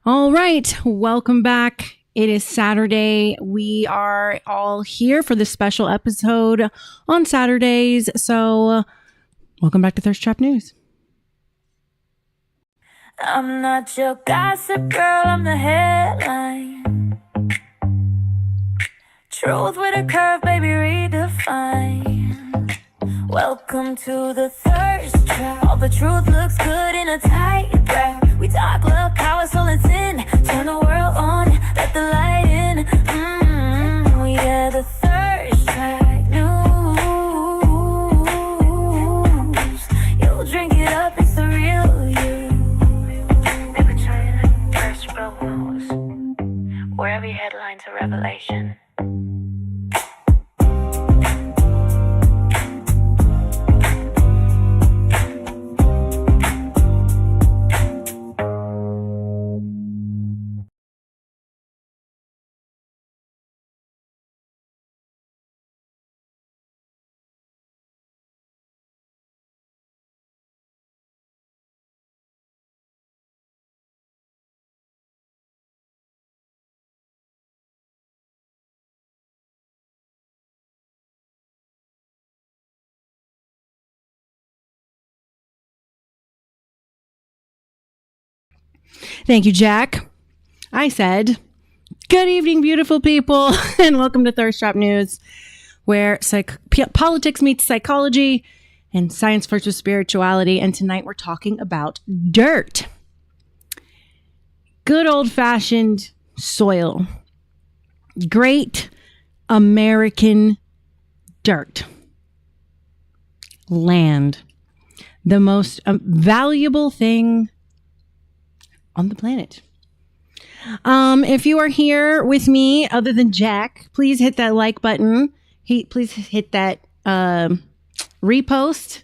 All right, welcome back. It is Saturday. We are all here for this special episode on Saturdays. So, welcome back to Thirst Trap News. I'm not your gossip girl, I'm the headline. Truth with a curve, baby, redefine. Welcome to the thirst trap. All the truth looks good in a tight wrap. We talk love, power, soul, and sin. Turn the world on, let the light in. Yeah, the thirst trap news. You'll drink it up, it's the real you. Never try it, thirst bro knows. Where every headline's a revelation. Thank you, Jack. I said, good evening, beautiful people, and welcome to Thirst Trap News, where politics meets psychology and science versus spirituality. And tonight we're talking about dirt. Good old-fashioned soil. Great American dirt. Land. The most valuable thing on the planet. If you are here with me, other than Jack, please hit that like button. Please hit that repost.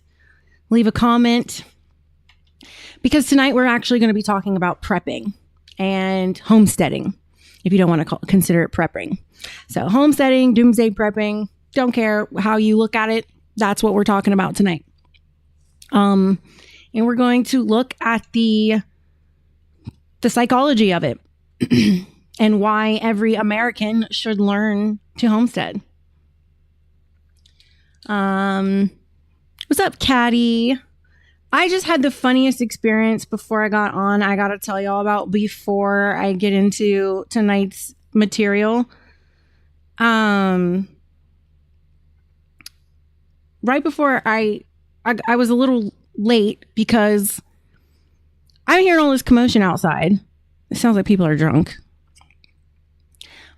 Leave a comment. Because tonight we're actually going to be talking about prepping and homesteading, if you don't want to consider it prepping. So homesteading, doomsday prepping, don't care how you look at it. That's what we're talking about tonight. And we're going to look at the psychology of it and why every American should learn to homestead. What's up, Caddy? I just had the funniest experience before I got on. I got to tell y'all about before I get into tonight's material. Right before I was a little late because I'm hearing all this commotion outside. It sounds like people are drunk.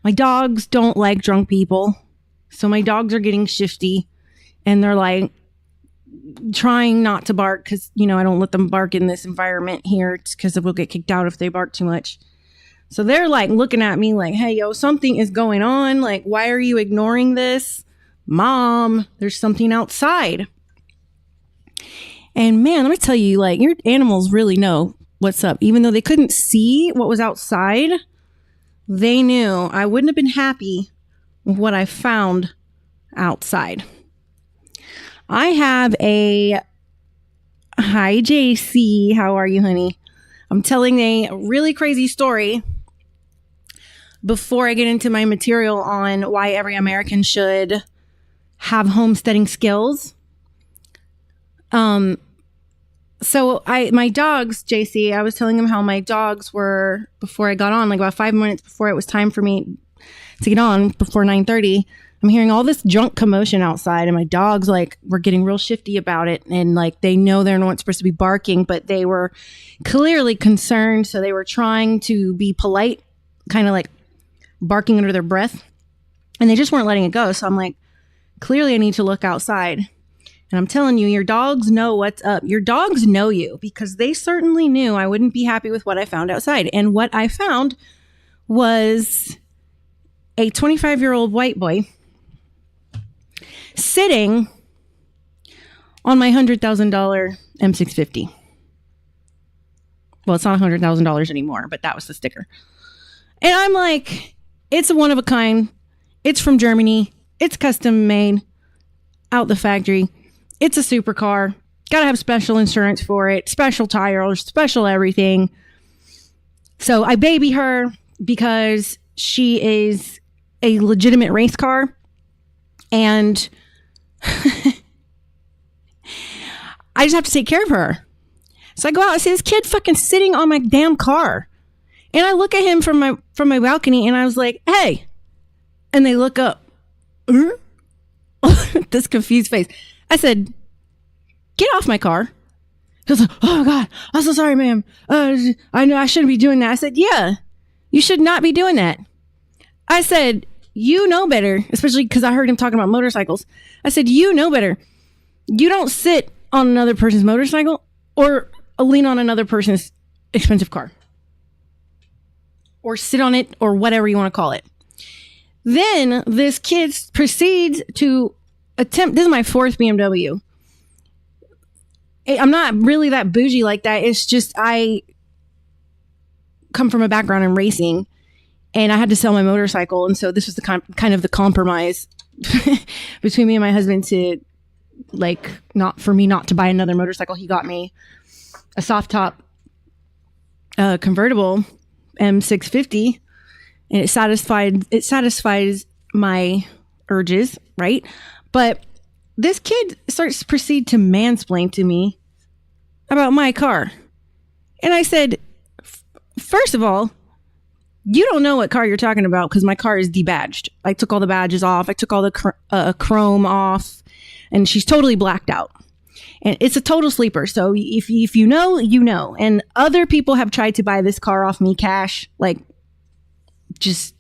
My dogs don't like drunk people. So my dogs are getting shifty. And they're like trying not to bark because, I don't let them bark in this environment here because we'll get kicked out if they bark too much. So they're like looking at me like, hey, yo, something is going on. Like, why are you ignoring this? Mom, there's something outside. And man, let me tell you, like, your animals really know what's up. Even though they couldn't see what was outside, they knew I wouldn't have been happy with what I found outside. I have hi, JC. How are you, honey? I'm telling a really crazy story before I get into my material on why every American should have homesteading skills. So my dogs, JC, I was telling him how my dogs were, before I got on, like about 5 minutes before it was time for me to get on, before 9:30, I'm hearing all this drunk commotion outside, and my dogs were getting real shifty about it. And they know they're not supposed to be barking, but they were clearly concerned. So they were trying to be polite, kind of barking under their breath, and they just weren't letting it go. So I'm like, clearly I need to look outside. And I'm telling you, your dogs know what's up. Your dogs know you, because they certainly knew I wouldn't be happy with what I found outside. And what I found was a 25-year-old white boy sitting on my $100,000 M650. Well, it's not $100,000 anymore, but that was the sticker. And I'm like, it's a one of a kind. It's from Germany. It's custom made out the factory. It's a supercar. Got to have special insurance for it, special tires, special everything. So I baby her because she is a legitimate race car. And I just have to take care of her. So I go out and see this kid fucking sitting on my damn car. And I look at him from my balcony and I was like, hey. And they look up. This confused face. I said, get off my car. He was like, oh God, I'm so sorry, ma'am. I know I shouldn't be doing that. I said, yeah, you should not be doing that. I said, you know better, especially because I heard him talking about motorcycles. I said, you know better. You don't sit on another person's motorcycle or lean on another person's expensive car. Or sit on it or whatever you want to call it. Then this kid proceeds to attempt, this is my 4th BMW. I'm not really that bougie like that. It's just I come from a background in racing and I had to sell my motorcycle. And so this was the kind of the compromise between me and my husband to not to buy another motorcycle. He got me a soft top convertible M650 and it satisfies my urges, right? But this kid proceed to mansplain to me about my car. And I said, first of all, you don't know what car you're talking about because my car is debadged. I took all the badges off. I took all the chrome off and she's totally blacked out. And it's a total sleeper. So if you know, you know. And other people have tried to buy this car off me cash, just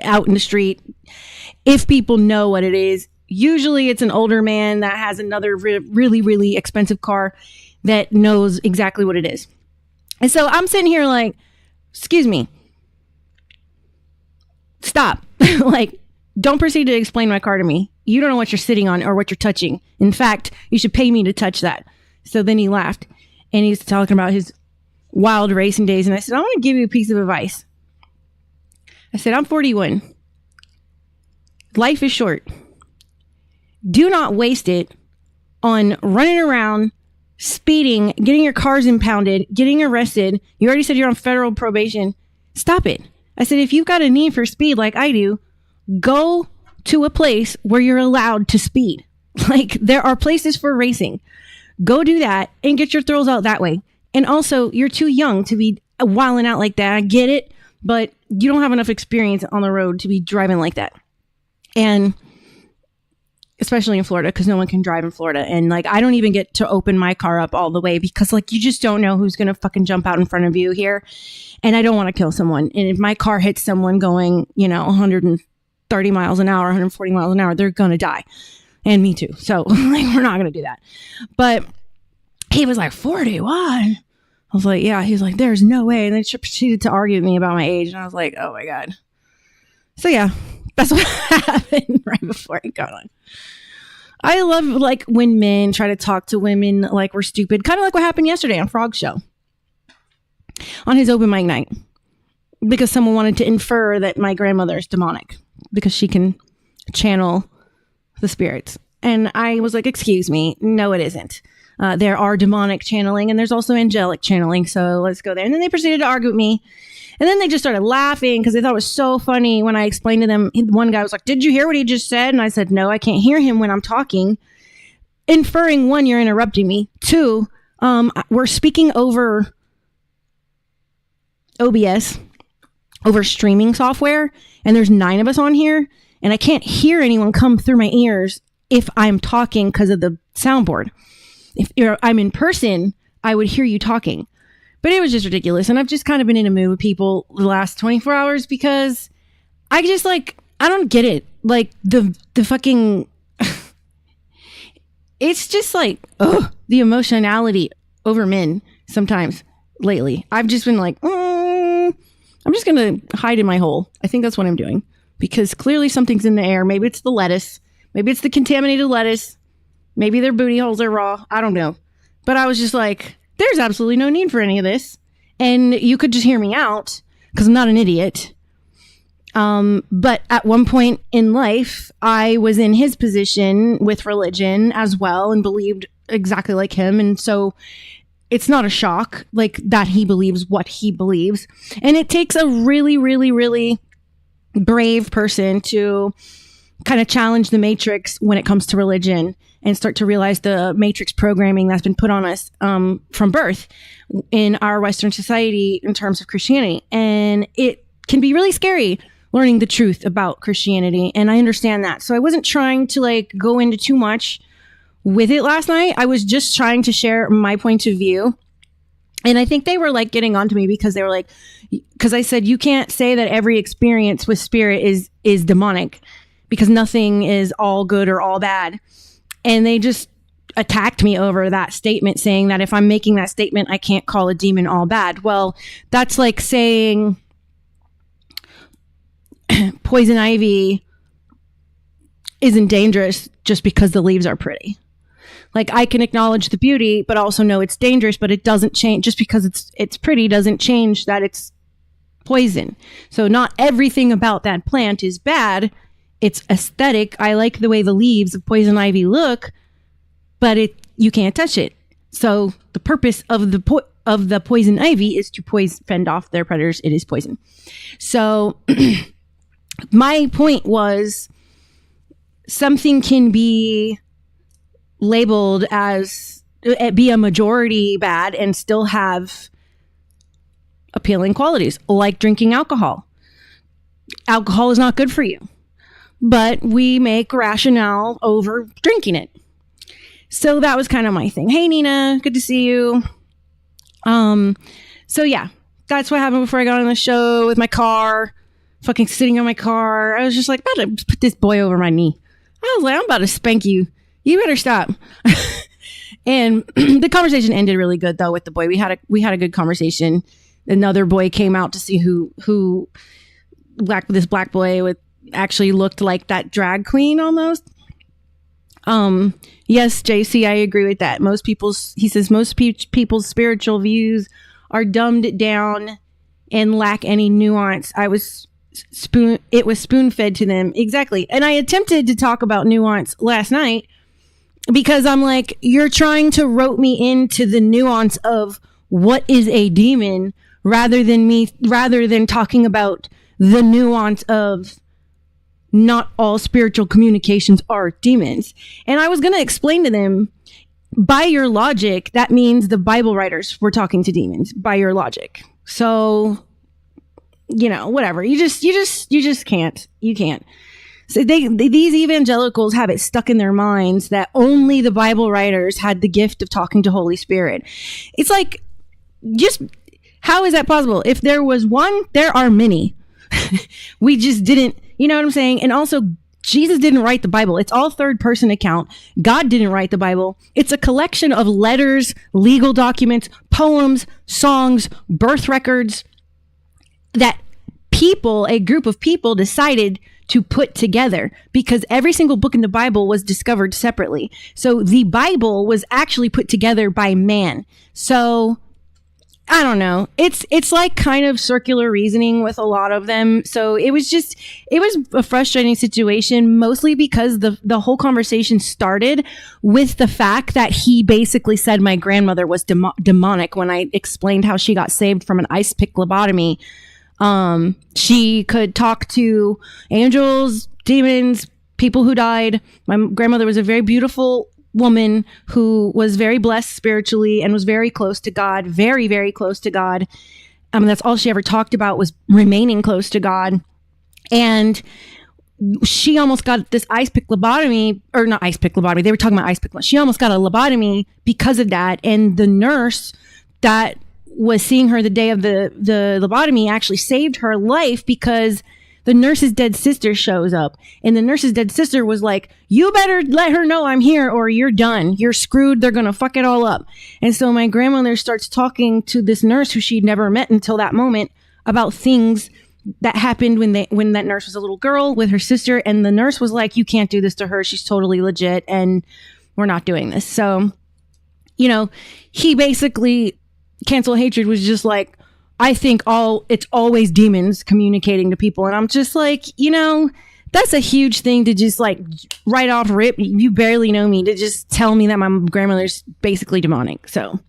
out in the street. If people know what it is, usually it's an older man that has another really, really expensive car that knows exactly what it is. And so I'm sitting here like, excuse me, stop. Don't proceed to explain my car to me. You don't know what you're sitting on or what you're touching. In fact, you should pay me to touch that. So then he laughed and he's talking about his wild racing days. And I said, I want to give you a piece of advice. I said, I'm 41. Life is short. Do not waste it on running around, speeding, getting your cars impounded, getting arrested. You already said you're on federal probation. Stop it. I said, if you've got a need for speed like I do, go to a place where you're allowed to speed. There are places for racing. Go do that and get your thrills out that way. And also, you're too young to be wilding out like that. I get it, but you don't have enough experience on the road to be driving like that. And especially in Florida, because no one can drive in Florida. And I don't even get to open my car up all the way because you just don't know who's going to fucking jump out in front of you here. And I don't want to kill someone. And if my car hits someone going, 130 miles an hour, 140 miles an hour, they're going to die. And me too. So we're not going to do that. But he was like, 41. I was like, yeah. He was like, there's no way. And then she proceeded to argue with me about my age. And I was like, oh my God. So yeah, that's what happened right before I got on. I love when men try to talk to women like we're stupid. Kind of like what happened yesterday on Frog's show. On his open mic night. Because someone wanted to infer that my grandmother is demonic. Because she can channel the spirits. And I was like, excuse me. No, it isn't. There are demonic channeling and there's also angelic channeling. So let's go there. And then they proceeded to argue with me. And then they just started laughing because they thought it was so funny when I explained to them. One guy was like, did you hear what he just said? And I said, no, I can't hear him when I'm talking. Inferring, 1, you're interrupting me. 2, we're speaking over OBS, over streaming software. And there's 9 of us on here. And I can't hear anyone come through my ears if I'm talking because of the soundboard. If I'm in person, I would hear you talking. But it was just ridiculous. And I've just kind of been in a mood with people the last 24 hours because I just I don't get it. The fucking, it's just the emotionality over men sometimes lately. I've just been I'm just going to hide in my hole. I think that's what I'm doing because clearly something's in the air. Maybe it's the lettuce. Maybe it's the contaminated lettuce. Maybe their booty holes are raw. I don't know. But I was just there's absolutely no need for any of this. And you could just hear me out because I'm not an idiot. But at one point in life, I was in his position with religion as well and believed exactly like him. And so it's not a shock like that he believes what he believes. And it takes a really, really, really brave person to kind of challenge the matrix when it comes to religion and start to realize the matrix programming that's been put on us from birth in our Western society in terms of Christianity. And it can be really scary learning the truth about Christianity. And I understand that. So I wasn't trying to like go into too much with it last night. I was just trying to share my point of view. And I think they were like getting onto me because they were like, because I said, you can't say that every experience with spirit is demonic because nothing is all good or all bad. And they just attacked me over that statement, saying that if I'm making that statement, I can't call a demon all bad. Well, that's like saying poison ivy isn't dangerous just because the leaves are pretty. Like, I can acknowledge the beauty, but also know it's dangerous, but it doesn't change. Just because it's pretty doesn't change that it's poison. So not everything about that plant is bad. It's aesthetic. I like the way the leaves of poison ivy look, but you can't touch it. So the purpose of the poison ivy is to fend off their predators. It is poison. So my point was, something can be labeled as be a majority bad and still have appealing qualities, like drinking alcohol. Alcohol is not good for you, but we make rationale over drinking it. So that was kind of my thing. Hey, Nina, good to see you. So yeah, that's what happened before I got on the show with my car, fucking sitting on my car. I was just like, about to put this boy over my knee. I was like, I'm about to spank you. You better stop. And the conversation ended really good though with the boy. We had a good conversation. Another boy came out to see who this black boy actually looked like that drag queen almost. Yes, JC, I agree with that. He says most people's spiritual views are dumbed down and lack any nuance. It was spoon fed to them. Exactly. And I attempted to talk about nuance last night because I'm like, you're trying to rope me into the nuance of what is a demon rather than talking about the nuance of not all spiritual communications are demons. And I was going to explain to them, by your logic, that means the Bible writers were talking to demons by your logic. So, whatever. You just can't. You can't. So these evangelicals have it stuck in their minds that only the Bible writers had the gift of talking to Holy Spirit. It's like, how is that possible? If there was one, there are many. We just didn't, you know what I'm saying? And also, Jesus didn't write the Bible. It's all third person account. God didn't write the Bible. It's a collection of letters, legal documents, poems, songs, birth records that a group of people decided to put together, because every single book in the Bible was discovered separately. So the Bible was actually put together by man. So I don't know. It's like kind of circular reasoning with a lot of them. So it was a frustrating situation, mostly because the whole conversation started with the fact that he basically said my grandmother was demonic when I explained how she got saved from an ice pick lobotomy. She could talk to angels, demons, people who died. My grandmother was a very beautiful woman who was very blessed spiritually and was very close to God, very, very close to God. That's all she ever talked about, was remaining close to God. And she almost got this ice pick lobotomy, or not ice pick lobotomy. They were talking about ice pick. She almost got a lobotomy because of that. And the nurse that was seeing her the day of the lobotomy actually saved her life, because the nurse's dead sister shows up, and the nurse's dead sister was like, you better let her know I'm here or you're done. You're screwed. They're going to fuck it all up. And so my grandmother starts talking to this nurse who she'd never met until that moment about things that happened when that nurse was a little girl with her sister. And the nurse was like, you can't do this to her. She's totally legit. And we're not doing this. So, he basically, Cancel Hatred was just like, I think it's always demons communicating to people. And I'm just like, that's a huge thing to just like right off rip. You barely know me to just tell me that my grandmother's basically demonic. So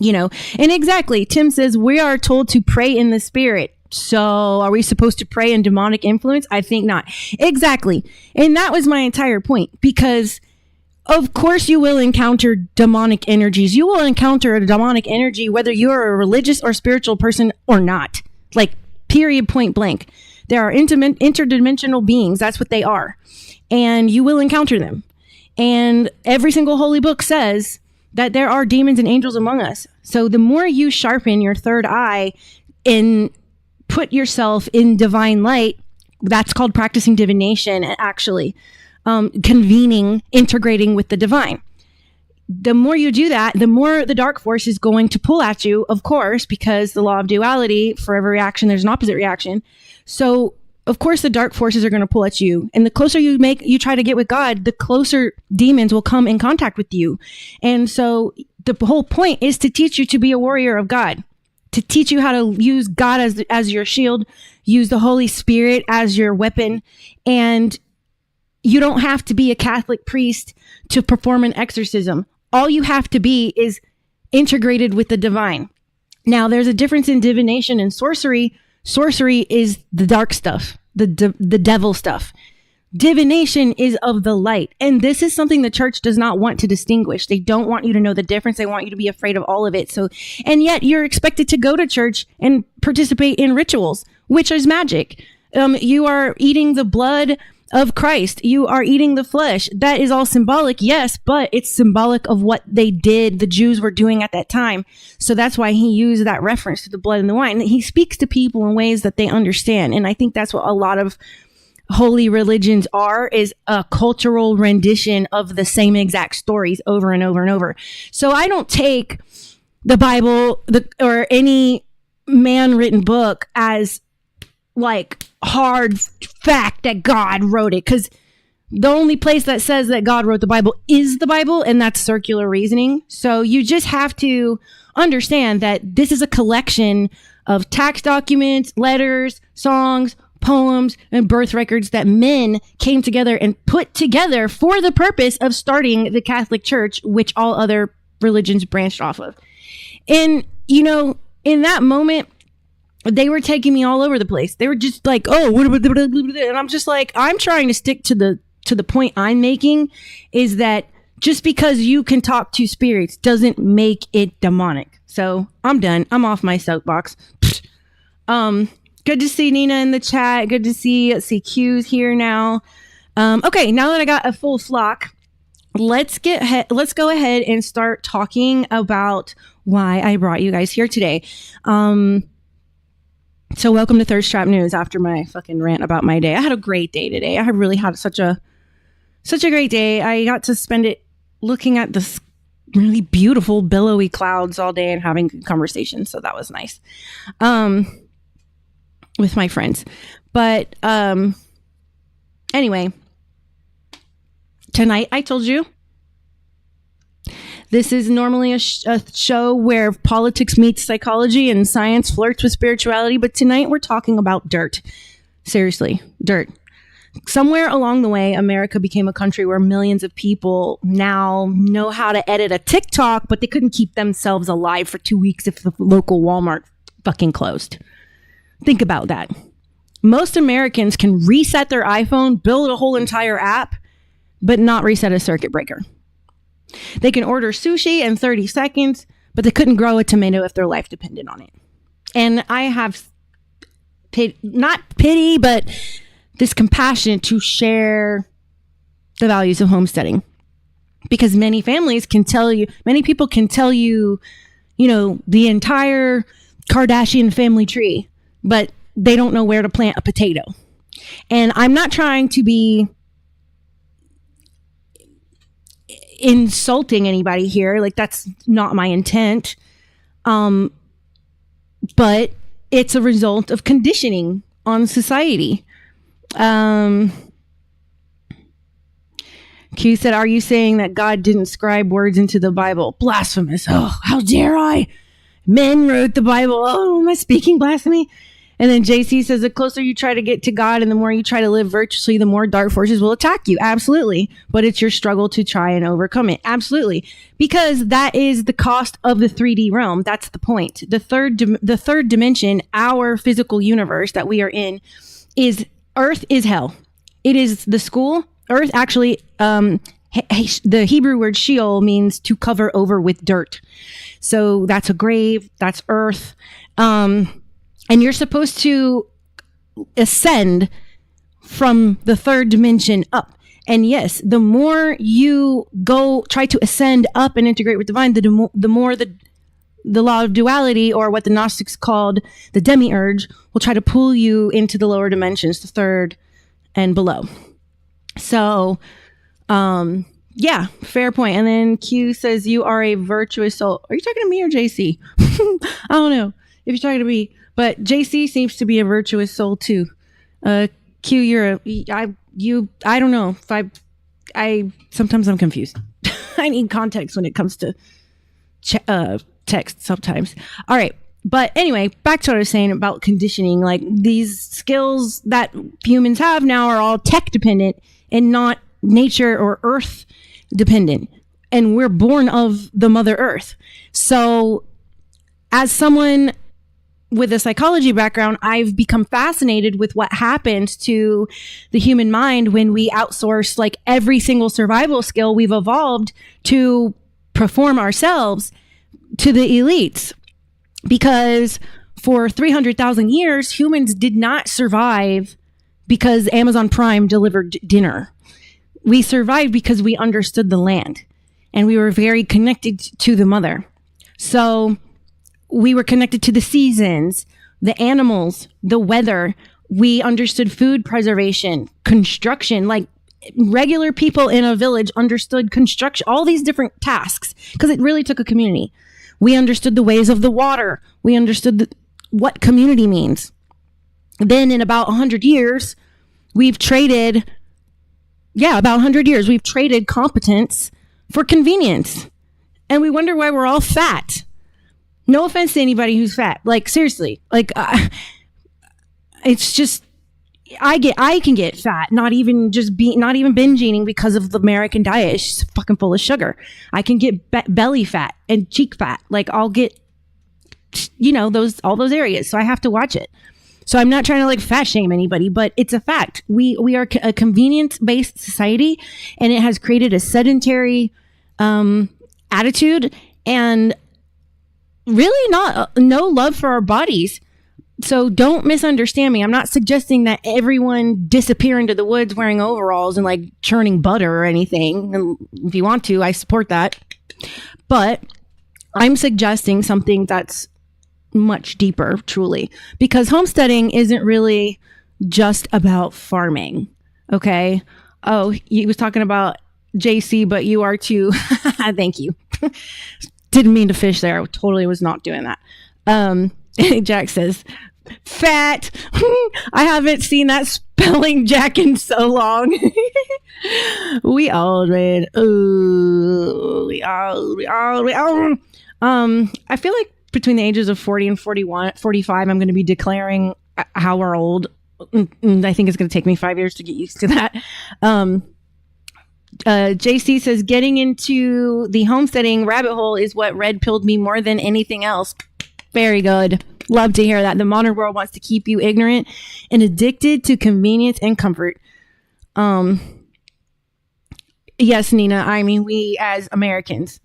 And exactly, Tim says we are told to pray in the spirit. So are we supposed to pray in demonic influence? I think not. Exactly. And that was my entire point, because of course you will encounter demonic energies. You will encounter a demonic energy whether you're a religious or spiritual person or not. Like, period, point blank. There are interdimensional beings. That's what they are. And you will encounter them. And every single holy book says that there are demons and angels among us. So the more you sharpen your third eye and put yourself in divine light, that's called practicing divination, and actually convening, integrating with the divine. The more you do that, the more the dark force is going to pull at you, of course, because the law of duality, for every reaction, there's an opposite reaction. So of course the dark forces are going to pull at you. And the closer you try to get with God, the closer demons will come in contact with you. And so the whole point is to teach you to be a warrior of God, to teach you how to use God as your shield, use the Holy Spirit as your weapon. And you don't have to be a Catholic priest to perform an exorcism. All you have to be is integrated with the divine. Now, there's a difference in divination and sorcery. Sorcery is the dark stuff, the devil stuff. Divination is of the light. And this is something the church does not want to distinguish. They don't want you to know the difference. They want you to be afraid of all of it. So, and yet you're expected to go to church and participate in rituals, which is magic. You are eating the blood of Christ. You are eating the flesh. That is all symbolic, yes, but it's symbolic of what the Jews were doing at that time. So that's why he used that reference to the blood and the wine. He speaks to people in ways that they understand. And I think that's what a lot of holy religions is a cultural rendition of the same exact stories over and over and over. So I don't take the Bible or any man-written book as like hard fact that God wrote it, because the only place that says that God wrote the Bible is the Bible, and that's circular reasoning. So you just have to understand that this is a collection of tax documents, letters, songs, poems, and birth records that men came together and put together for the purpose of starting the Catholic Church, which all other religions branched off of. And, in that moment, they were taking me all over the place. They were just like, oh, and I'm just like, I'm trying to stick to the point I'm making, is that just because you can talk to spirits doesn't make it demonic. So I'm done. I'm off my soapbox. Good to see Nina in the chat. Good to see Q's here now. Okay, now that I got a full flock, let's go ahead and start talking about why I brought you guys here today. So welcome to Thirst Trap News after my fucking rant about my day. I had a great day today. I really had such a great day. I got to spend it looking at this really beautiful billowy clouds all day and having conversations. So that was nice. With my friends. But anyway, tonight I told you this is normally a show where politics meets psychology and science flirts with spirituality. But tonight we're talking about dirt. Seriously, dirt. Somewhere along the way, America became a country where millions of people now know how to edit a TikTok, but they couldn't keep themselves alive for 2 weeks if the local Walmart fucking closed. Think about that. Most Americans can reset their iPhone, build a whole entire app, but not reset a circuit breaker. They can order sushi in 30 seconds, but they couldn't grow a tomato if their life depended on it. And I have not pity, but this compassion to share the values of homesteading. Because many people can tell you, the entire Kardashian family tree, but they don't know where to plant a potato. And I'm not trying to be insulting anybody here. Like, that's not my intent. But it's a result of conditioning on society. Q said, are you saying that God didn't scribe words into the Bible? Blasphemous. Oh, how dare I? Men wrote the Bible. Oh, am I speaking blasphemy? And then JC says, the closer you try to get to God and the more you try to live virtuously, the more dark forces will attack you. Absolutely. But it's your struggle to try and overcome it. Absolutely. Because that is the cost of the 3D realm. That's the point. The third dimension, our physical universe that we are in, is Earth is hell. It is the school. Earth actually, the Hebrew word Sheol means to cover over with dirt. So that's a grave. That's Earth. And you're supposed to ascend from the third dimension up. And yes, the more you try to ascend up and integrate with divine, the more the law of duality, or what the Gnostics called the demiurge, will try to pull you into the lower dimensions, the third and below. So, yeah, fair point. And then Q says, you are a virtuous soul. Are you talking to me or JC? I don't know if you're talking to me. But JC seems to be a virtuous soul too. Q, I don't know. Sometimes I'm confused. I need context when it comes to text sometimes. All right. But anyway, back to what I was saying about conditioning. Like, these skills that humans have now are all tech dependent and not nature or earth dependent. And we're born of the Mother Earth. So as someone with a psychology background, I've become fascinated with what happens to the human mind when we outsource like every single survival skill we've evolved to perform ourselves to the elites. Because for 300,000 years, humans did not survive because Amazon Prime delivered dinner. We survived because we understood the land and we were very connected to the mother. So we were connected to the seasons, the animals, the weather. We understood food preservation, construction, like regular people in a village understood construction, all these different tasks, because it really took a community. We understood the ways of the water. We understood what community means. Then in about 100 years, we've traded competence for convenience. And we wonder why we're all fat. No offense to anybody who's fat. Like, seriously, like, it's just, I can get fat, not even binge eating because of the American diet. It's just fucking full of sugar. I can get belly fat and cheek fat. Like, I'll get, all those areas. So I have to watch it. So I'm not trying to like fat shame anybody, but it's a fact. We are a convenience-based society, and it has created a sedentary attitude and really no love for our bodies. So don't misunderstand me. I'm not suggesting that everyone disappear into the woods wearing overalls and like churning butter or anything. And if you want to, I support that. But I'm suggesting something that's much deeper, truly, because homesteading isn't really just about farming. Okay. Oh, he was talking about JC, but you are too. Thank you. Didn't mean to fish there. I totally was not doing that. Jack says, fat. I haven't seen that spelling Jack in so long. We all read. We all. I feel like between the ages of 40 and 45, I'm going to be declaring how we're old. And I think it's going to take me 5 years to get used to that. JC says, getting into the homesteading rabbit hole is what red pilled me more than anything else. Very good. Love to hear that. The modern world wants to keep you ignorant and addicted to convenience and comfort. Yes, Nina. I mean, we as Americans.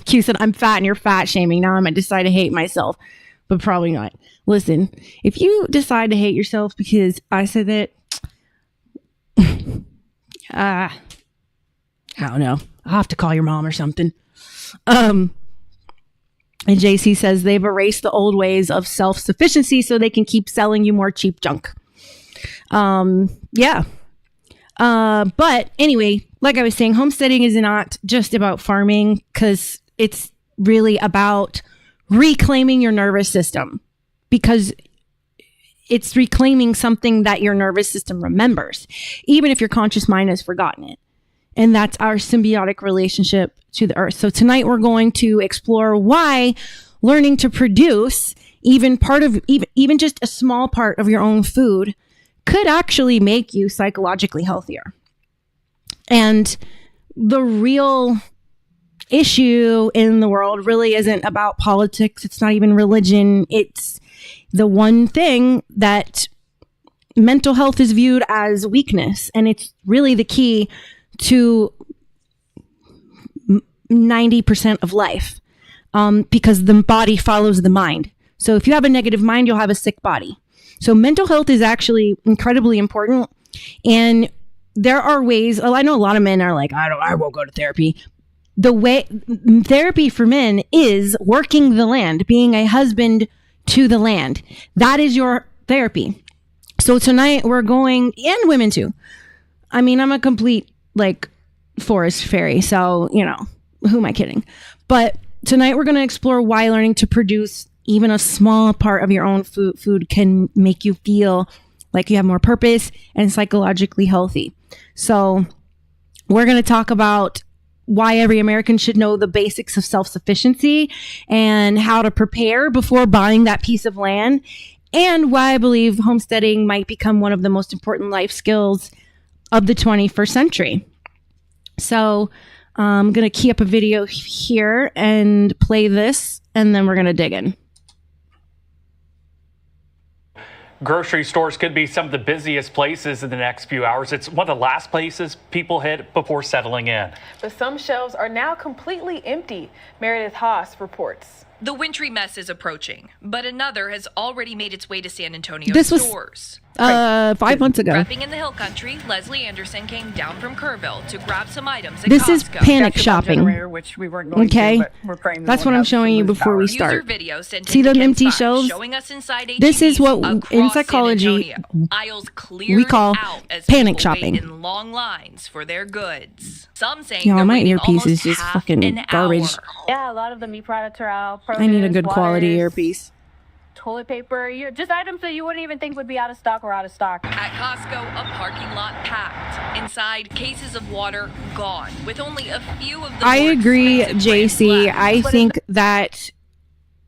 Q said, I'm fat and you're fat shaming. Now I might decide to hate myself, but probably not. Listen, if you decide to hate yourself because I said that, I don't know. I'll have to call your mom or something. And JC says they've erased the old ways of self-sufficiency so they can keep selling you more cheap junk. Yeah. But anyway, like I was saying, homesteading is not just about farming, because it's really about reclaiming your nervous system, because it's reclaiming something that your nervous system remembers, even if your conscious mind has forgotten it. And that's our symbiotic relationship to the earth. So tonight we're going to explore why learning to produce even even just a small part of your own food could actually make you psychologically healthier. And the real issue in the world really isn't about politics. It's not even religion. It's the one thing that mental health is viewed as weakness. And it's really the key to 90% of life, because the body follows the mind. So if you have a negative mind, you'll have a sick body. So mental health is actually incredibly important. And there are ways, I know a lot of men are like, I won't go to therapy. The way therapy for men is working the land, being a husband to the land. That is your therapy. So tonight we're going, and women too. I mean, I'm a complete like forest fairy. So, you know, who am I kidding? But tonight we're going to explore why learning to produce even a small part of your own food can make you feel like you have more purpose and psychologically healthy. So we're going to talk about why every American should know the basics of self-sufficiency and how to prepare before buying that piece of land, and why I believe homesteading might become one of the most important life skills of the 21st century. So I'm going to key up a video here and play this, and then we're going to dig in. Grocery stores could be some of the busiest places in the next few hours. It's one of the last places people hit before settling in. But some shelves are now completely empty. Meredith Haas reports. The wintry mess is approaching, but another has already made its way to San Antonio stores. 5 months ago. Prepping in the hill country, Leslie Anderson came down from Kerrville to grab some items at This Costco. is panic shopping. Which we weren't going Okay, to, but we're praying that's what I'm showing you before we User start. video sent See in to them Ken empty Fox, shelves? showing us inside This is H-E-Bs what in across San psychology Antonio. Aisles cleared we call out as panic people wait shopping. in long lines for their goods. Some saying Y'all, they're my waiting earpiece is almost just half fucking an garbage. hour. Yeah, a lot of the meat products are out. I need a Produce, good quality waters, earpiece. Toilet paper, just items that you wouldn't even think would be out of stock or out of stock. At Costco, a parking lot packed. Inside, cases of water gone, with only a few of the I more agree, expensive brands JC. left. I think that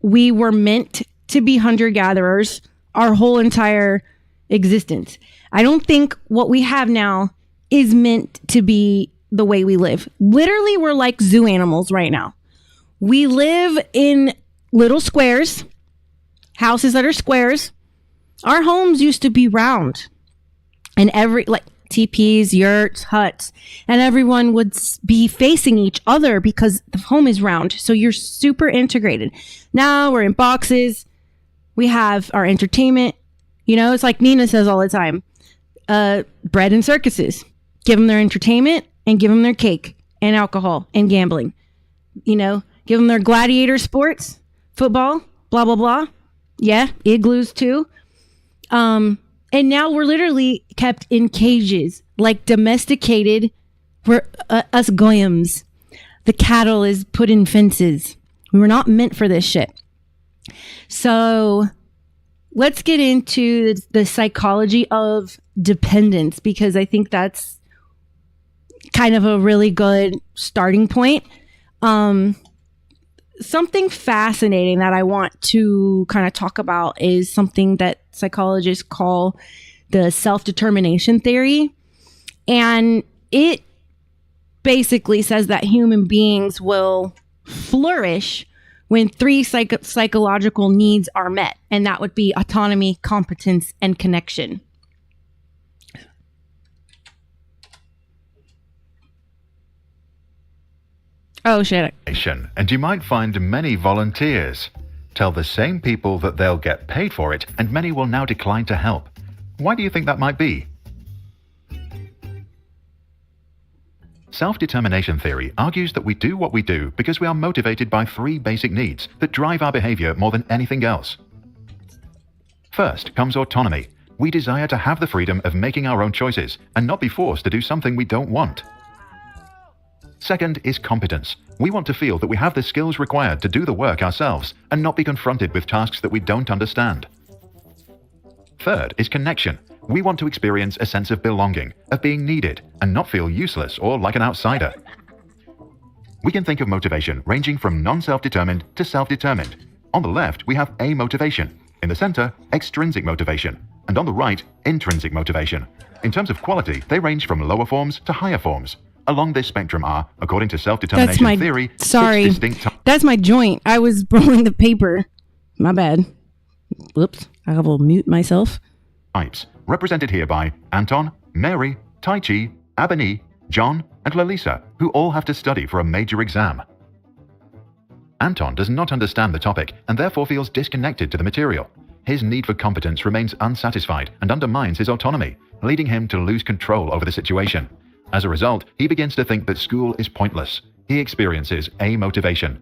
we were meant to be hunter-gatherers our whole entire existence. I don't think what we have now is meant to be the way we live. Literally, we're like zoo animals right now. We live in little squares, houses that are squares. Our homes used to be round, and teepees, yurts, huts, and everyone would be facing each other because the home is round. So you're super integrated. Now we're in boxes. We have our entertainment. You know, it's like Nina says all the time, bread and circuses. Give them their entertainment and give them their cake and alcohol and gambling. You know, give them their gladiator sports, football, blah, blah, blah. Yeah, igloos too. And now we're literally kept in cages, like domesticated. We're us goyams. The cattle is put in fences. We were not meant for this shit. So let's get into the psychology of dependence, because I think that's kind of a really good starting point. Something fascinating that I want to kind of talk about is something that psychologists call the self-determination theory. And it basically says that human beings will flourish when three psychological needs are met. And that would be autonomy, competence, and connection. Oh, shit. And you might find many volunteers. Tell the same people that they'll get paid for it, and many will now decline to help. Why do you think that might be? Self-determination theory argues that we do what we do because we are motivated by three basic needs that drive our behavior more than anything else. First comes autonomy. We desire to have the freedom of making our own choices and not be forced to do something we don't want. Second is competence. We want to feel that we have the skills required to do the work ourselves and not be confronted with tasks that we don't understand. Third is connection. We want to experience a sense of belonging, of being needed, and not feel useless or like an outsider. We can think of motivation ranging from non-self-determined to self-determined. On the left, we have amotivation. In the center, extrinsic motivation. And on the right, intrinsic motivation. In terms of quality, they range from lower forms to higher forms. Along this spectrum are, according to self-determination theory, sorry. 6 distinct That's my joint. I was rolling the paper. My bad. Whoops. I will mute myself. types, represented here by Anton, Mary, Tai Chi, Abani, John, and Lalisa, who all have to study for a major exam. Anton does not understand the topic and therefore feels disconnected to the material. His need for competence remains unsatisfied and undermines his autonomy, leading him to lose control over the situation. As a result, he begins to think that school is pointless. He experiences amotivation.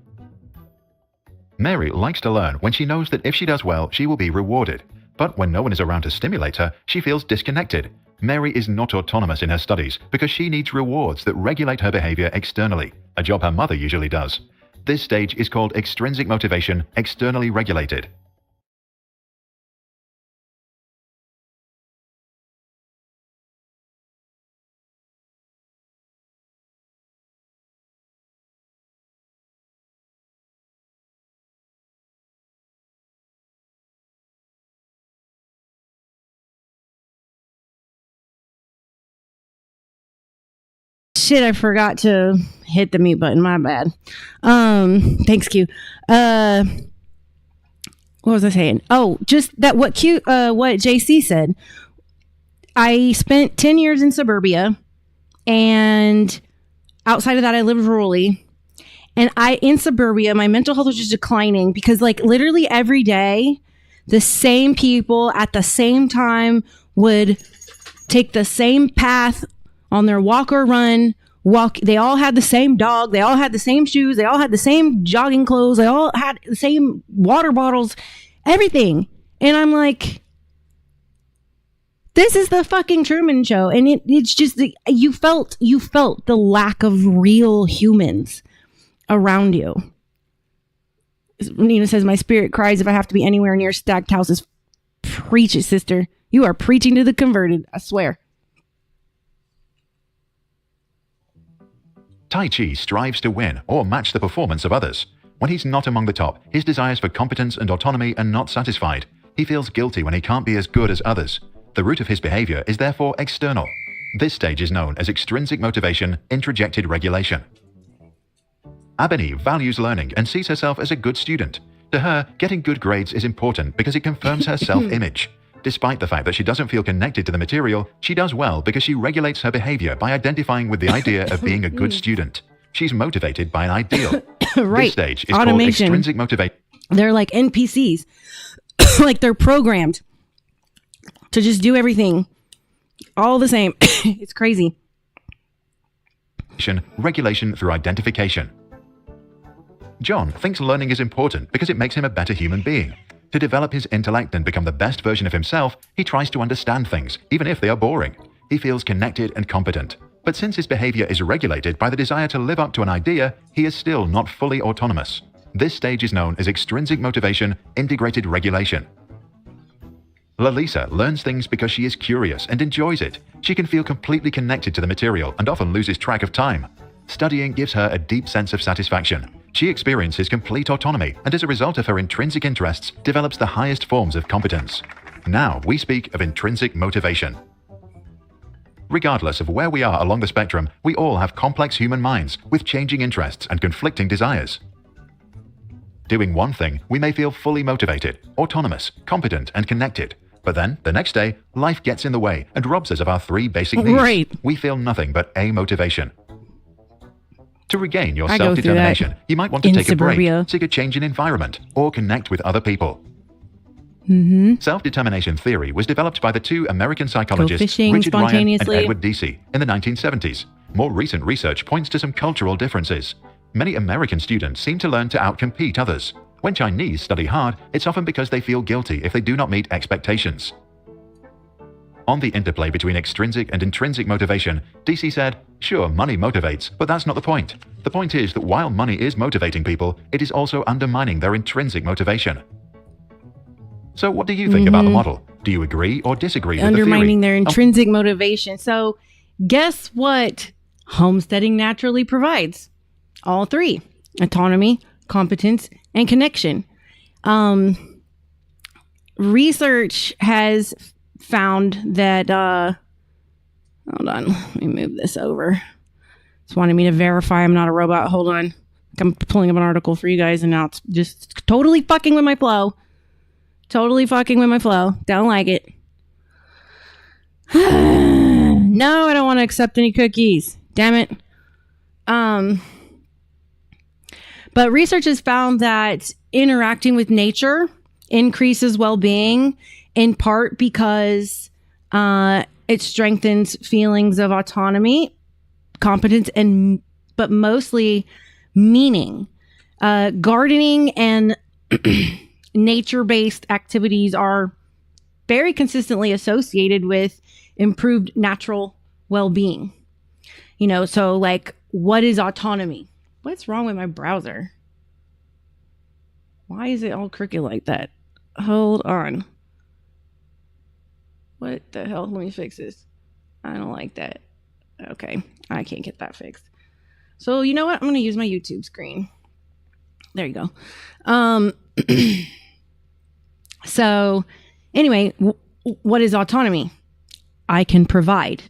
Mary likes to learn when she knows that if she does well, she will be rewarded. But when no one is around to stimulate her, she feels disconnected. Mary is not autonomous in her studies because she needs rewards that regulate her behavior externally, a job her mother usually does. This stage is called extrinsic motivation, externally regulated. Shit, I forgot to hit the mute button. My bad. Thanks, Q. What was I saying? Oh, just that what JC said. I spent 10 years in suburbia, and outside of that, I lived rurally. And in suburbia, my mental health was just declining because, like, literally every day, the same people at the same time would take the same path on their walk or run. They all had the same dog. They all had the same shoes. They all had the same jogging clothes. They all had the same water bottles, everything. And I'm like, this is the fucking Truman Show. And it's just, you felt the lack of real humans around you. Nina says, my spirit cries if I have to be anywhere near stacked houses. Preach it, sister. You are preaching to the converted, I swear. Tai Chi strives to win or match the performance of others. When he's not among the top, his desires for competence and autonomy are not satisfied. He feels guilty when he can't be as good as others. The root of his behavior is therefore external. This stage is known as extrinsic motivation, introjected regulation. Abani values learning and sees herself as a good student. To her, getting good grades is important because it confirms her self-image. Despite the fact that she doesn't feel connected to the material, she does well because she regulates her behavior by identifying with the idea of being a good student. She's motivated by an ideal. Right. This stage is Automation. called extrinsic motivation. They're like NPCs. Like they're programmed to just do everything all the same. It's crazy. Regulation through identification. John thinks learning is important because it makes him a better human being. To develop his intellect and become the best version of himself, he tries to understand things, even if they are boring. He feels connected and competent. But since his behavior is regulated by the desire to live up to an idea, he is still not fully autonomous. This stage is known as extrinsic motivation, integrated regulation. Lalisa learns things because she is curious and enjoys it. She can feel completely connected to the material and often loses track of time. Studying gives her a deep sense of satisfaction. She experiences complete autonomy and as a result of her intrinsic interests, develops the highest forms of competence. Now we speak of intrinsic motivation. Regardless of where we are along the spectrum, we all have complex human minds with changing interests and conflicting desires. Doing one thing, we may feel fully motivated, autonomous, competent, and connected. But then, the next day, life gets in the way and robs us of our 3 basic needs. Right. We feel nothing but amotivation. To regain your self-determination, you might want to take a break, seek a change in environment, or connect with other people. Self-determination theory was developed by the 2 American psychologists Richard Ryan and Edward Deci in the 1970s. More recent research points to some cultural differences. Many American students seem to learn to outcompete others. When Chinese study hard, it's often because they feel guilty if they do not meet expectations. On the interplay between extrinsic and intrinsic motivation, DC said, sure, money motivates, but that's not the point. The point is that while money is motivating people, it is also undermining their intrinsic motivation. So what do you think about the model? Do you agree or disagree with the theory? Undermining their intrinsic motivation. So guess what homesteading naturally provides? All 3. Autonomy, competence, and connection. Research has found that, hold on, let me move this over. It's wanting me to verify I'm not a robot. Hold on. I'm pulling up an article for you guys and now it's just totally fucking with my flow. Totally fucking with my flow. Don't like it. No, I don't want to accept any cookies. Damn it. But research has found that interacting with nature increases well-being in part because it strengthens feelings of autonomy, competence, but mostly meaning. Gardening and nature-based activities are very consistently associated with improved natural well-being. So like, what is autonomy? What's wrong with my browser? Why is it all crooked like that? Hold on. What the hell? Let me fix this. I don't like that. Okay, I can't get that fixed. So you know what? I'm going to use my YouTube screen. There you go. So anyway, what is autonomy? I can provide.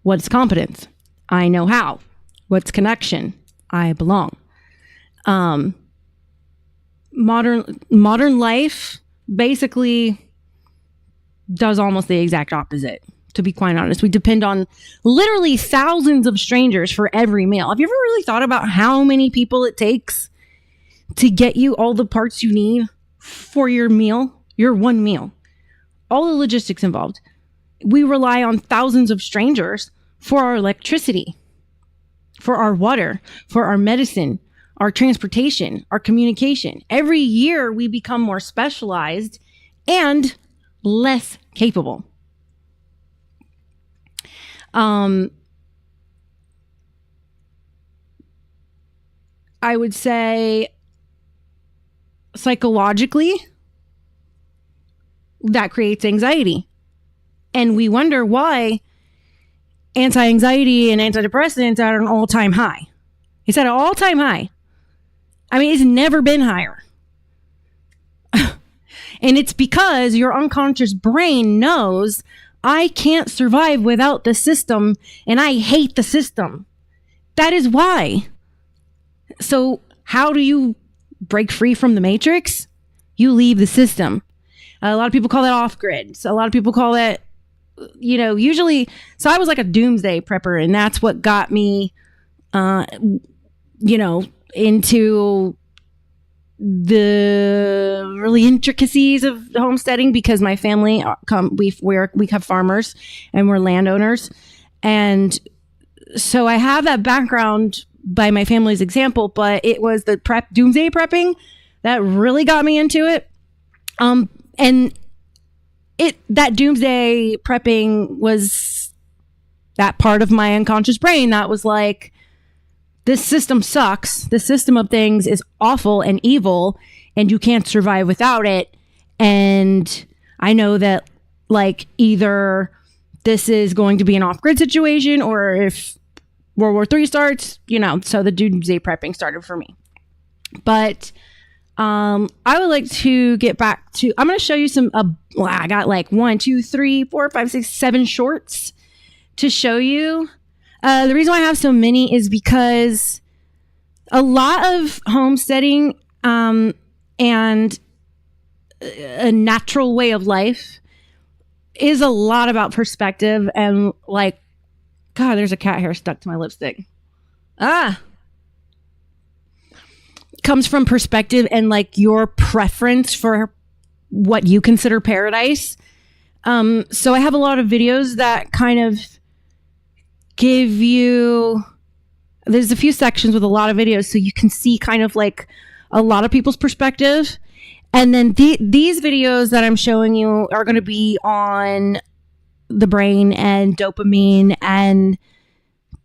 What's competence? I know how. What's connection? I belong. Modern life basically does almost the exact opposite, to be quite honest. We depend on literally thousands of strangers for every meal. Have you ever really thought about how many people it takes to get you all the parts you need for your meal, your one meal? All the logistics involved. We rely on thousands of strangers for our electricity, for our water, for our medicine, our transportation, our communication. Every year we become more specialized and less capable. I would say psychologically, that creates anxiety. And we wonder why anti-anxiety and antidepressants are at an all-time high. It's at an all-time high. I mean, it's never been higher. And it's because your unconscious brain knows I can't survive without the system and I hate the system. That is why. So how do you break free from the matrix? You leave the system. A lot of people call that off-grid. So a lot of people call that, usually. So I was like a doomsday prepper, and that's what got me, into the really intricacies of homesteading, because my family we have farmers and we're landowners, and so I have that background by my family's example. But it was the doomsday prepping that really got me into it, and that doomsday prepping was that part of my unconscious brain that was like, this system sucks. The system of things is awful and evil, and you can't survive without it. And I know that, like, either this is going to be an off-grid situation, or if World War III starts, so the doomsday prepping started for me. But I would like to get back to, I'm going to show you some, I got like 1, 2, 3, 4, 5, 6, 7 shorts to show you. The reason why I have so many is because a lot of homesteading and a natural way of life is a lot about perspective, and like, God, there's a cat hair stuck to my lipstick. Comes from perspective and like your preference for what you consider paradise. So I have a lot of videos that kind of give you, there's a few sections with a lot of videos, so you can see kind of like a lot of people's perspective. And then these videos that I'm showing you are going to be on the brain and dopamine and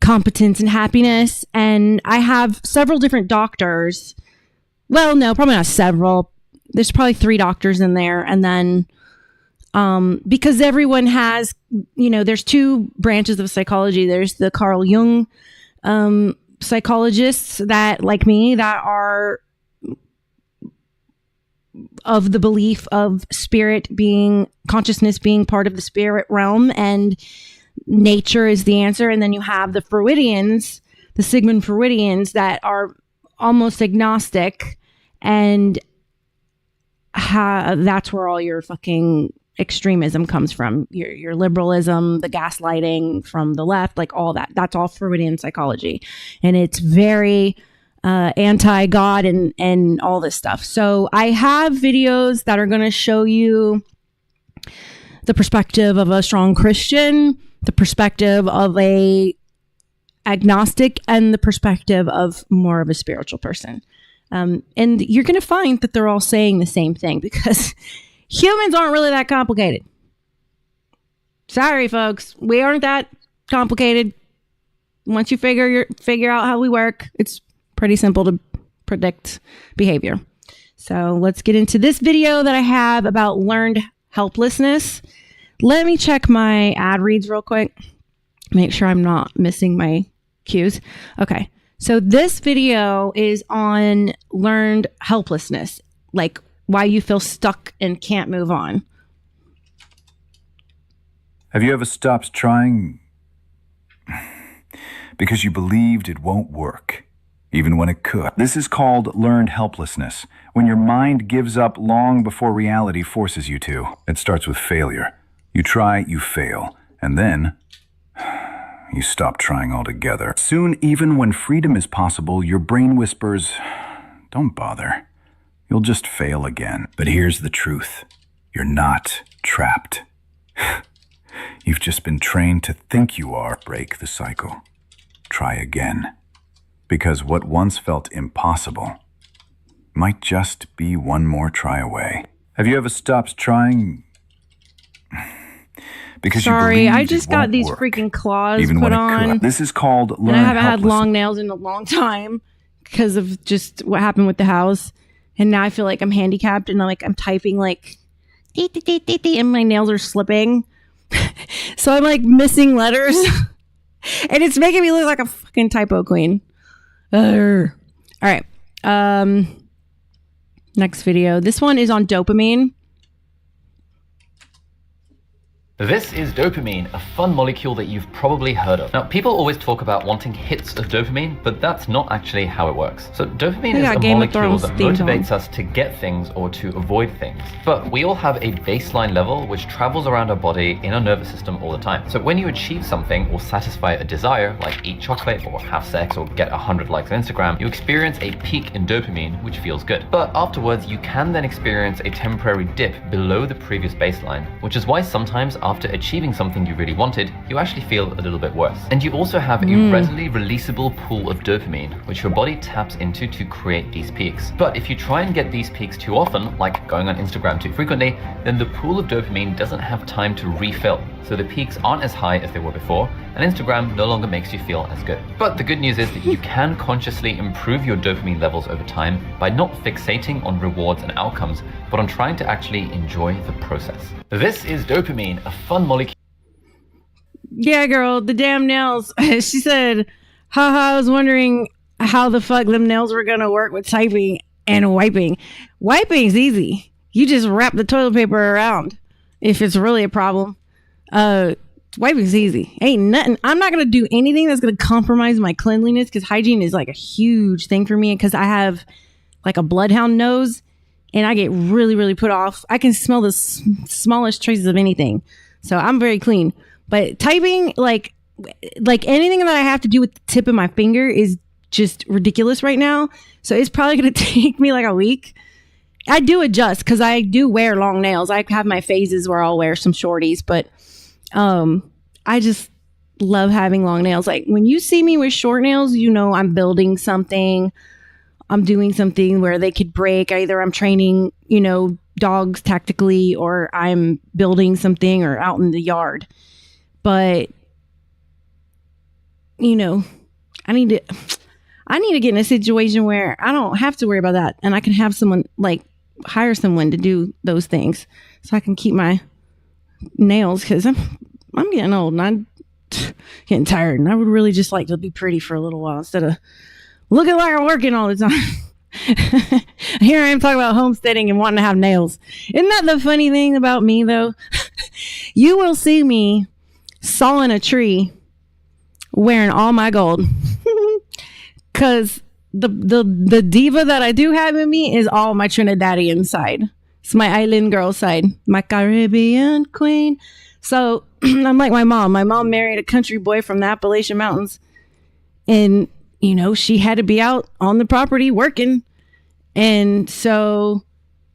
competence and happiness. And I have several different doctors. Well, no, probably not several. There's probably 3 doctors in there. And then because everyone has, there's 2 branches of psychology. There's the Carl Jung psychologists that, like me, that are of the belief of consciousness being part of the spirit realm, and nature is the answer. And then you have the Freudians, the Sigmund Freudians, that are almost agnostic, and that's where all your fucking extremism comes from. Your liberalism, the gaslighting from the left, like all that. That's all Freudian psychology, and it's very anti-God and all this stuff. So I have videos that are going to show you the perspective of a strong Christian, the perspective of a agnostic, and the perspective of more of a spiritual person. And you're going to find that they're all saying the same thing, because humans aren't really that complicated. Sorry, folks. We aren't that complicated. Once you figure out how we work, it's pretty simple to predict behavior. So let's get into this video that I have about learned helplessness. Let me check my ad reads real quick. Make sure I'm not missing my cues. Okay. So this video is on learned helplessness, like why you feel stuck and can't move on. Have you ever stopped trying because you believed it won't work, even when it could? This is called learned helplessness, when your mind gives up long before reality forces you to. It starts with failure. You try, you fail, and then you stop trying altogether. Soon, even when freedom is possible, your brain whispers, "Don't bother. You'll just fail again." But here's the truth. You're not trapped. You've just been trained to think you are. Break the cycle. Try again. Because what once felt impossible might just be one more try away. Have you ever stopped trying because Sorry, you I just got these work, freaking claws even put when it on. could? This is called learned And I haven't had helplessness. long nails in a long time because of just what happened with the house. And now I feel like I'm handicapped, and I'm typing like dee, dee, dee, dee, dee, and my nails are slipping. So I'm like missing letters. And it's making me look like a fucking typo queen. All right. Next video. This one is on dopamine. This is dopamine, a fun molecule that you've probably heard of. Now, people always talk about wanting hits of dopamine, but that's not actually how it works. So dopamine is a molecule that motivates us to get things or to avoid things. But we all have a baseline level which travels around our body in our nervous system all the time. So when you achieve something or satisfy a desire, like eat chocolate or have sex or get 100 likes on Instagram, you experience a peak in dopamine, which feels good. But afterwards, you can then experience a temporary dip below the previous baseline, which is why sometimes after achieving something you really wanted, you actually feel a little bit worse. And you also have a readily releasable pool of dopamine, which your body taps into to create these peaks. But if you try and get these peaks too often, like going on Instagram too frequently, then the pool of dopamine doesn't have time to refill. So the peaks aren't as high as they were before, and Instagram no longer makes you feel as good. But the good news is that you can consciously improve your dopamine levels over time by not fixating on rewards and outcomes, but on trying to actually enjoy the process. This is dopamine, a fun molecule. Yeah, girl, the damn nails. She said, haha, I was wondering how the fuck them nails were gonna work with typing and wiping. Wiping's easy. You just wrap the toilet paper around if it's really a problem. Wiping's easy. Ain't nothing. I'm not gonna do anything that's gonna compromise my cleanliness, because hygiene is like a huge thing for me, because I have like a bloodhound nose and I get really, really put off. I can smell the smallest traces of anything. So I'm very clean. But typing, like anything that I have to do with the tip of my finger is just ridiculous right now. So it's probably going to take me like a week. I do adjust because I do wear long nails. I have my phases where I'll wear some shorties, but I just love having long nails. Like when you see me with short nails, you know I'm building something. I'm doing something where they could break. Either I'm training, dogs tactically, or I'm building something or out in the yard. But, I need to get in a situation where I don't have to worry about that. And I can have someone, hire someone to do those things so I can keep my nails, because I'm getting old and I'm getting tired. And I would really just like to be pretty for a little while instead of looking like I'm working all the time. Here I am talking about homesteading and wanting to have nails. Isn't that the funny thing about me, though? You will see me sawing a tree wearing all my gold. Because the diva that I do have in me is all my Trinidadian side. It's my island girl side, my Caribbean queen. So I'm like my mom. My mom married a country boy from the Appalachian Mountains. And, you know, she had to be out on the property working. And so,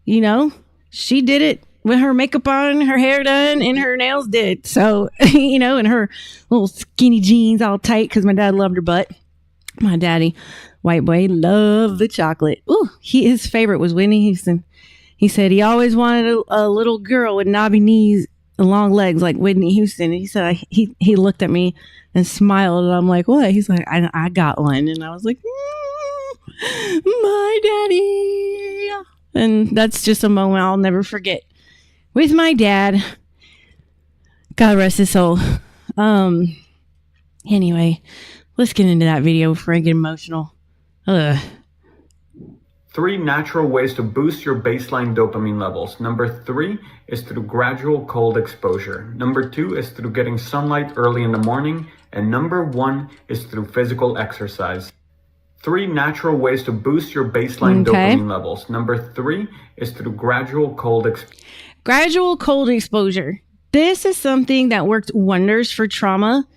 you know, she did it with her makeup on, her hair done, and her nails did. So, you know, and her little skinny jeans all tight because my dad loved her butt. My daddy, white boy, loved the chocolate. Ooh, his favorite was Whitney Houston. He said he always wanted a little girl with knobby knees and long legs like Whitney Houston. And he said he looked at me and smiled, and I'm like, what? He's like, I got one. And I was like, my daddy. And that's just a moment I'll never forget with my dad. God rest his soul. Anyway, let's get into that video before I get emotional. Ugh. 3 natural ways to boost your baseline dopamine levels. Number 3 is through gradual cold exposure. Number 2 is through getting sunlight early in the morning. And number 1 is through physical exercise. 3 natural ways to boost your baseline dopamine levels. Number 3 is through gradual cold exposure. This is something that worked wonders for trauma.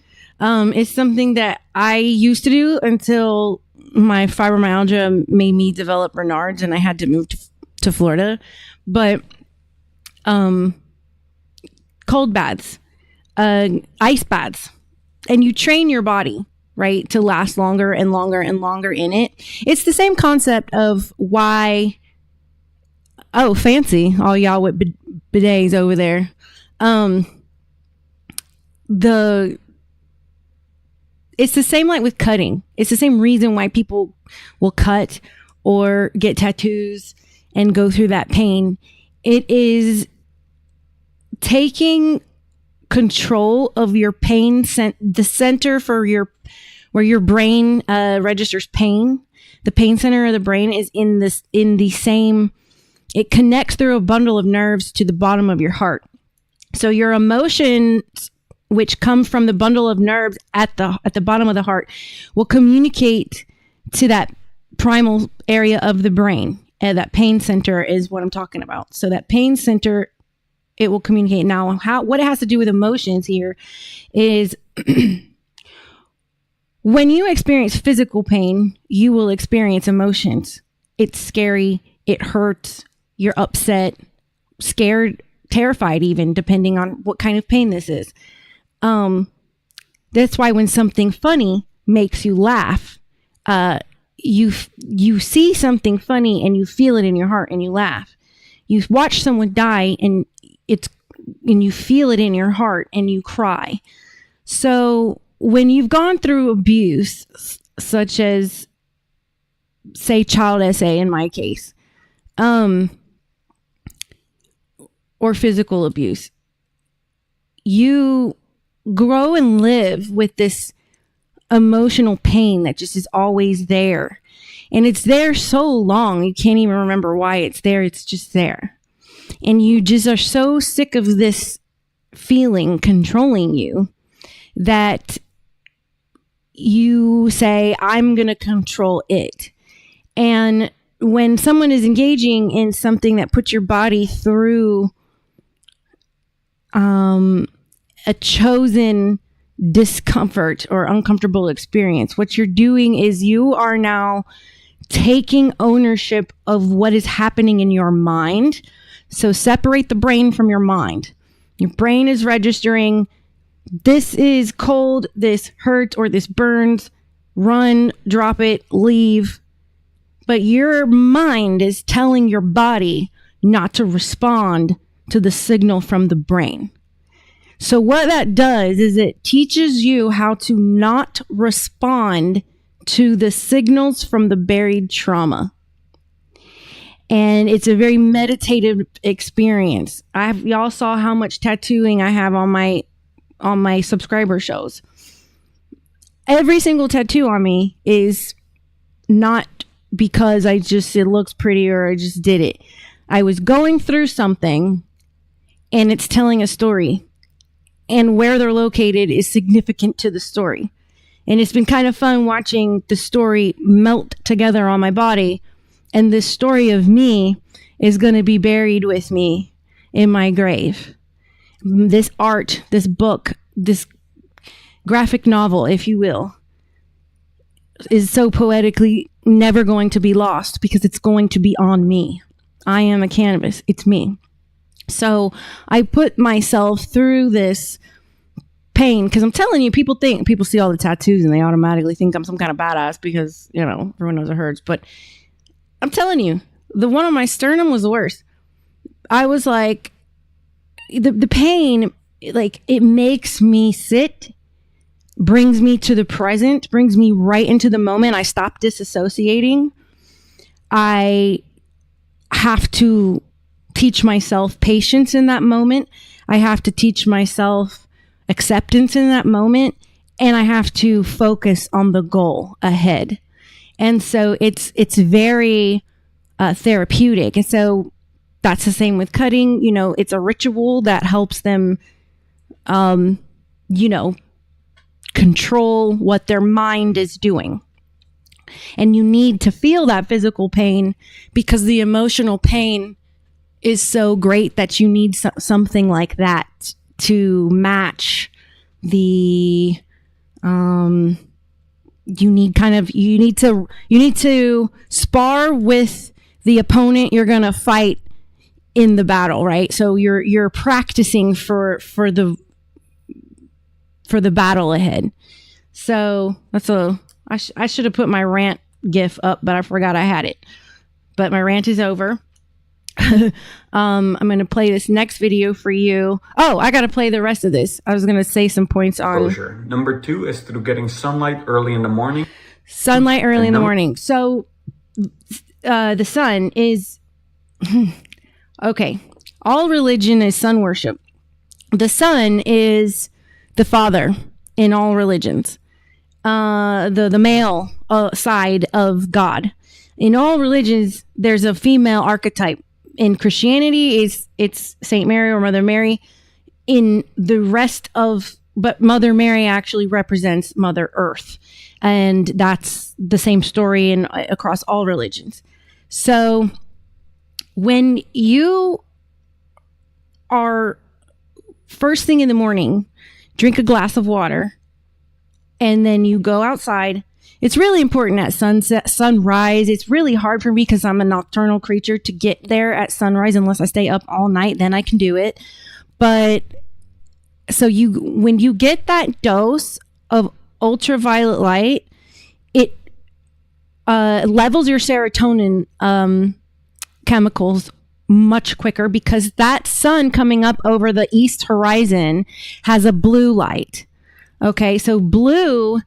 It's something that I used to do until my fibromyalgia made me develop Raynaud's and I had to move to Florida. But cold baths, ice baths, and you train your body, right, to last longer and longer and longer in it. It's the same concept of why, oh, fancy, all y'all with bidets over there. It's the same like with cutting. It's the same reason why people will cut or get tattoos and go through that pain. It is taking control of your pain, the center for where your brain registers pain. The pain center of the brain is in the same. It connects through a bundle of nerves to the bottom of your heart. So your emotions, which come from the bundle of nerves at the bottom of the heart, will communicate to that primal area of the brain. And that pain center is what I'm talking about. So that pain center, it will communicate. Now, what it has to do with emotions here is when you experience physical pain, you will experience emotions. It's scary. It hurts. You're upset, scared, terrified, even depending on what kind of pain this is. That's why when something funny makes you laugh, you see something funny and you feel it in your heart and you laugh. You watch someone die and you feel it in your heart and you cry. So when you've gone through abuse, such as, say, child SA in my case, or physical abuse, you grow and live with this emotional pain that just is always there. And it's there so long, you can't even remember why it's there. It's just there. And you just are so sick of this feeling controlling you that you say, I'm going to control it. And when someone is engaging in something that puts your body through a chosen discomfort or uncomfortable experience, what you're doing is you are now taking ownership of what is happening in your mind. So separate the brain from your mind. Your brain is registering, this is cold, this hurts, or this burns, run, drop it, leave. But your mind is telling your body not to respond to the signal from the brain. So what that does is it teaches you how to not respond to the signals from the buried trauma. And it's a very meditative experience. Y'all saw how much tattooing I have on my subscriber shows. Every single tattoo on me is not because it looks pretty or I just did it. I was going through something and it's telling a story, and where they're located is significant to the story. And it's been kind of fun watching the story melt together on my body. And this story of me is going to be buried with me in my grave. This art, this book, this graphic novel, if you will, is so poetically never going to be lost because it's going to be on me. I am a canvas. It's me. So I put myself through this pain because I'm telling you, people see all the tattoos and they automatically think I'm some kind of badass because, everyone knows it hurts. But I'm telling you, the one on my sternum was the worst. I was like, the pain, like, it makes me sit, brings me to the present, brings me right into the moment. I stop disassociating. I have to teach myself patience in that moment. I have to teach myself acceptance in that moment. And I have to focus on the goal ahead. And so it's very therapeutic. And so that's the same with cutting. It's a ritual that helps them, control what their mind is doing. And you need to feel that physical pain because the emotional pain is so great that you need something like that to match the, you need to spar with the opponent you're going to fight in the battle, right? So you're practicing for the battle ahead. So I should have put my rant gif up, but I forgot I had it. But my rant is over. I'm going to play this next video for you. Oh, I got to play the rest of this. I was going to say some points on exposure. Number 2 is through getting sunlight early in the morning. Sunlight early in the morning. So the sun is okay. All religion is sun worship. The sun is the father in all religions. The male side of God. In all religions, there's a female archetype. In Christianity, it's Saint Mary or Mother Mary. In the rest but Mother Mary actually represents Mother Earth. And that's the same story across all religions. So when you are first thing in the morning, drink a glass of water, and then you go outside. It's really important at sunrise. It's really hard for me because I'm a nocturnal creature to get there at sunrise unless I stay up all night. Then I can do it. But so when you get that dose of ultraviolet light, it levels your serotonin chemicals much quicker because that sun coming up over the east horizon has a blue light. Okay, so blue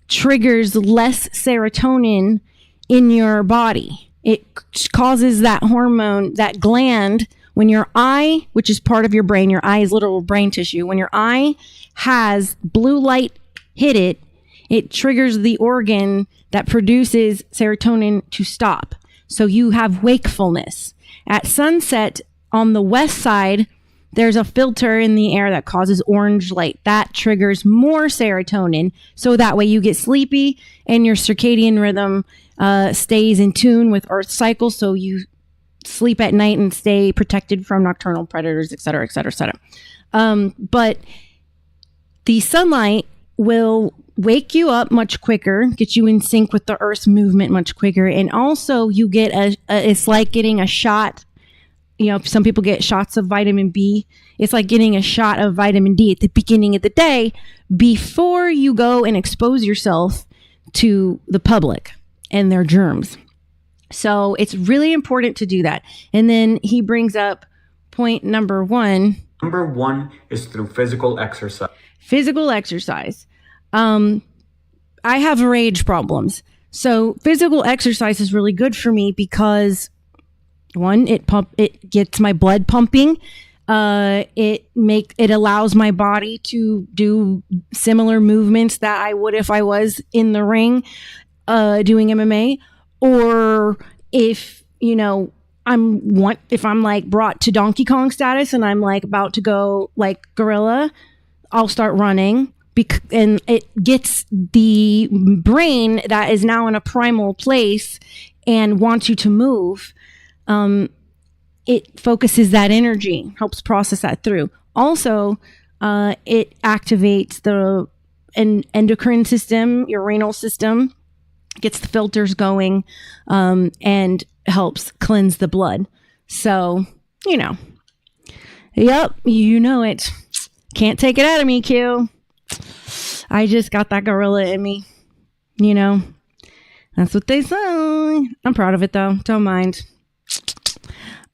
triggers less serotonin in your body. It causes that hormone, that gland, when your eye, which is part of your brain, your eye is literal brain tissue. When your eye has blue light hit it, it triggers the organ that produces serotonin to stop. So you have wakefulness. At sunset on the west side, there's a filter in the air that causes orange light. That triggers more serotonin. So that way you get sleepy and your circadian rhythm stays in tune with Earth's cycle. So you sleep at night and stay protected from nocturnal predators, et cetera, et cetera, et cetera. But the sunlight will wake you up much quicker, get you in sync with the Earth's movement much quicker. And also you get it's like getting a shot. Some people get shots of vitamin B. It's like getting a shot of vitamin D at the beginning of the day before you go and expose yourself to the public and their germs. So it's really important to do that. And then he brings up point number 1. Number 1 is through physical exercise. Physical exercise. I have rage problems. So physical exercise is really good for me because 1, it gets my blood pumping. It allows my body to do similar movements that I would if I was in the ring doing MMA. Or if, if I'm like brought to Donkey Kong status and I'm like about to go like gorilla, I'll start running. And it gets the brain that is now in a primal place and wants you to move. It focuses that energy, helps process that through. Also, it activates the endocrine system, your renal system, gets the filters going, and helps cleanse the blood. So, yep, it. Can't take it out of me, Q. I just got that gorilla in me. That's what they say. I'm proud of it, though. Don't mind.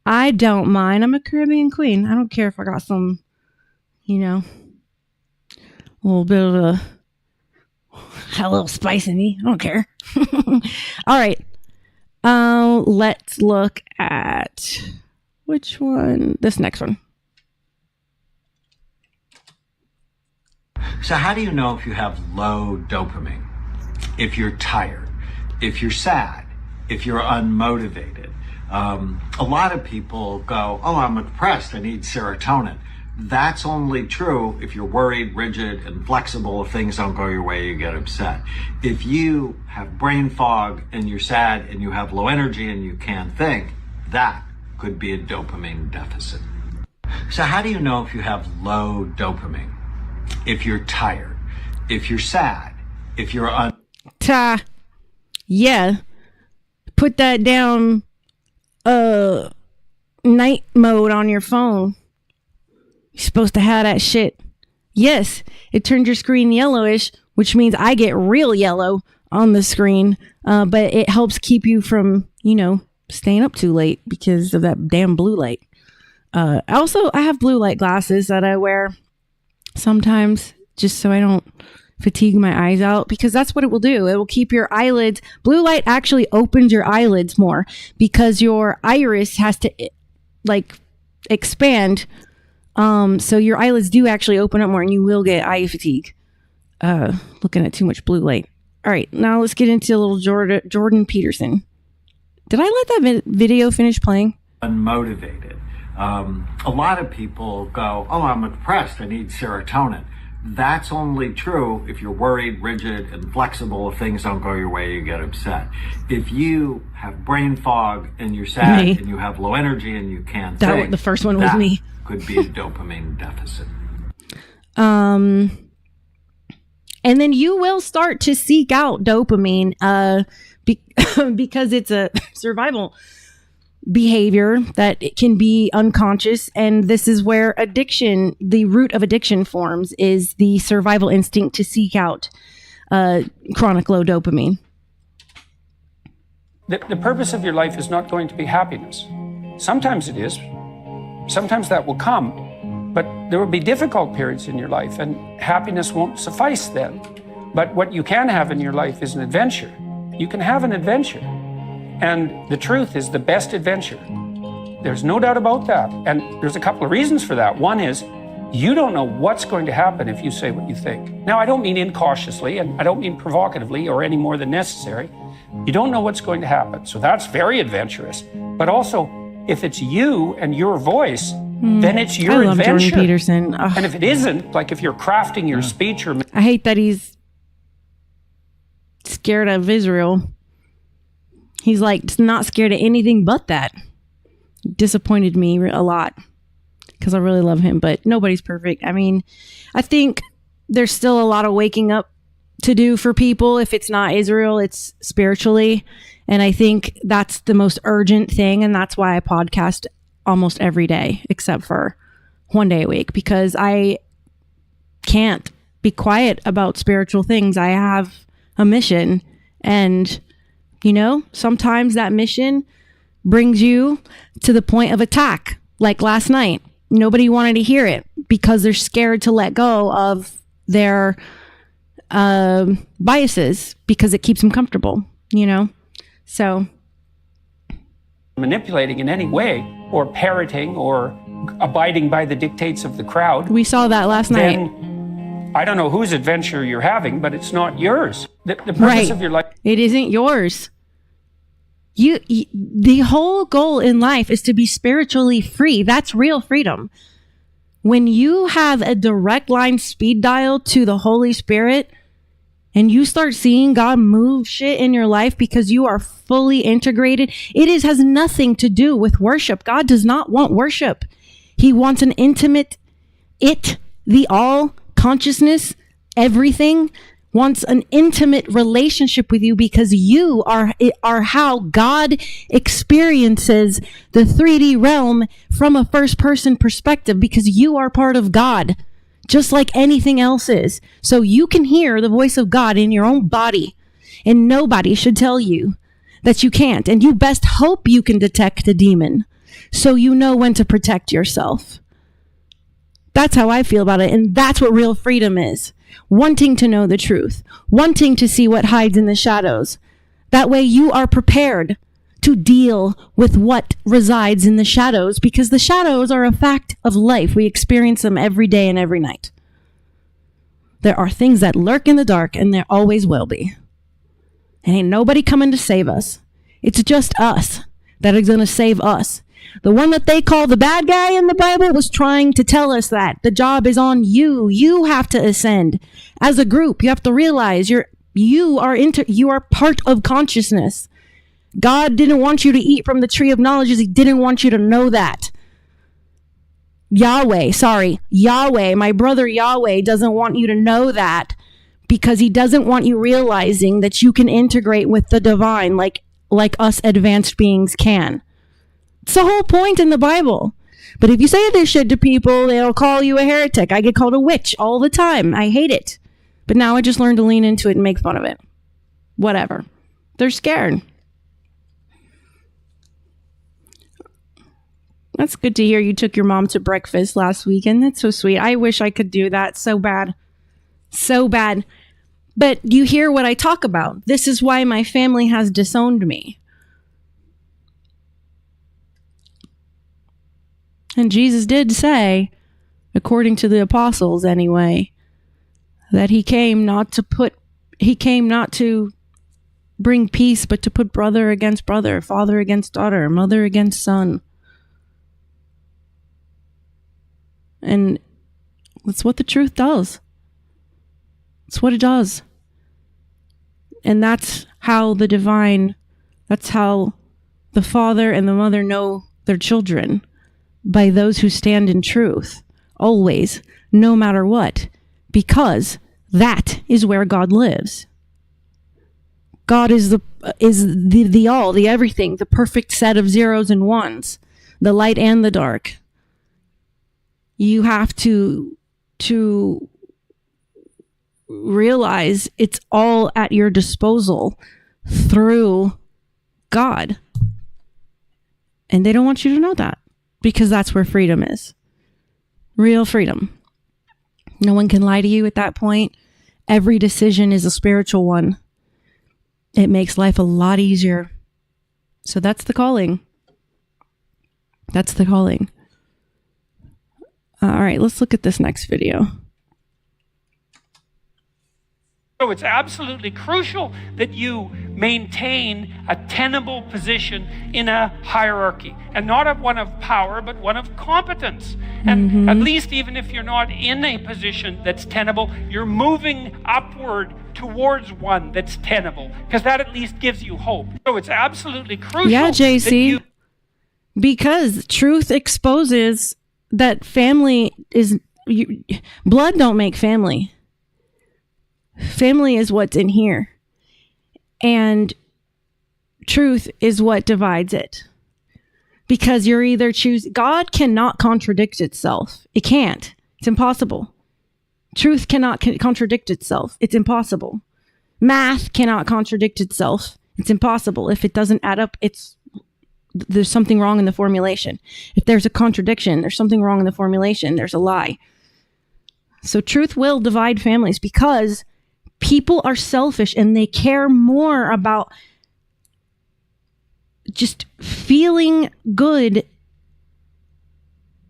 I don't mind. I'm a Caribbean queen. I don't care if I got some, a little bit of a little spice in me. I don't care. All right. Let's look at which one? This next one. So how do you know if you have low dopamine? If you're tired, if you're sad, if you're unmotivated. A lot of people go, oh, I'm depressed, I need serotonin. That's only true if you're worried, rigid, and flexible. If things don't go your way, you get upset. If you have brain fog and you're sad and you have low energy and you can't think, that could be a dopamine deficit. So how do you know if you have low dopamine? If you're tired, if you're sad, if you're yeah. Put that down night mode on your phone. You're supposed to have that shit. Yes, it turns your screen yellowish, which means I get real yellow on the screen. But it helps keep you from, staying up too late because of that damn blue light. I have blue light glasses that I wear sometimes just so I don't fatigue my eyes out, because that's what it will do. It will keep your eyelids. Blue light actually opens your eyelids more because your iris has to expand. So your eyelids do actually open up more and you will get eye fatigue looking at too much blue light. All right, now let's get into a little Jordan Peterson. Did I let that video finish playing? Unmotivated. A lot of people go, oh, I'm depressed, I need serotonin. That's only true if you're worried, rigid, and flexible. If things don't go your way, you get upset. If you have brain fog and you're sad and you have low energy and you can't think, the first one was me. Could be a dopamine deficit. And then you will start to seek out dopamine because it's a survival behavior that it can be unconscious, and this is where addiction, the root of addiction forms, is the survival instinct to seek out chronic low dopamine. The purpose of your life is not going to be happiness. Sometimes it is. Sometimes that will come, but there will be difficult periods in your life, and happiness won't suffice then. But what you can have in your life is an adventure. You can have an adventure. And the truth is the best adventure. There's no doubt about that. And there's a couple of reasons for that. One is you don't know what's going to happen if you say what you think. Now, I don't mean incautiously, and I don't mean provocatively or any more than necessary. You don't know what's going to happen. So that's very adventurous. But also, if it's you and your voice, then it's your adventure. I love Jordan Peterson. Ugh. And if it isn't, like if you're crafting your speech or... I hate that he's scared of Israel. He's like not scared of anything but that. Disappointed me a lot because I really love him, but nobody's perfect. I mean, I think there's still a lot of waking up to do for people. If it's not Israel, it's spiritually. And I think that's the most urgent thing. And that's why I podcast almost every day, except for one day a week, because I can't be quiet about spiritual things. I have a mission, and sometimes that mission brings you to the point of attack. Like last night, nobody wanted to hear it because they're scared to let go of their biases because it keeps them comfortable, So manipulating in any way, or parroting, or abiding by the dictates of the crowd. We saw that last night. I don't know whose adventure you're having, but it's not yours. The purpose of your life... It isn't yours. The whole goal in life is to be spiritually free. That's real freedom. When you have a direct line speed dial to the Holy Spirit and you start seeing God move shit in your life because you are fully integrated, has nothing to do with worship. God does not want worship. He wants an intimate, the all consciousness, everything, wants an intimate relationship with you because you are how God experiences the 3D realm from a first person perspective, because you are part of God, just like anything else is. So you can hear the voice of God in your own body, and nobody should tell you that you can't. And you best hope you can detect a demon so you know when to protect yourself. That's how I feel about it. And that's what real freedom is. Wanting to know the truth, wanting to see what hides in the shadows. That way you are prepared to deal with what resides in the shadows, because the shadows are a fact of life. We experience them every day and every night. There are things that lurk in the dark, and there always will be. And ain't nobody coming to save us. It's just us that is going to save us. The one that they call the bad guy in the Bible was trying to tell us that the job is on you. You have to ascend as a group. You have to realize you are part of consciousness. God didn't want you to eat from the tree of knowledge. He didn't want you to know that. Yahweh, my brother Yahweh doesn't want you to know that, because he doesn't want you realizing that you can integrate with the divine like us advanced beings can. It's the whole point in the Bible. But if you say this shit to people, they'll call you a heretic. I get called a witch all the time. I hate it. But now I just learned to lean into it and make fun of it. Whatever. They're scared. That's good to hear you took your mom to breakfast last weekend. That's so sweet. I wish I could do that so bad. So bad. But you hear what I talk about. This is why my family has disowned me. And Jesus did say, according to the apostles anyway, that he came not to bring peace, but to put brother against brother, father against daughter, mother against son. And that's what the truth does. It's what it does. And that's how the father and the mother know their children. By those who stand in truth, always, no matter what, because that is where God lives. God is the all, the everything, the perfect set of zeros and ones, the light and the dark. You have to realize it's all at your disposal through God. And they don't want you to know that. Because that's where freedom is. Real freedom. No one can lie to you at that point. Every decision is a spiritual one. It makes life a lot easier. So that's the calling. That's the calling. All right, let's look at this next video. So it's absolutely crucial that you maintain a tenable position in a hierarchy, and not one of power, but one of competence. And at least even if you're not in a position that's tenable, you're moving upward towards one that's tenable, because that at least gives you hope. So it's absolutely crucial. Yeah, JC. Because truth exposes that family is... blood don't make family. Family is what's in here. And truth is what divides it. Because you're either God cannot contradict itself. It can't. It's impossible. Truth cannot contradict itself. It's impossible. Math cannot contradict itself. It's impossible. If it doesn't add up, there's something wrong in the formulation. If there's a contradiction, there's something wrong in the formulation. There's a lie. So truth will divide families, because people are selfish and they care more about just feeling good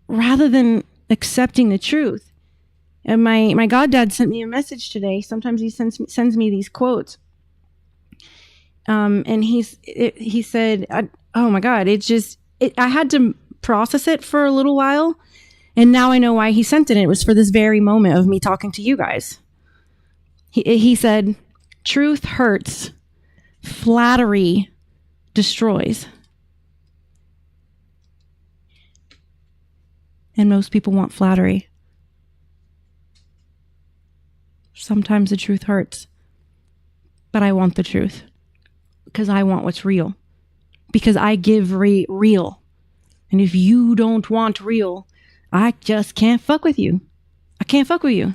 rather than accepting the truth. And my goddad sent me a message today. Sometimes he sends me these quotes. And he said, oh my God, I had to process it for a little while. And now I know why he sent it. It was for this very moment of me talking to you guys. He said, truth hurts, flattery destroys. And most people want flattery. Sometimes the truth hurts. But I want the truth. Because I want what's real. Because I give real. And if you don't want real, I just can't fuck with you. I can't fuck with you.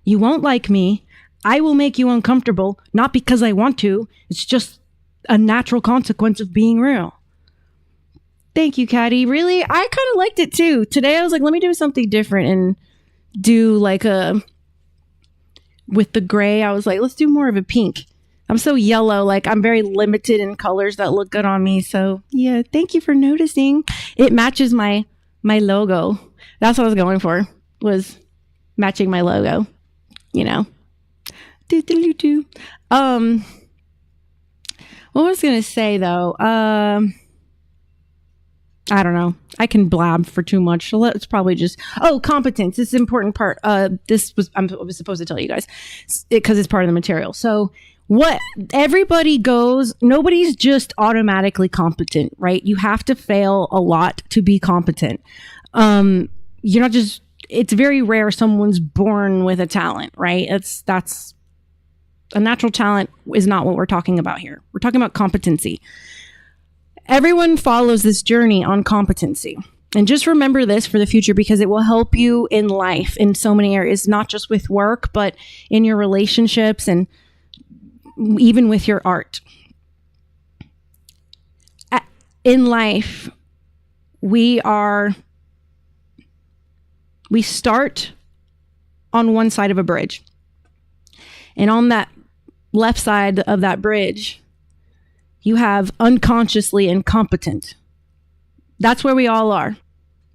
You won't like me. I will make you uncomfortable. Not because I want to. It's just a natural consequence of being real. Thank you, Caddy. Really? I kind of liked it too. Today I was like, let me do something different and do like with the gray, I was like, let's do more of a pink. I'm so yellow, like I'm very limited in colors that look good on me. So yeah, thank you for noticing. It matches my logo. That's what I was going for, was matching my logo, you know. What was I going to say though? I don't know. I can blab for too much. So let's probably just... Oh, competence. This is an important part. I was supposed to tell you guys because it's part of the material. So what everybody goes... Nobody's just automatically competent, right? You have to fail a lot to be competent. You're not just... It's very rare someone's born with a talent, right? That's... A natural talent is not what we're talking about here. We're talking about competency. Everyone follows this journey on competency. And just remember this for the future because it will help you in life in so many areas, not just with work, but in your relationships and even with your art. In life, we start on one side of a bridge. And on that left side of that bridge, you have unconsciously incompetent. That's where we all are.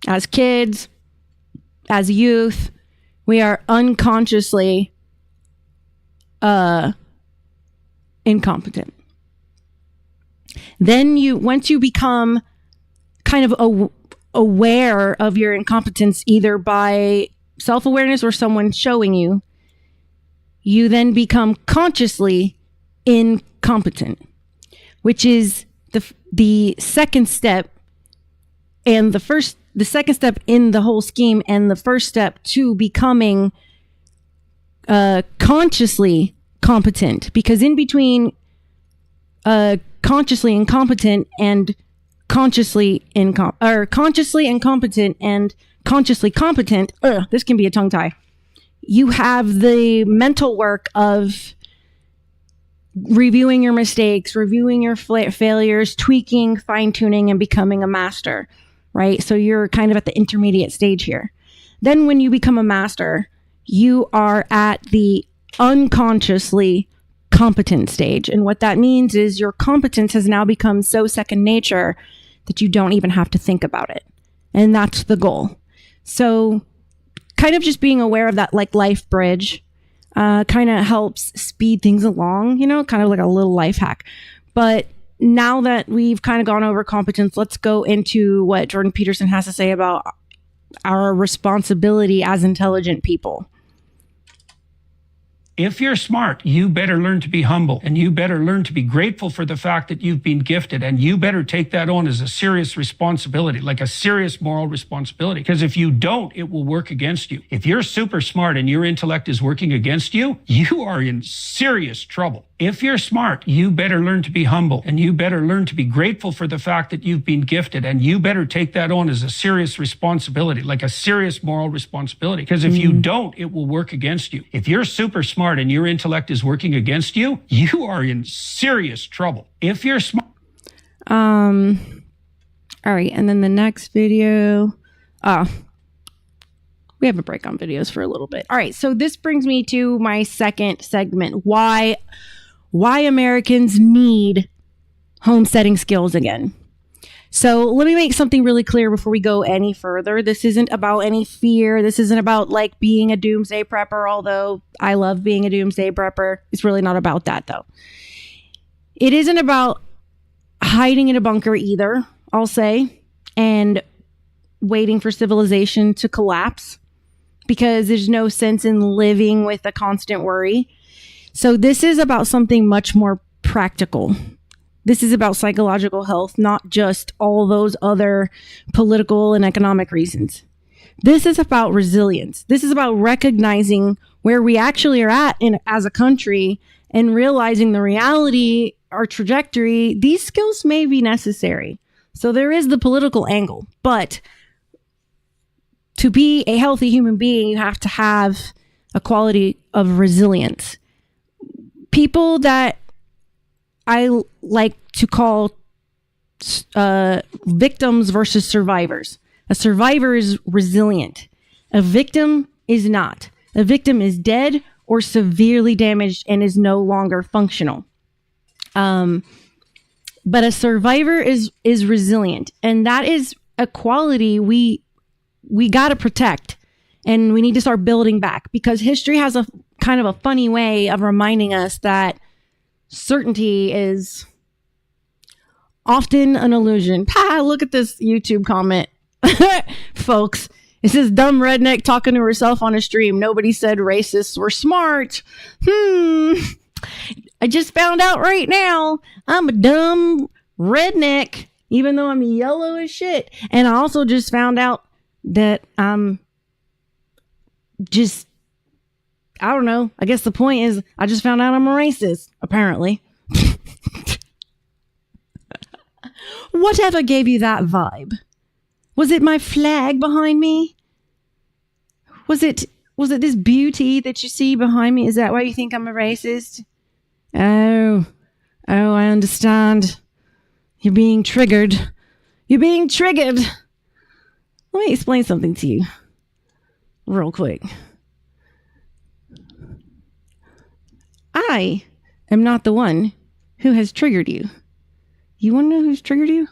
As kids, as youth, we are unconsciously incompetent. Then once you become kind of aware of your incompetence, either by self-awareness or someone showing you, you then become consciously incompetent. Which is the second step and the second step in the whole scheme and the first step to becoming consciously competent. Because in between consciously incompetent and consciously incompetent and consciously competent, this can be a tongue tie. You have the mental work of reviewing your mistakes, reviewing your failures, tweaking, fine-tuning, and becoming a master, right? So you're kind of at the intermediate stage here. Then when you become a master, you are at the unconsciously competent stage. And what that means is your competence has now become so second nature that you don't even have to think about it. And that's the goal. So kind of just being aware of that like life bridge kind of helps speed things along, you know, kind of like a little life hack. But now that we've kind of gone over competence, let's go into what Jordan Peterson has to say about our responsibility as intelligent people. If you're smart, you better learn to be humble, and you better learn to be grateful for the fact that you've been gifted, and you better take that on as a serious responsibility, like a serious moral responsibility. Because if you don't, it will work against you. If you're super smart and your intellect is working against you, you are in serious trouble. If you're smart, you better learn to be humble, and you better learn to be grateful for the fact that you've been gifted, and you better take that on as a serious responsibility, like a serious moral responsibility. Because if you don't, it will work against you. If you're super smart and your intellect is working against you, you are in serious trouble. If you're smart. All right, and then the next video. We have a break on videos for a little bit. All right, so this brings me to my second segment. Why Americans need homesteading skills again. So let me make something really clear before we go any further. This isn't about any fear. This isn't about like being a doomsday prepper, although I love being a doomsday prepper. It's really not about that though. It isn't about hiding in a bunker either, I'll say, and waiting for civilization to collapse, because there's no sense in living with a constant worry. So this is about something much more practical. This is about psychological health, not just all those other political and economic reasons. This is about resilience. This is about recognizing where we actually are at as a country and realizing the reality, our trajectory. These skills may be necessary. So there is the political angle, but to be a healthy human being, you have to have a quality of resilience. People that I like to call victims versus survivors. A survivor is resilient. A victim is not. A victim is dead or severely damaged and is no longer functional. But a survivor is resilient, and that is a quality we got to protect, and we need to start building back, because history has a kind of a funny way of reminding us that certainty is often an illusion. Look at this YouTube comment. Folks, it says dumb redneck talking to herself on a stream. Nobody said racists were smart. I just found out right now I'm a dumb redneck, even though I'm yellow as shit. And I also just found out that I'm just, I don't know. I guess the point is I just found out I'm a racist, apparently. Whatever gave you that vibe? Was it my flag behind me? Was it this beauty that you see behind me? Is that why you think I'm a racist? Oh, I understand. You're being triggered. You're being triggered. Let me explain something to you real quick. I am not the one who has triggered you. You want to know who's triggered you?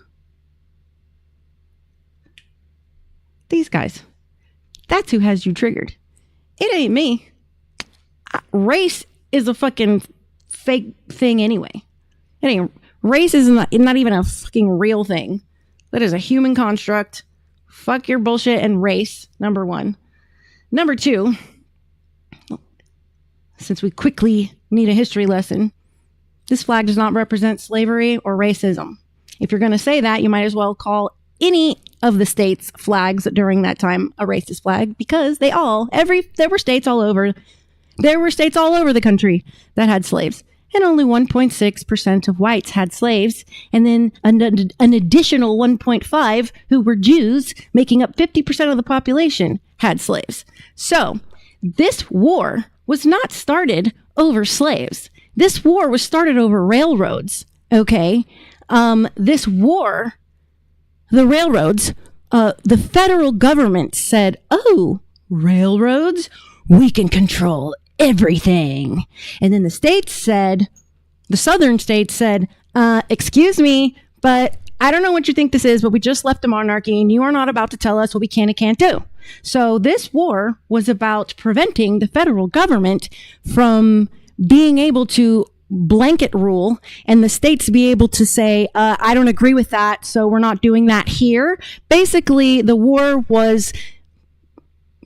These guys. That's who has you triggered. It ain't me. Race is a fucking fake thing anyway. It ain't. Race is not even a fucking real thing. That is a human construct. Fuck your bullshit and race, number one. Number two, since we quickly need a history lesson, this flag does not represent slavery or racism. If you're going to say that, you might as well call any of the states' flags during that time a racist flag, because there were states all over the country that had slaves, and only 1.6% of whites had slaves, and then an additional 1.5 who were Jews, making up 50% of the population, had slaves. So this war was not started over slaves. This war was started over railroads. Okay. This war, the railroads, the federal government said, oh, railroads, we can control everything. And then the southern states said, excuse me, but I don't know what you think this is, but we just left a monarchy and you are not about to tell us what we can and can't do. So this war was about preventing the federal government from being able to blanket rule and the states be able to say, I don't agree with that, so we're not doing that here. Basically, the war was,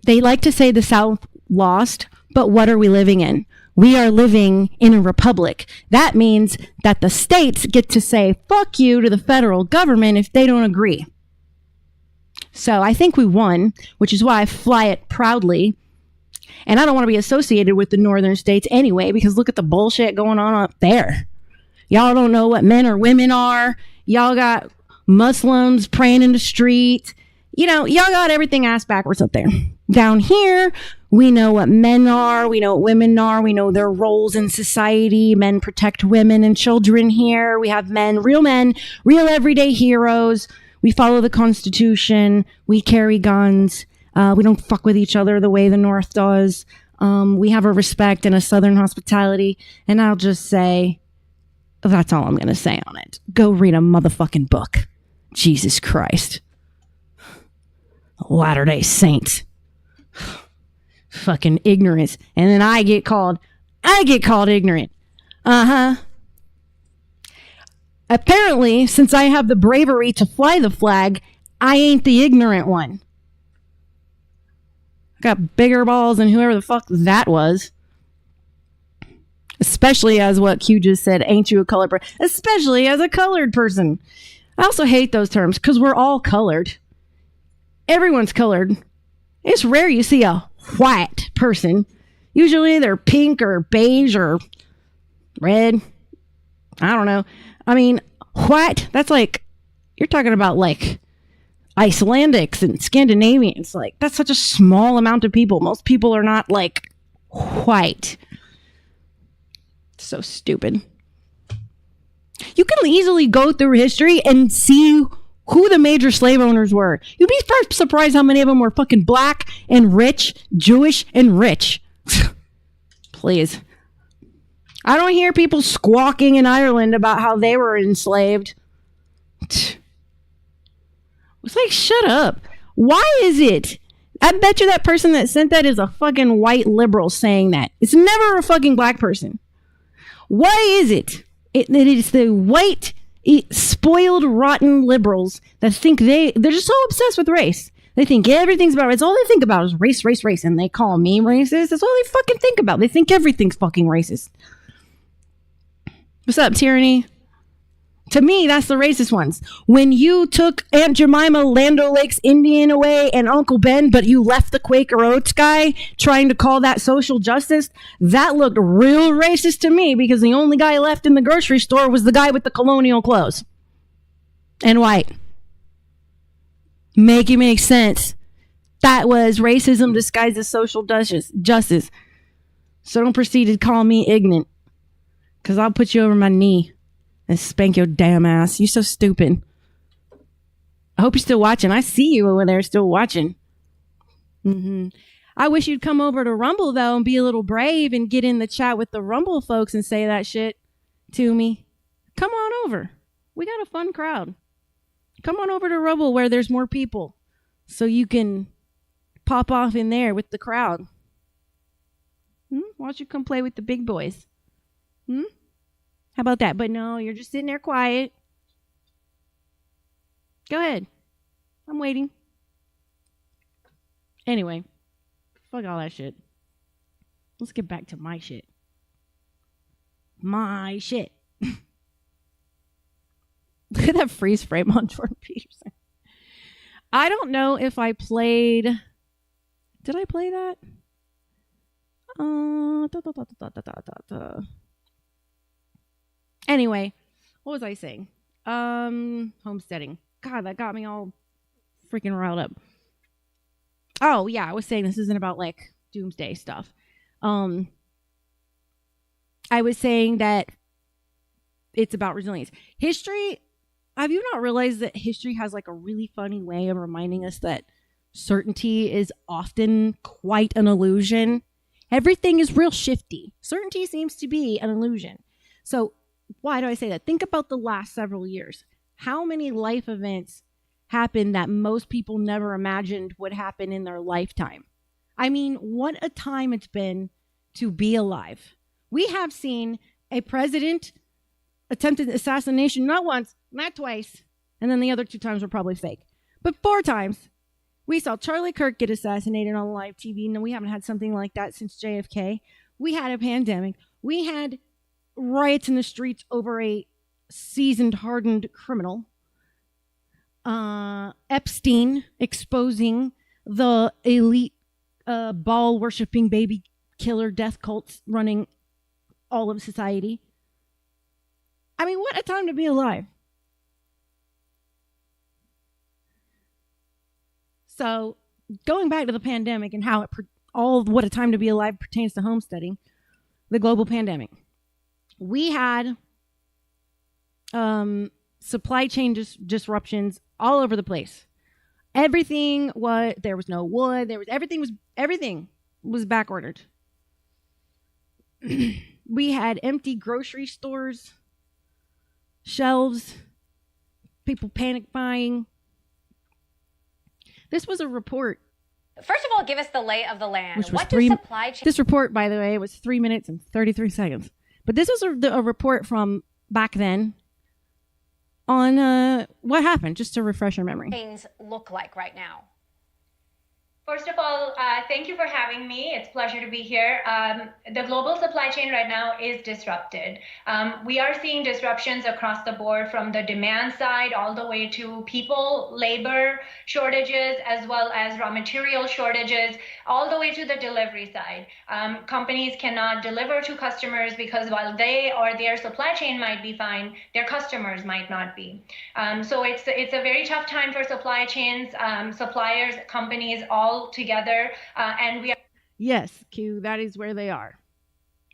they like to say the South lost, but what are we living in? We are living in a republic. That means that the states get to say, fuck you to the federal government if they don't agree. So I think we won, which is why I fly it proudly. And I don't want to be associated with the northern states anyway, because look at the bullshit going on up there. Y'all don't know what men or women are. Y'all got Muslims praying in the street. Y'all got everything ass backwards up there. Down here, we know what men are. We know what women are. We know their roles in society. Men protect women and children here. We have real everyday heroes. We follow the Constitution. We carry guns. We don't fuck with each other the way the North does. We have a respect and a Southern hospitality. And I'll just say, that's all I'm going to say on it. Go read a motherfucking book. Jesus Christ. Latter-day Saints. Fucking ignorance. And then I get called ignorant. Uh-huh. Apparently, since I have the bravery to fly the flag, I ain't the ignorant one. I got bigger balls than whoever the fuck that was. Especially as what Q just said, ain't you a colored person? Especially as a colored person. I also hate those terms because we're all colored. Everyone's colored. It's rare you see a white person. Usually they're pink or beige or red. I don't know. I mean, white, that's like, you're talking about like Icelandics and Scandinavians. Like, that's such a small amount of people. Most people are not like white. So stupid. You can easily go through history and see who the major slave owners were. You'd be surprised how many of them were fucking black and rich, Jewish and rich. Please. I don't hear people squawking in Ireland about how they were enslaved. It's like, shut up. Why is it? I bet you that person that sent that is a fucking white liberal saying that. It's never a fucking black person. Why is it? It is the white, spoiled, rotten liberals that think they're just so obsessed with race. They think everything's about race. All they think about is race, race, race. And they call me racist. That's all they fucking think about. They think everything's fucking racist. What's up, tyranny? To me, that's the racist ones. When you took Aunt Jemima, Land O'Lakes Indian away, and Uncle Ben, but you left the Quaker Oats guy trying to call that social justice, that looked real racist to me because the only guy left in the grocery store was the guy with the colonial clothes. And white. Make it make sense. That was racism disguised as social justice. So don't proceed to call me ignorant. Because I'll put you over my knee and spank your damn ass. You're so stupid. I hope you're still watching. I see you over there still watching. I wish you'd come over to Rumble, though, and be a little brave and get in the chat with the Rumble folks and say that shit to me. Come on over. We got a fun crowd. Come on over to Rumble where there's more people so you can pop off in there with the crowd. Why don't you come play with the big boys? How about that? But no, you're just sitting there quiet. Go ahead. I'm waiting. Anyway, fuck all that shit. Let's get back to my shit. My shit. Look at that freeze frame on Jordan Peterson. I don't know if I played... Did I play that? Anyway, what was I saying? Homesteading. God, that got me all freaking riled up. Oh, yeah, I was saying this isn't about, like, doomsday stuff. I was saying that it's about resilience. History, have you not realized that history has, like, a really funny way of reminding us that certainty is often quite an illusion? Everything is real shifty. Certainty seems to be an illusion. So, why do I say that? Think about the last several years. How many life events happened that most people never imagined would happen in their lifetime? I mean, what a time it's been to be alive. We have seen a president attempted assassination not once, not twice, and then the other 2 times were probably fake. But 4 times. We saw Charlie Kirk get assassinated on live TV, and we haven't had something like that since JFK. We had a pandemic. We had riots in the streets over a seasoned, hardened criminal. Epstein exposing the elite ball-worshipping baby killer death cults running all of society. I mean, what a time to be alive. So, going back to the pandemic and how what a time to be alive pertains to homesteading, the global pandemic. We had supply chain disruptions all over the place. There was no wood, everything was back ordered. We had empty grocery stores, shelves, people panic buying. This was a report. First of all, give us the lay of the land. What do supply chain... This report, by the way, was 3 minutes and 33 seconds. But this was a report from back then. on what happened, just to refresh our memory. Things look like right now. First of all, thank you for having me. It's a pleasure to be here. The global supply chain right now is disrupted. We are seeing disruptions across the board, from the demand side all the way to people, labor shortages, as well as raw material shortages, all the way to the delivery side. Companies cannot deliver to customers because while they or their supply chain might be fine, their customers might not be. So it's a very tough time for supply chains, suppliers, companies, all together, and we are. Yes, Q, that is where they are.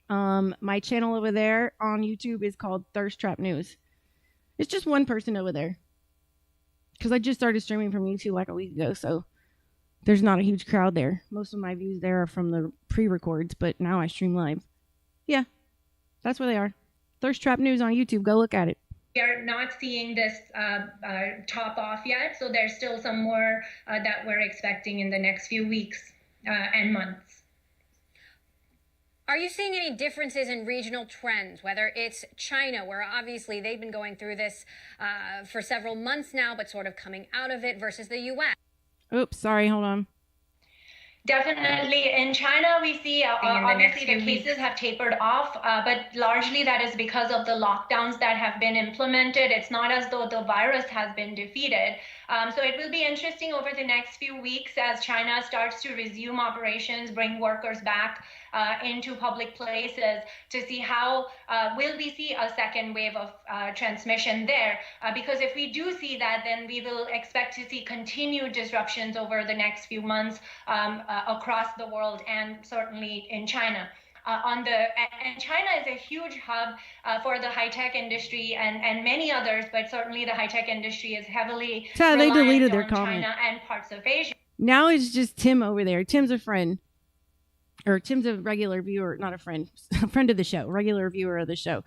My channel over there on YouTube is called Thirst Trap News. It's just one person over there, because I just started streaming from YouTube like a week ago, so there's not a huge crowd there. Most of my views there are from the pre-records, but now I stream live. Yeah, that's where they are. Thirst Trap News on YouTube. Go look at it. We are not seeing this top off yet, so there's still some more that we're expecting in the next few weeks and months. Are you seeing any differences in regional trends, whether it's China, where obviously they've been going through this for several months now, but sort of coming out of it, versus the U.S.? Oops, sorry, hold on. Definitely. In China, we see obviously the cases have tapered off, but largely that is because of the lockdowns that have been implemented. It's not as though the virus has been defeated. So it will be interesting over the next few weeks as China starts to resume operations, bring workers back into public places, to see how will we see a second wave of transmission there. Because if we do see that, then we will expect to see continued disruptions over the next few months across the world, and certainly in China. And China is a huge hub for the high-tech industry and many others, but certainly the high-tech industry is heavily They deleted their on comment. China and parts of Asia. Now it's just Tim over there. Tim's a friend. Or Tim's a regular viewer, not a friend. A friend of the show, regular viewer of the show.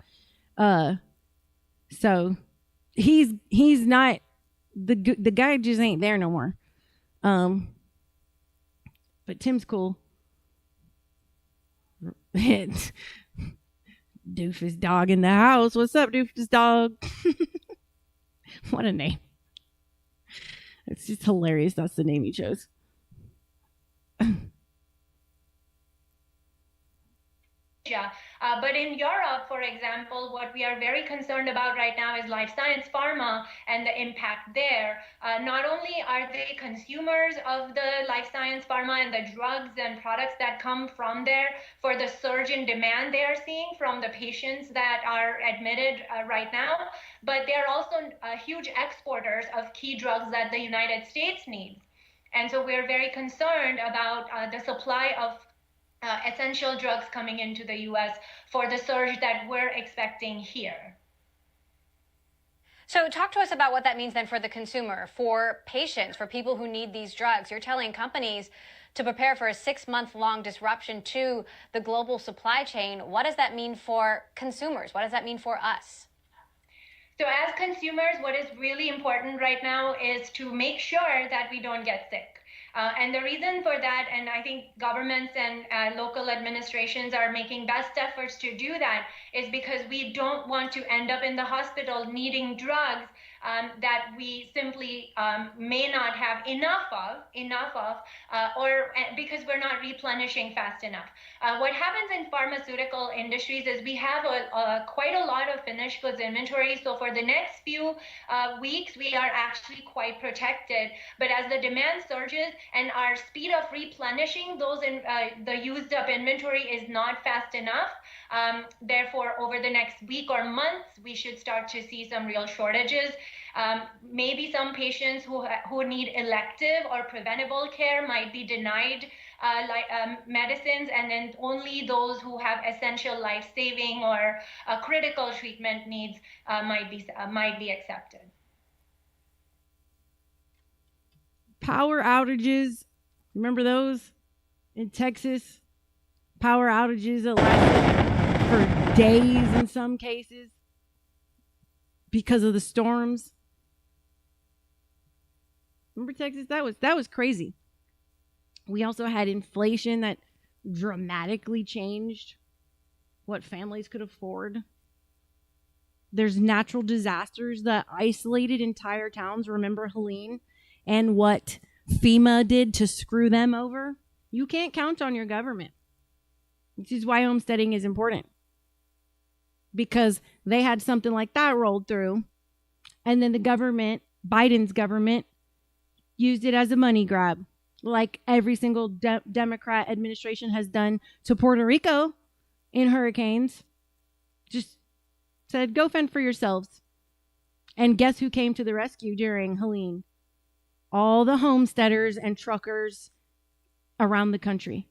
So he's not, the guy just ain't there no more. But Tim's cool. Doofus dog in the house. What's up, Doofus dog? What a name. It's just hilarious. That's the name he chose. But in Europe, for example, what we are very concerned about right now is life science pharma and the impact there. Not only are they consumers of the life science pharma and the drugs and products that come from there, for the surge in demand they are seeing from the patients that are admitted right now, but they are also huge exporters of key drugs that the United States needs. And so we're very concerned about the supply of essential drugs coming into the U.S. for the surge that we're expecting here. So talk to us about what that means then for the consumer, for patients, for people who need these drugs. You're telling companies to prepare for a 6-month-long disruption to the global supply chain. What does that mean for consumers? What does that mean for us? So as consumers, what is really important right now is to make sure that we don't get sick. And the reason for that, and I think governments and local administrations are making best efforts to do that, is because we don't want to end up in the hospital needing drugs that we simply may not have enough of, or because we're not replenishing fast enough. What happens in pharmaceutical industries is we have quite a lot of finished goods inventory. So for the next few weeks, we are actually quite protected. But as the demand surges and our speed of replenishing those the used up inventory is not fast enough, therefore over the next week or months, we should start to see some real shortages. Maybe some patients who need elective or preventable care might be denied medicines, and then only those who have essential life-saving or critical treatment needs might be accepted. Power outages, remember those in Texas? Power outages that lasted for days in some cases because of the storms. Remember Texas? That was crazy. We also had inflation that dramatically changed what families could afford. There's natural disasters that isolated entire towns. Remember Helene and what FEMA did to screw them over? You can't count on your government. This is why homesteading is important. Because they had something like that rolled through, and then the government, Biden's government, used it as a money grab, like every single Democrat administration has done to Puerto Rico in hurricanes. Just said, go fend for yourselves. And guess who came to the rescue during Helene? All the homesteaders and truckers around the country.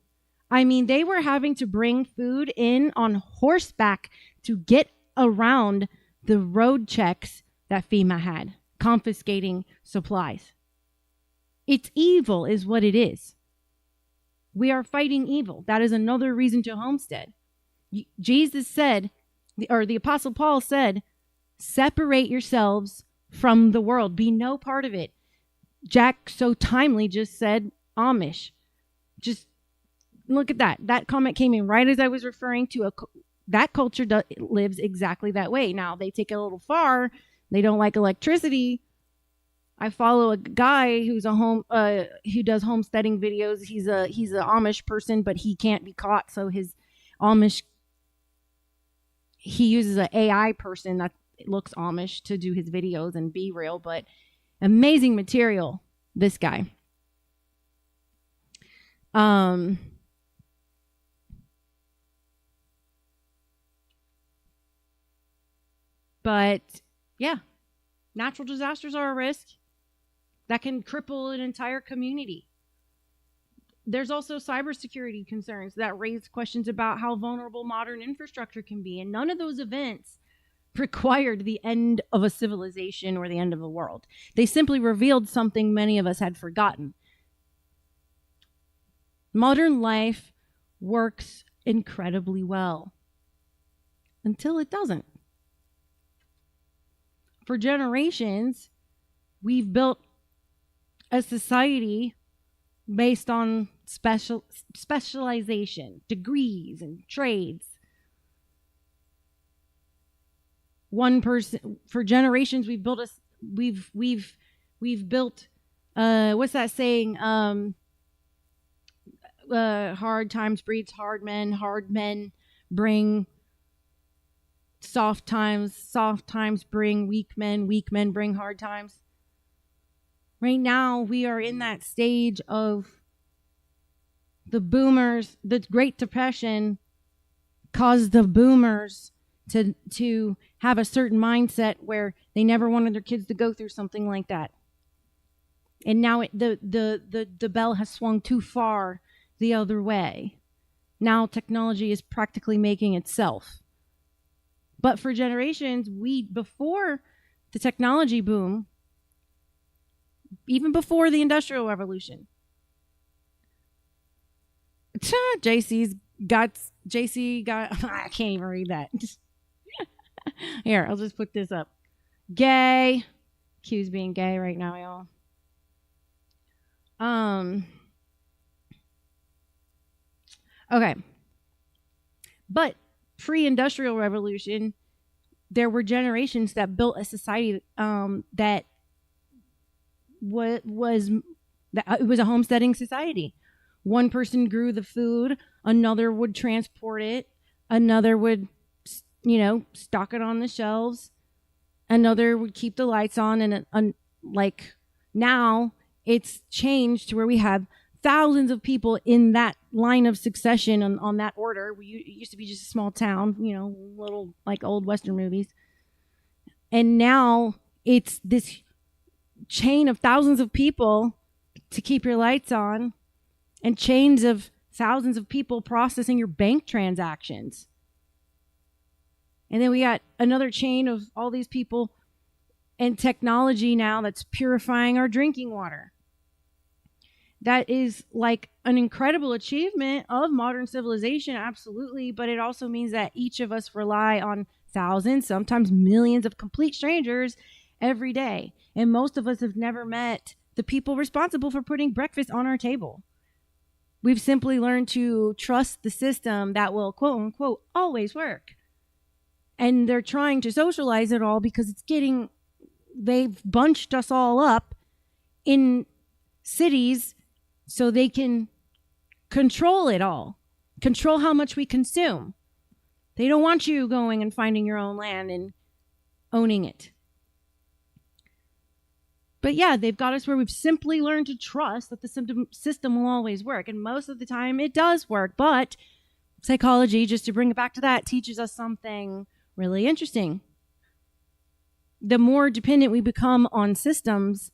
I mean, they were having to bring food in on horseback to get around the road checks that FEMA had, confiscating supplies. It's evil is what it is. We are fighting evil. That is another reason to homestead. Jesus said, or the Apostle Paul said, separate yourselves from the world. Be no part of it. Jack so timely just said Amish. Just look at that. That comment came in right as I was referring to that culture lives exactly that way. Now, they take it a little far. They don't like electricity. I follow a guy who's who does homesteading videos. He's a Amish person, but he can't be caught. So he uses an AI person that looks Amish to do his videos and be real, but amazing material, this guy. But yeah, natural disasters are a risk that can cripple an entire community. There's also cybersecurity concerns that raise questions about how vulnerable modern infrastructure can be. And none of those events required the end of a civilization or the end of the world. They simply revealed something many of us had forgotten. Modern life works incredibly well until it doesn't. For generations, we've built a society based on specialization, degrees, and trades. One person for generations, we've built what's that saying? Hard times breeds hard men bring soft times bring weak men bring hard times. Right now, we are in that stage of the boomers. The Great Depression caused the boomers to have a certain mindset where they never wanted their kids to go through something like that. And now the bell has swung too far the other way. Now technology is practically making itself. But for generations, before the technology boom, even before the Industrial Revolution, JC got, I can't even read that. Here, I'll just put this up. Gay. Q's being gay right now, y'all. Okay. But pre-industrial revolution, there were generations that built a society that it was a homesteading society. One person grew the food, another would transport it, another would, stock it on the shelves, another would keep the lights on, and like now it's changed to where we have thousands of people in that line of succession on that order. It used to be just a small town, little like old Western movies. And now it's this chain of thousands of people to keep your lights on, and chains of thousands of people processing your bank transactions. And then we got another chain of all these people and technology now that's purifying our drinking water. That is like an incredible achievement of modern civilization, absolutely. But it also means that each of us rely on thousands, sometimes millions of complete strangers every day. And most of us have never met the people responsible for putting breakfast on our table. We've simply learned to trust the system that will, quote unquote, always work. And they're trying to socialize it all because they've bunched us all up in cities so they can control it all, control how much we consume. They don't want you going and finding your own land and owning it. But yeah, they've got us where we've simply learned to trust that the system will always work. And most of the time it does work. But psychology, just to bring it back to that, teaches us something really interesting. The more dependent we become on systems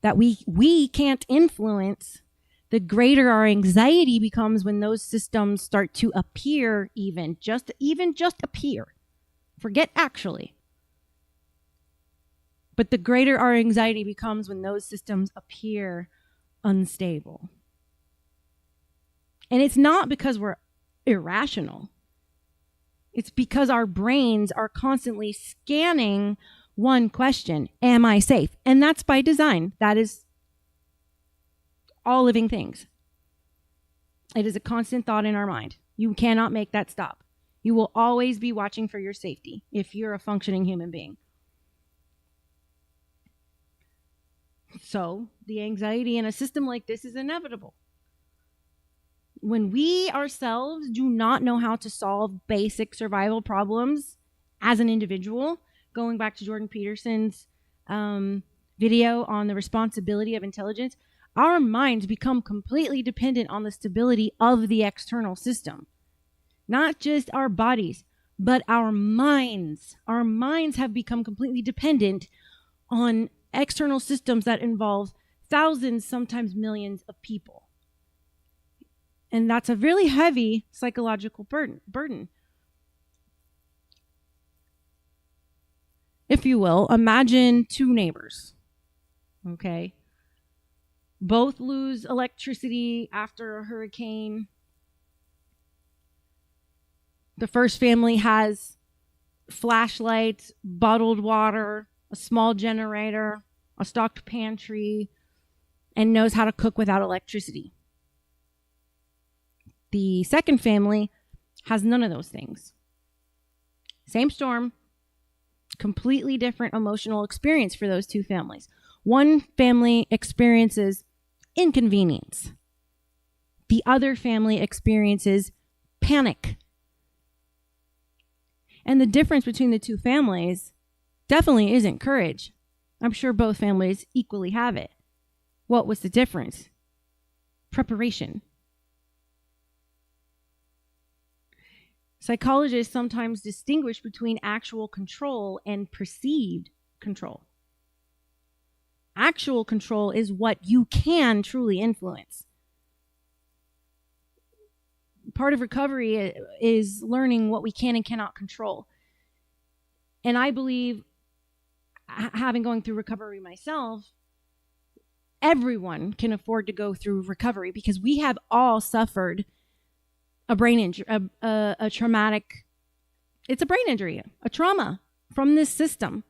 that we can't influence, the greater our anxiety becomes when those systems start to appear, even just appear. Forget actually. But the greater our anxiety becomes when those systems appear unstable. And it's not because we're irrational. It's because our brains are constantly scanning one question: am I safe? And that's by design. That is all living things. It is a constant thought in our mind. You cannot make that stop. You will always be watching for your safety if you're a functioning human being. So the anxiety in a system like this is inevitable. When we ourselves do not know how to solve basic survival problems as an individual, going back to Jordan Peterson's video on the responsibility of intelligence, our minds become completely dependent on the stability of the external system. Not just our bodies, but our minds. Our minds have become completely dependent on external systems that involve thousands, sometimes millions of people. And that's a really heavy psychological burden. If you will, imagine two neighbors, okay? Both lose electricity after a hurricane. The first family has flashlights, bottled water, a small generator, a stocked pantry, and knows how to cook without electricity. The second family has none of those things. Same storm, completely different emotional experience for those two families. One family experiences inconvenience. The other family experiences panic. And the difference between the two families definitely isn't courage. I'm sure both families equally have it. What was the difference? Preparation. Psychologists sometimes distinguish between actual control and perceived control. Actual control is what you can truly influence. Part of recovery is learning what we can and cannot control. And I believe, having gone through recovery myself, everyone can afford to go through recovery because we have all suffered a brain injury, a traumatic, it's a brain injury, a trauma from this system.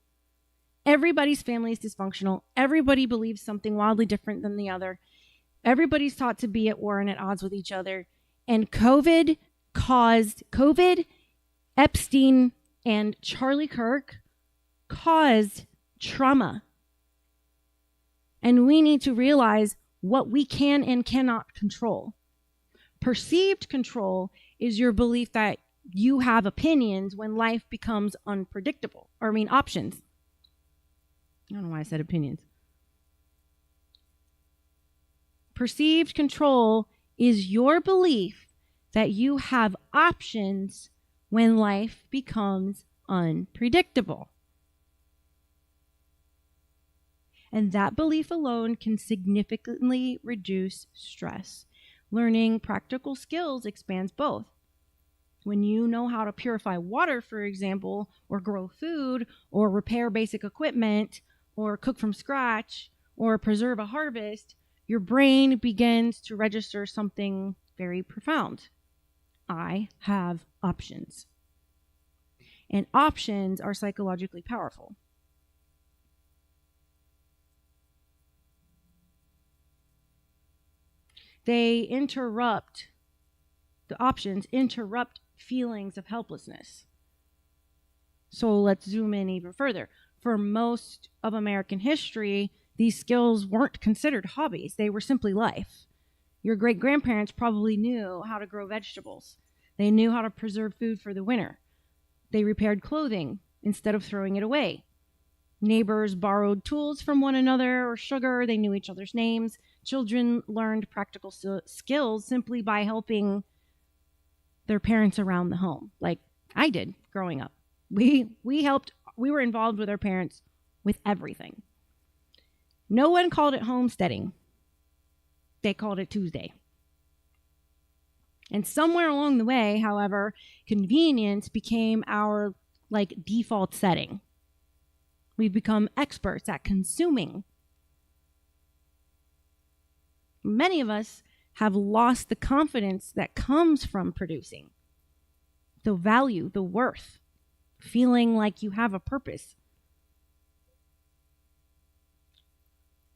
Everybody's family is dysfunctional. Everybody believes something wildly different than the other. Everybody's taught to be at war and at odds with each other. And COVID, Epstein, and Charlie Kirk caused trauma. And we need to realize what we can and cannot control. Perceived control is your belief that you have opinions when life becomes unpredictable. Options. I don't know why I said opinions. Perceived control is your belief that you have options when life becomes unpredictable. And that belief alone can significantly reduce stress. Learning practical skills expands both. When you know how to purify water, for example, or grow food, or repair basic equipment, or cook from scratch, or preserve a harvest, your brain begins to register something very profound. I have options. And options are psychologically powerful. The options interrupt feelings of helplessness. So let's zoom in even further. For most of American history, these skills weren't considered hobbies. They were simply life. Your great-grandparents probably knew how to grow vegetables. They knew how to preserve food for the winter. They repaired clothing instead of throwing it away. Neighbors borrowed tools from one another or sugar. They knew each other's names. Children learned practical skills simply by helping their parents around the home, like I did growing up. We were involved with our parents with everything. No one called it homesteading. They called it Tuesday. And somewhere along the way, however, convenience became our default setting. We've become experts at consuming. Many of us have lost the confidence that comes from producing. The value, the worth, feeling like you have a purpose.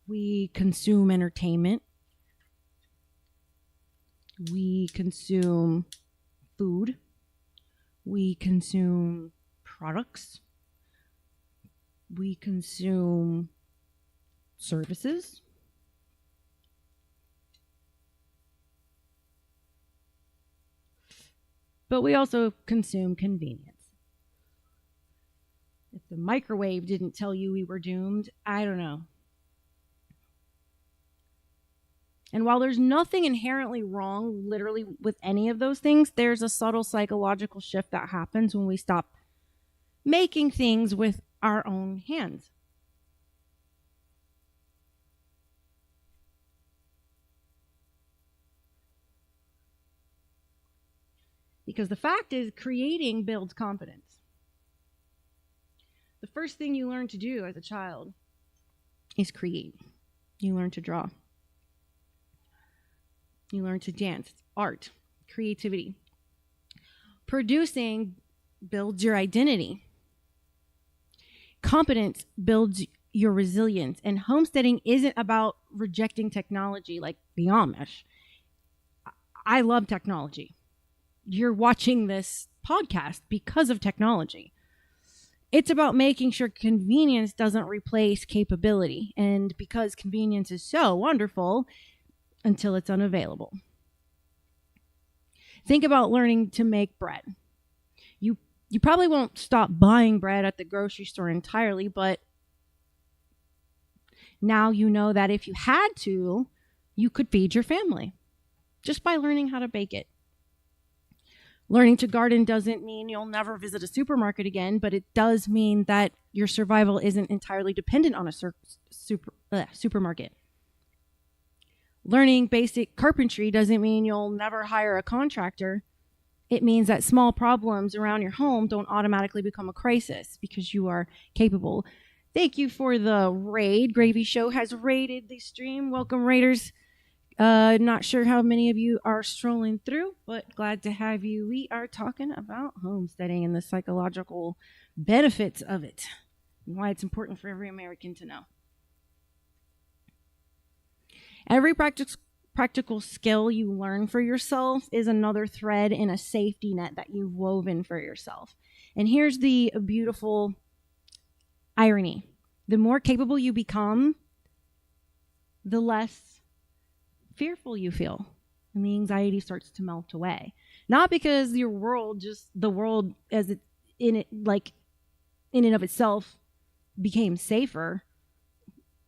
We consume entertainment. We consume food. We consume products. We consume services. But we also consume convenience. If the microwave didn't tell you we were doomed, I don't know. And while there's nothing inherently wrong, literally, with any of those things, there's a subtle psychological shift that happens when we stop making things with our own hands. Because the fact is, creating builds confidence. The first thing you learn to do as a child is create. You learn to draw. You learn to dance, art, creativity. Producing builds your identity. Competence builds your resilience. And homesteading isn't about rejecting technology like the Amish. I love technology. You're watching this podcast because of technology. It's about making sure convenience doesn't replace capability. And because convenience is so wonderful, until it's unavailable. Think about learning to make bread. You probably won't stop buying bread at the grocery store entirely, but now you know that if you had to, you could feed your family just by learning how to bake it. Learning to garden doesn't mean you'll never visit a supermarket again, but it does mean that your survival isn't entirely dependent on a supermarket. Learning basic carpentry doesn't mean you'll never hire a contractor. It means that small problems around your home don't automatically become a crisis because you are capable. Thank you for the raid. Gravy Show has raided the stream. Welcome, raiders. Not sure how many of you are strolling through, but glad to have you. We are talking about homesteading and the psychological benefits of it and why it's important for every American to know. Every practical skill you learn for yourself is another thread in a safety net that you've woven for yourself. And here's the beautiful irony. The more capable you become, the less fearful you feel. And the anxiety starts to melt away. Not because the world as it in and of itself became safer,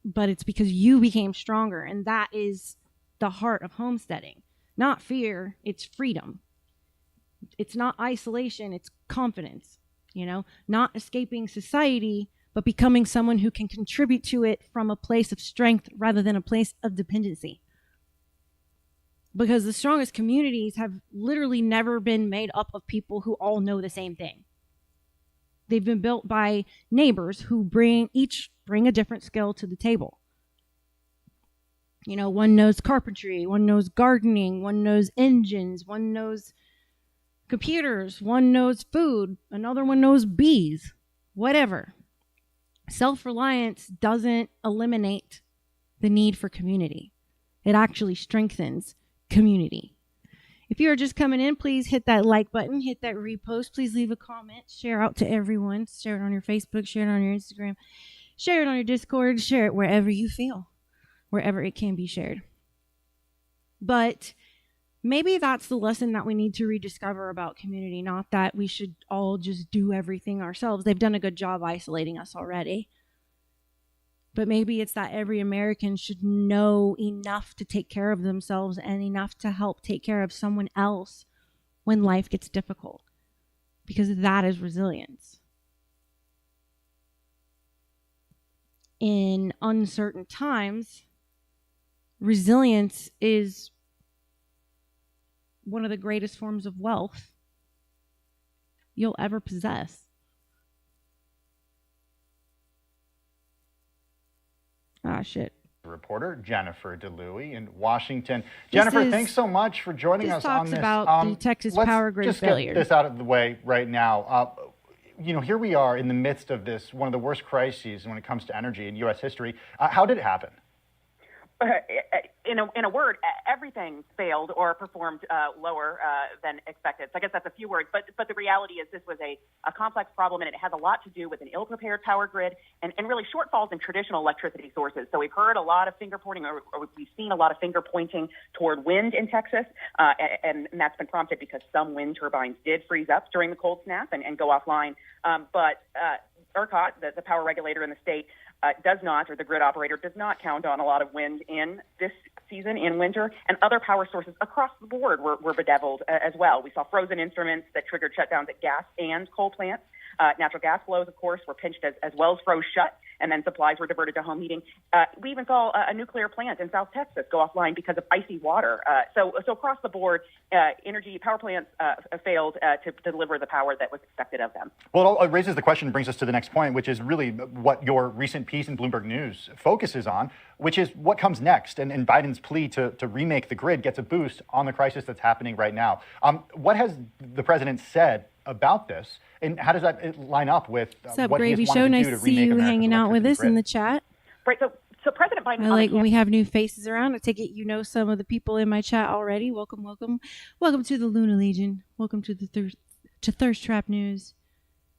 but it's because you became stronger. And that is the heart of homesteading. Not fear, it's freedom. It's not isolation, it's confidence. Not escaping society, but becoming someone who can contribute to it from a place of strength rather than a place of dependency. Because the strongest communities have literally never been made up of people who all know the same thing. They've been built by neighbors who each bring a different skill to the table. One knows carpentry, one knows gardening, one knows engines, one knows computers, one knows food, another one knows bees, whatever. Self-reliance doesn't eliminate the need for community. It actually strengthens community. If you are just coming in, please hit that like button, hit that repost. Please leave a comment, share out to everyone. Share it on your Facebook, share it on your Instagram, share it on your Discord, share it wherever you feel, wherever it can be shared. But maybe that's the lesson that we need to rediscover about community, not that we should all just do everything ourselves. They've done a good job isolating us already. But maybe it's that every American should know enough to take care of themselves and enough to help take care of someone else when life gets difficult. Because that is resilience. In uncertain times, resilience is one of the greatest forms of wealth you'll ever possess. Ah, shit. Reporter Jennifer DeLuey in Washington. Jennifer, thanks so much for joining us on this. This talks about the Texas power grid failure. Let's just get this out of the way right now. Here we are in the midst of this, one of the worst crises when it comes to energy in U.S. history. How did it happen? In a word, everything failed or performed lower than expected. So I guess that's a few words. But the reality is this was a complex problem, and it has a lot to do with an ill-prepared power grid and really shortfalls in traditional electricity sources. So we've heard a lot of finger pointing, or we've seen a lot of finger pointing toward wind in Texas, and that's been prompted because some wind turbines did freeze up during the cold snap and go offline. But ERCOT, the power regulator in the state, does not, or the grid operator does not count on a lot of wind in this season, in winter, and other power sources across the board were bedeviled as well. We saw frozen instruments that triggered shutdowns at gas and coal plants. Natural gas flows, of course, were pinched as well as froze shut, and then supplies were diverted to home heating. We even saw a nuclear plant in South Texas go offline because of icy water. So across the board, energy power plants failed to deliver the power that was expected of them. Well, it raises the question and brings us to the next point, which is really what your recent piece in Bloomberg News focuses on, which is what comes next. And Biden's plea to remake the grid gets a boost on the crisis that's happening right now. What has the president said about this, and how does that line up with What's up, what Gravy he has Show? wanted Nice to do to to see remake you America's hanging out with us electricity in grid? the chat. Right. So President Biden. I like when we have new faces around. I take it you know some of the people in my chat already. Welcome, welcome, welcome to the Luna Legion. Welcome to the Thirst Trap News,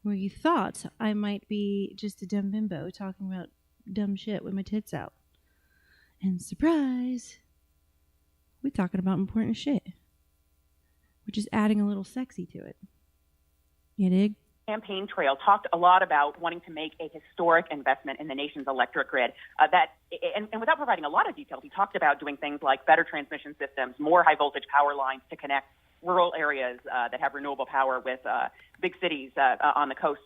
where you thought I might be just a dumb bimbo talking about dumb shit with my tits out, and surprise, we're talking about important shit. We're just adding a little sexy to it. You dig? Campaign trail talked a lot about wanting to make a historic investment in the nation's electric grid. And without providing a lot of details, he talked about doing things like better transmission systems, more high voltage power lines to connect rural areas that have renewable power with big cities on the coast.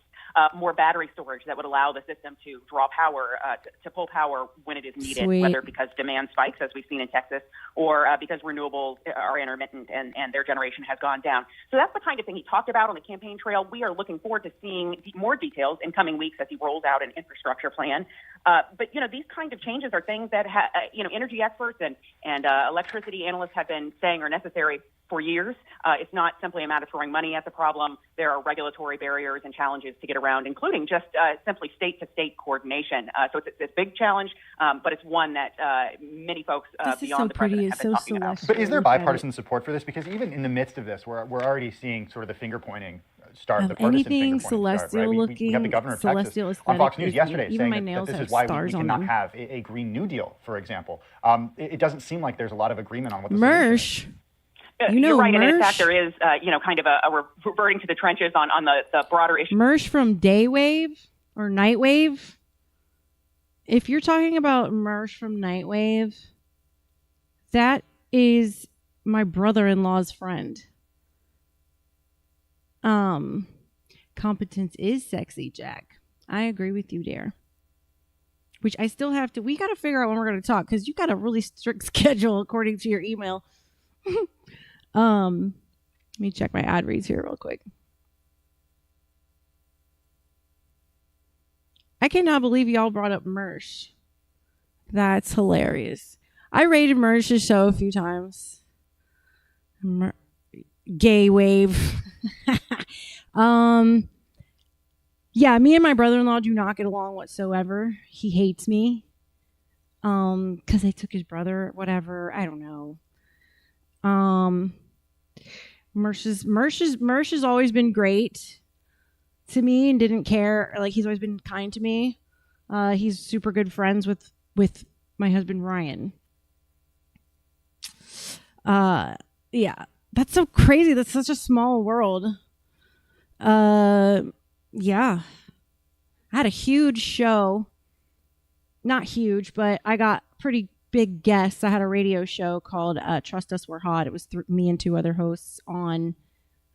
More battery storage that would allow the system to draw power, to pull power when it is needed, Sweet. whether because demand spikes, as we've seen in Texas, or because renewables are intermittent and their generation has gone down. So that's the kind of thing he talked about on the campaign trail. We are looking forward to seeing more details in coming weeks as he rolls out an infrastructure plan. But, these kinds of changes are things that, energy experts and electricity analysts have been saying are necessary for years. It's not simply a matter of throwing money at the problem. There are regulatory barriers and challenges to get around, including just simply state-to-state coordination. So it's a big challenge, but it's one that many folks beyond the president have been talking about. But is there bipartisan support for this? Because even in the midst of this, we're already seeing sort of the finger-pointing start, the partisan Anything finger-pointing celestial start, right? looking, We have the governor of Texas on Fox News yesterday saying that this is why we cannot have a Green New Deal, for example. It doesn't seem like there's a lot of agreement on what the solution is. You're right, and in fact, there is, kind of a reverting to the trenches on the broader issue. Mersh from Daywave or Nightwave. If you're talking about Mersh from Nightwave, that is my brother-in-law's friend. Competence is sexy, Jack. I agree with you there. Which I still have to. We got to figure out when we're going to talk because you got a really strict schedule according to your email. Let me check my ad reads here real quick. I cannot believe y'all brought up Mersh. That's hilarious. I rated Mersh's show a few times. Gay wave. Yeah, me and my brother-in-law do not get along whatsoever. He hates me. Because I took his brother, whatever. I don't know. Mersh has always been great to me and didn't care. Like, he's always been kind to me. He's super good friends with my husband Ryan. Yeah, that's so crazy. That's such a small world. Yeah, I had a huge show. Not huge, but I got pretty big guests. I had a radio show called Trust Us, We're Hot. It was me and 2 other hosts on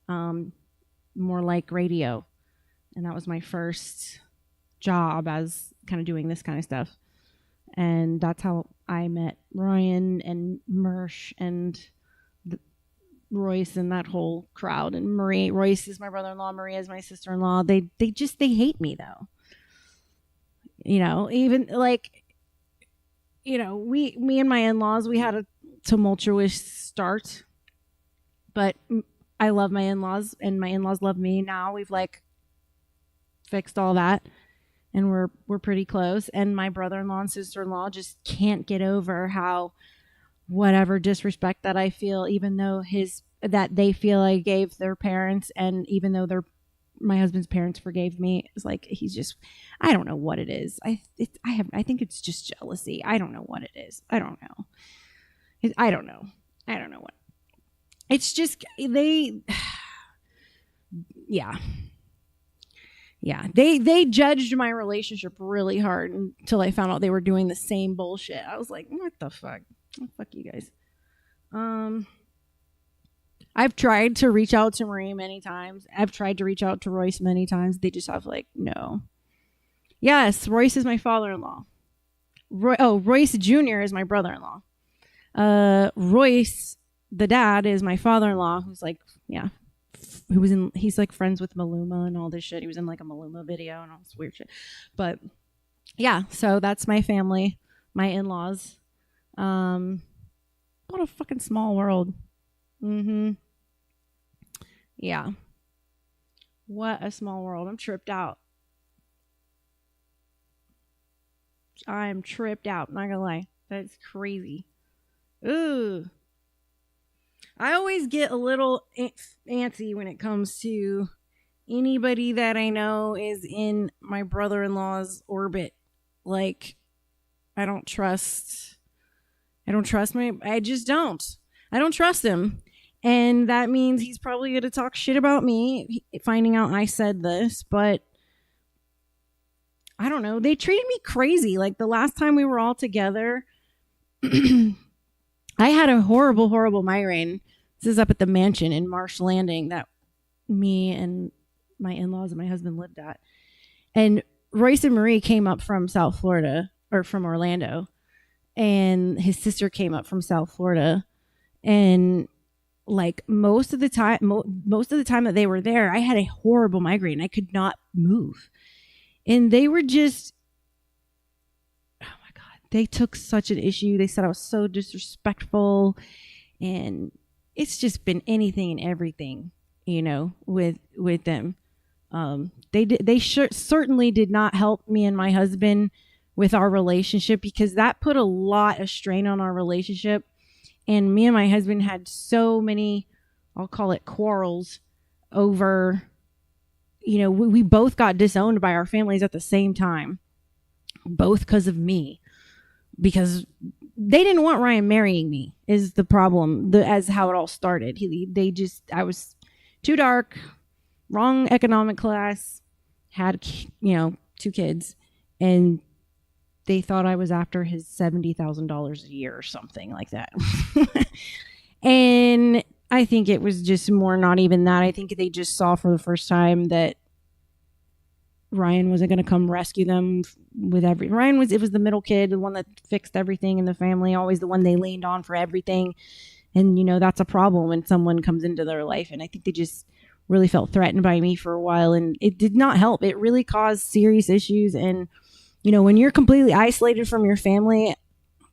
More Like Radio. And that was my first job as kind of doing this kind of stuff. And that's how I met Ryan and Mersh and Royce and that whole crowd. And Marie, Royce is my brother-in-law. Maria is my sister-in-law. They hate me though. You know, even like, you know, me and my in-laws, we had a tumultuous start, but I love my in-laws and my in-laws love me now. We've like fixed all that and we're pretty close. And my brother-in-law and sister-in-law just can't get over how whatever disrespect that I feel, even though that they feel I gave their parents, and even though my husband's parents forgave me, it's like he's just, I don't know what it is. I think it's just jealousy. I don't know what it is. I don't know. I don't know what. It's just they judged my relationship really hard until I found out they were doing the same bullshit. I was like, what the fuck? Oh, fuck you guys. I've tried to reach out to Marie many times. I've tried to reach out to Royce many times. They just have like, no. Yes, Royce is my father-in-law. Royce Jr. is my brother-in-law. Royce, the dad, is my father-in-law, who's like, yeah, he's like friends with Maluma and all this shit. He was in like a Maluma video and all this weird shit. But yeah, so that's my family, my in-laws. What a fucking small world. Yeah. What a small world. I'm tripped out. I'm tripped out. Not gonna lie. That's crazy. Ooh. I always get a little antsy when it comes to anybody that I know is in my brother-in-law's orbit. Like, I just don't. I don't trust him. And that means he's probably going to talk shit about me, finding out I said this, but I don't know. They treated me crazy. Like the last time we were all together, I had a horrible, horrible migraine. This is up at the mansion in Marsh Landing that me and my in-laws and my husband lived at. And Royce and Marie came up from South Florida, or from Orlando, and his sister came up from South Florida. And like most of the time that they were there, I had a horrible migraine. I could not move. And they were just, oh my God, they took such an issue. They said I was so disrespectful, and it's just been anything and everything, you know, with them. They certainly did not help me and my husband with our relationship, because that put a lot of strain on our relationship. And me and my husband had so many, I'll call it quarrels over, you know, we both got disowned by our families at the same time, both because of me, because they didn't want Ryan marrying me is the problem, as how it all started. I was too dark, wrong economic class, had, you know, 2 kids, and they thought I was after his $70,000 a year or something like that. And I think it was just more, not even that. I think they just saw for the first time that Ryan wasn't going to come rescue them with it was the middle kid, the one that fixed everything in the family, always the one they leaned on for everything. And, you know, that's a problem when someone comes into their life. And I think they just really felt threatened by me for a while, and it did not help. It really caused serious issues. And, you know, when you're completely isolated from your family,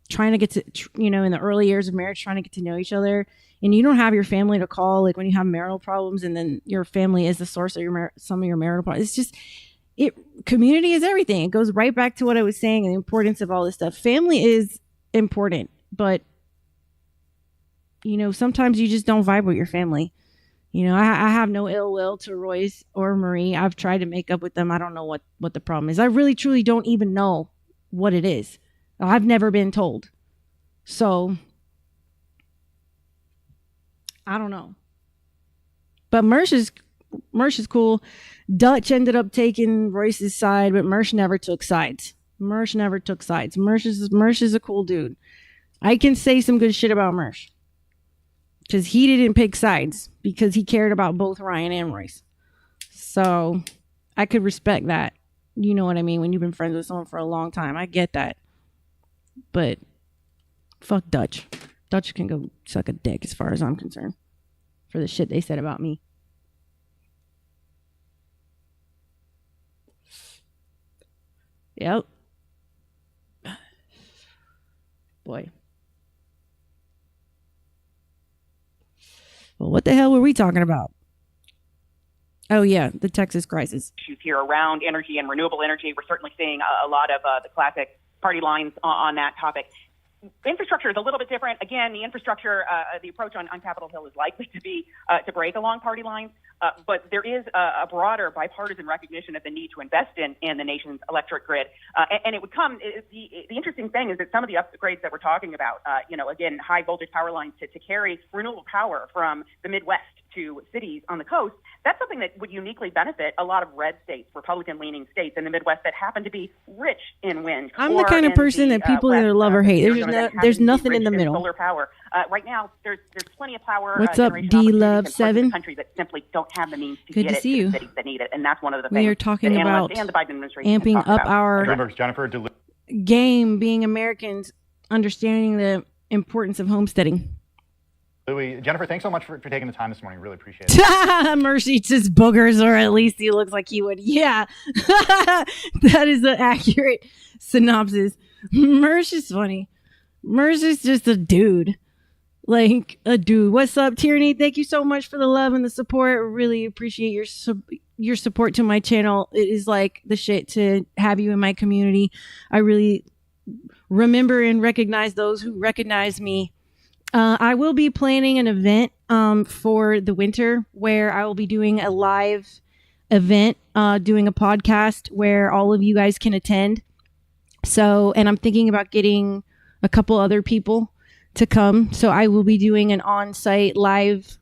trying to get to, you know, in the early years of marriage, trying to get to know each other, and you don't have your family to call, like when you have marital problems, and then your family is the source of some of your marital problems. It's just, community is everything. It goes right back to what I was saying, and the importance of all this stuff. Family is important, but, you know, sometimes you just don't vibe with your family. I have no ill will to Royce or Marie. I've tried to make up with them. I don't know what the problem is. I really, truly don't even know what it is. I've never been told. So, I don't know. But Mersh is cool. Dutch ended up taking Royce's side, but Mersh never took sides. Mersh is a cool dude. I can say some good shit about Mersh. Because he didn't pick sides. Because he cared about both Ryan and Royce. So, I could respect that. You know what I mean? When you've been friends with someone for a long time. I get that. But, fuck Dutch. Dutch can go suck a dick as far as I'm concerned. For the shit they said about me. Yep. Boy. Well, what the hell were we talking about? Oh, yeah, the Texas crisis. Issues here around energy and renewable energy. We're certainly seeing a lot of the classic party lines on that topic. Infrastructure is a little bit different. Again, the infrastructure, the approach on Capitol Hill is likely to be to break along party lines, but there is a broader bipartisan recognition of the need to invest in the nation's electric grid. And it would come, the interesting thing is that some of the upgrades that we're talking about, again, high voltage power lines to carry renewable power from the Midwest to cities on the coast, that's something that would uniquely benefit a lot of red states, Republican-leaning states in the Midwest that happen to be rich in wind. I'm the kind of person that people either love or hate. There's nothing in the middle. Solar power. Right now, there's plenty of power. What's up, D-Love 7? Countries that simply don't have the means to Good get to it see to you. the cities that need it, and that's one of the things We are talking that about analysts and the Biden administration amping up about. our Jennifer, game, being Americans, understanding the importance of homesteading. Louis, Jennifer, thanks so much for taking the time this morning. Really appreciate it. Mercy says boogers, or at least he looks like he would. Yeah, that is an accurate synopsis. Mersh is funny. Mersh is just a dude. Like a dude. What's up, Tierney? Thank you so much for the love and the support. Really appreciate your support to my channel. It is like the shit to have you in my community. I really remember and recognize those who recognize me. I will be planning an event for the winter where I will be doing a live event, doing a podcast where all of you guys can attend. So, and I'm thinking about getting a couple other people to come. So I will be doing an on-site live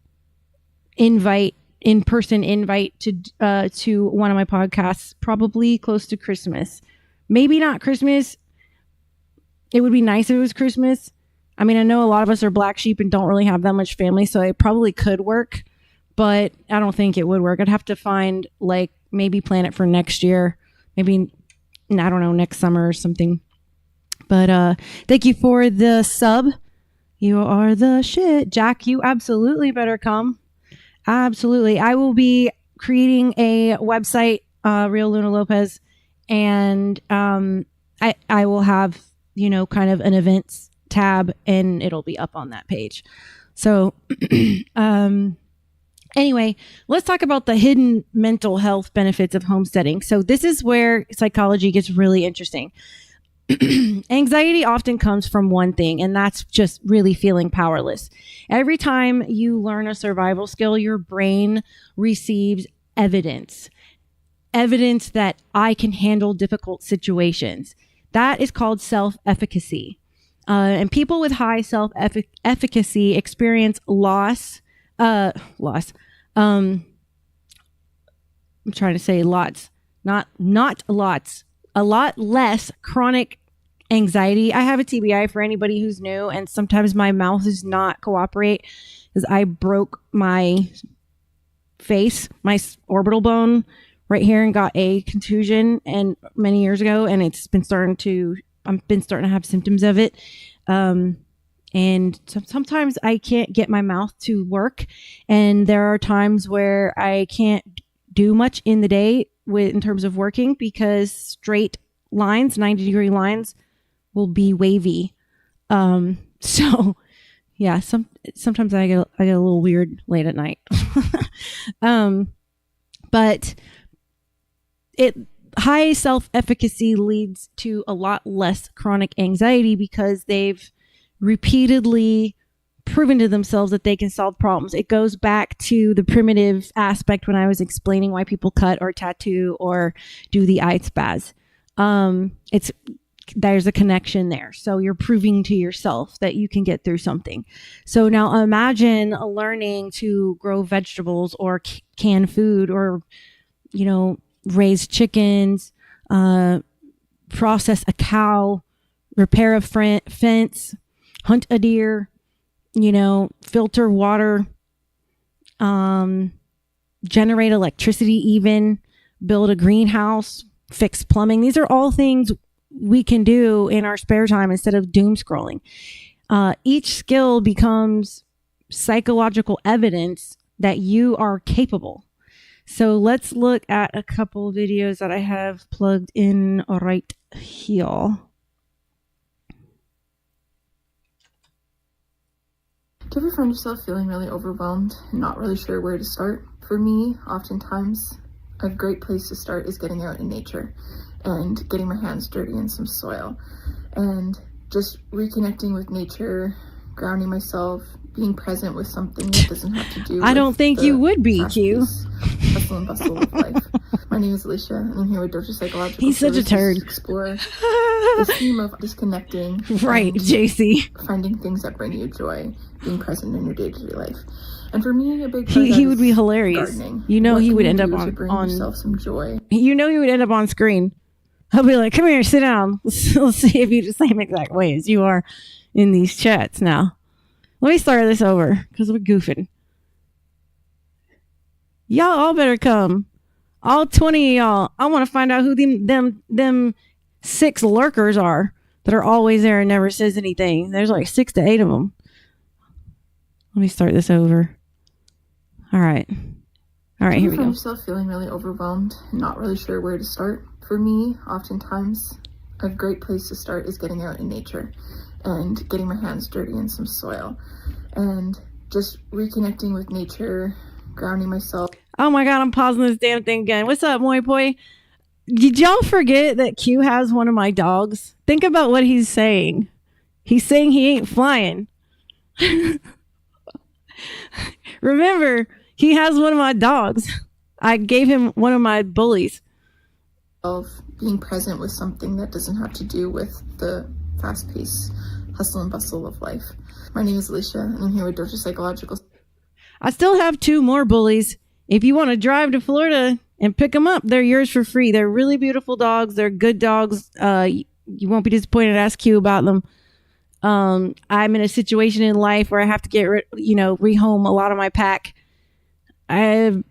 in-person invite to one of my podcasts, probably close to Christmas. Maybe not Christmas. It would be nice if it was Christmas. I mean, I know a lot of us are black sheep and don't really have that much family, so it probably could work, but I don't think it would work. I'd have to find, maybe plan it for next year. Maybe, I don't know, next summer or something. But thank you for the sub. You are the shit. Jack, you absolutely better come. Absolutely. I will be creating a website, Real Luna Lopez, and I will have, kind of an events tab, and it'll be up on that page. So anyway, let's talk about the hidden mental health benefits of homesteading. So this is where psychology gets really interesting. Anxiety often comes from one thing, and that's just really feeling powerless. Every time you learn a survival skill, your brain receives evidence that I can handle difficult situations. That is called self-efficacy. And people with high self-efficacy experience loss. I'm trying to say lots, not lots. A lot less chronic anxiety. I have a TBI for anybody who's new, and sometimes my mouth does not cooperate because I broke my face, my orbital bone right here, and got a contusion and many years ago, and I've been starting to have symptoms of it. And sometimes I can't get my mouth to work, and there are times where I can't do much in the day in terms of working because straight lines, 90-degree lines, will be wavy. So yeah, sometimes I get a little weird late at night. But high self-efficacy leads to a lot less chronic anxiety because they've repeatedly proven to themselves that they can solve problems. It goes back to the primitive aspect when I was explaining why people cut or tattoo or do the ice baths. There's a connection there. So you're proving to yourself that you can get through something. So now imagine learning to grow vegetables or can food or, raise chickens, process a cow, repair a fence, hunt a deer, filter water, generate electricity even, build a greenhouse, fix plumbing. These are all things we can do in our spare time instead of doom scrolling. Each skill becomes psychological evidence that you are capable. So let's look at a couple of videos that I have plugged in right here. Do you ever find yourself feeling really overwhelmed and not really sure where to start? For me, oftentimes, a great place to start is getting out in nature and getting my hands dirty in some soil and just reconnecting with nature, grounding myself, being present with something that doesn't have to do I don't think you would be, Q. Hustle and bustle of life. My name is Alicia, and I'm here with Doja Psychological He's such a turd. To explore the theme of disconnecting. Right, JC. Finding things that bring you joy, being present in your day-to-day life. And for me, a big he would be hilarious. Gardening. He would end up bring on yourself some joy. He would end up on screen. I'll be like, come here, sit down. Let's see if you're the same exact way as you are in these chats now. Let me start this over because we're goofing. Y'all all better come. All 20 of y'all. I want to find out who them 6 lurkers are that are always there and never says anything. There's like 6 to 8 of them. Let me start this over. All right, here we go. Do you find yourself feeling really overwhelmed and not really sure where to start? For me, oftentimes, a great place to start is getting out in nature and getting my hands dirty in some soil and just reconnecting with nature, grounding myself. Oh my God, I'm pausing this damn thing again. What's up, Moi Poi? Did y'all forget that Q has one of my dogs? Think about what he's saying. He's saying he ain't flying. Remember, he has one of my dogs. I gave him one of my bullies. Of being present with something that doesn't have to do with the fast-paced hustle and bustle of life. My name is Alicia, and I'm here with Doja Psychological. I still have 2 more bullies. If you want to drive to Florida and pick them up, they're yours for free. They're really beautiful dogs. They're good dogs. You won't be disappointed. Ask Q about them. I'm in a situation in life where I have to rehome a lot of my pack. I've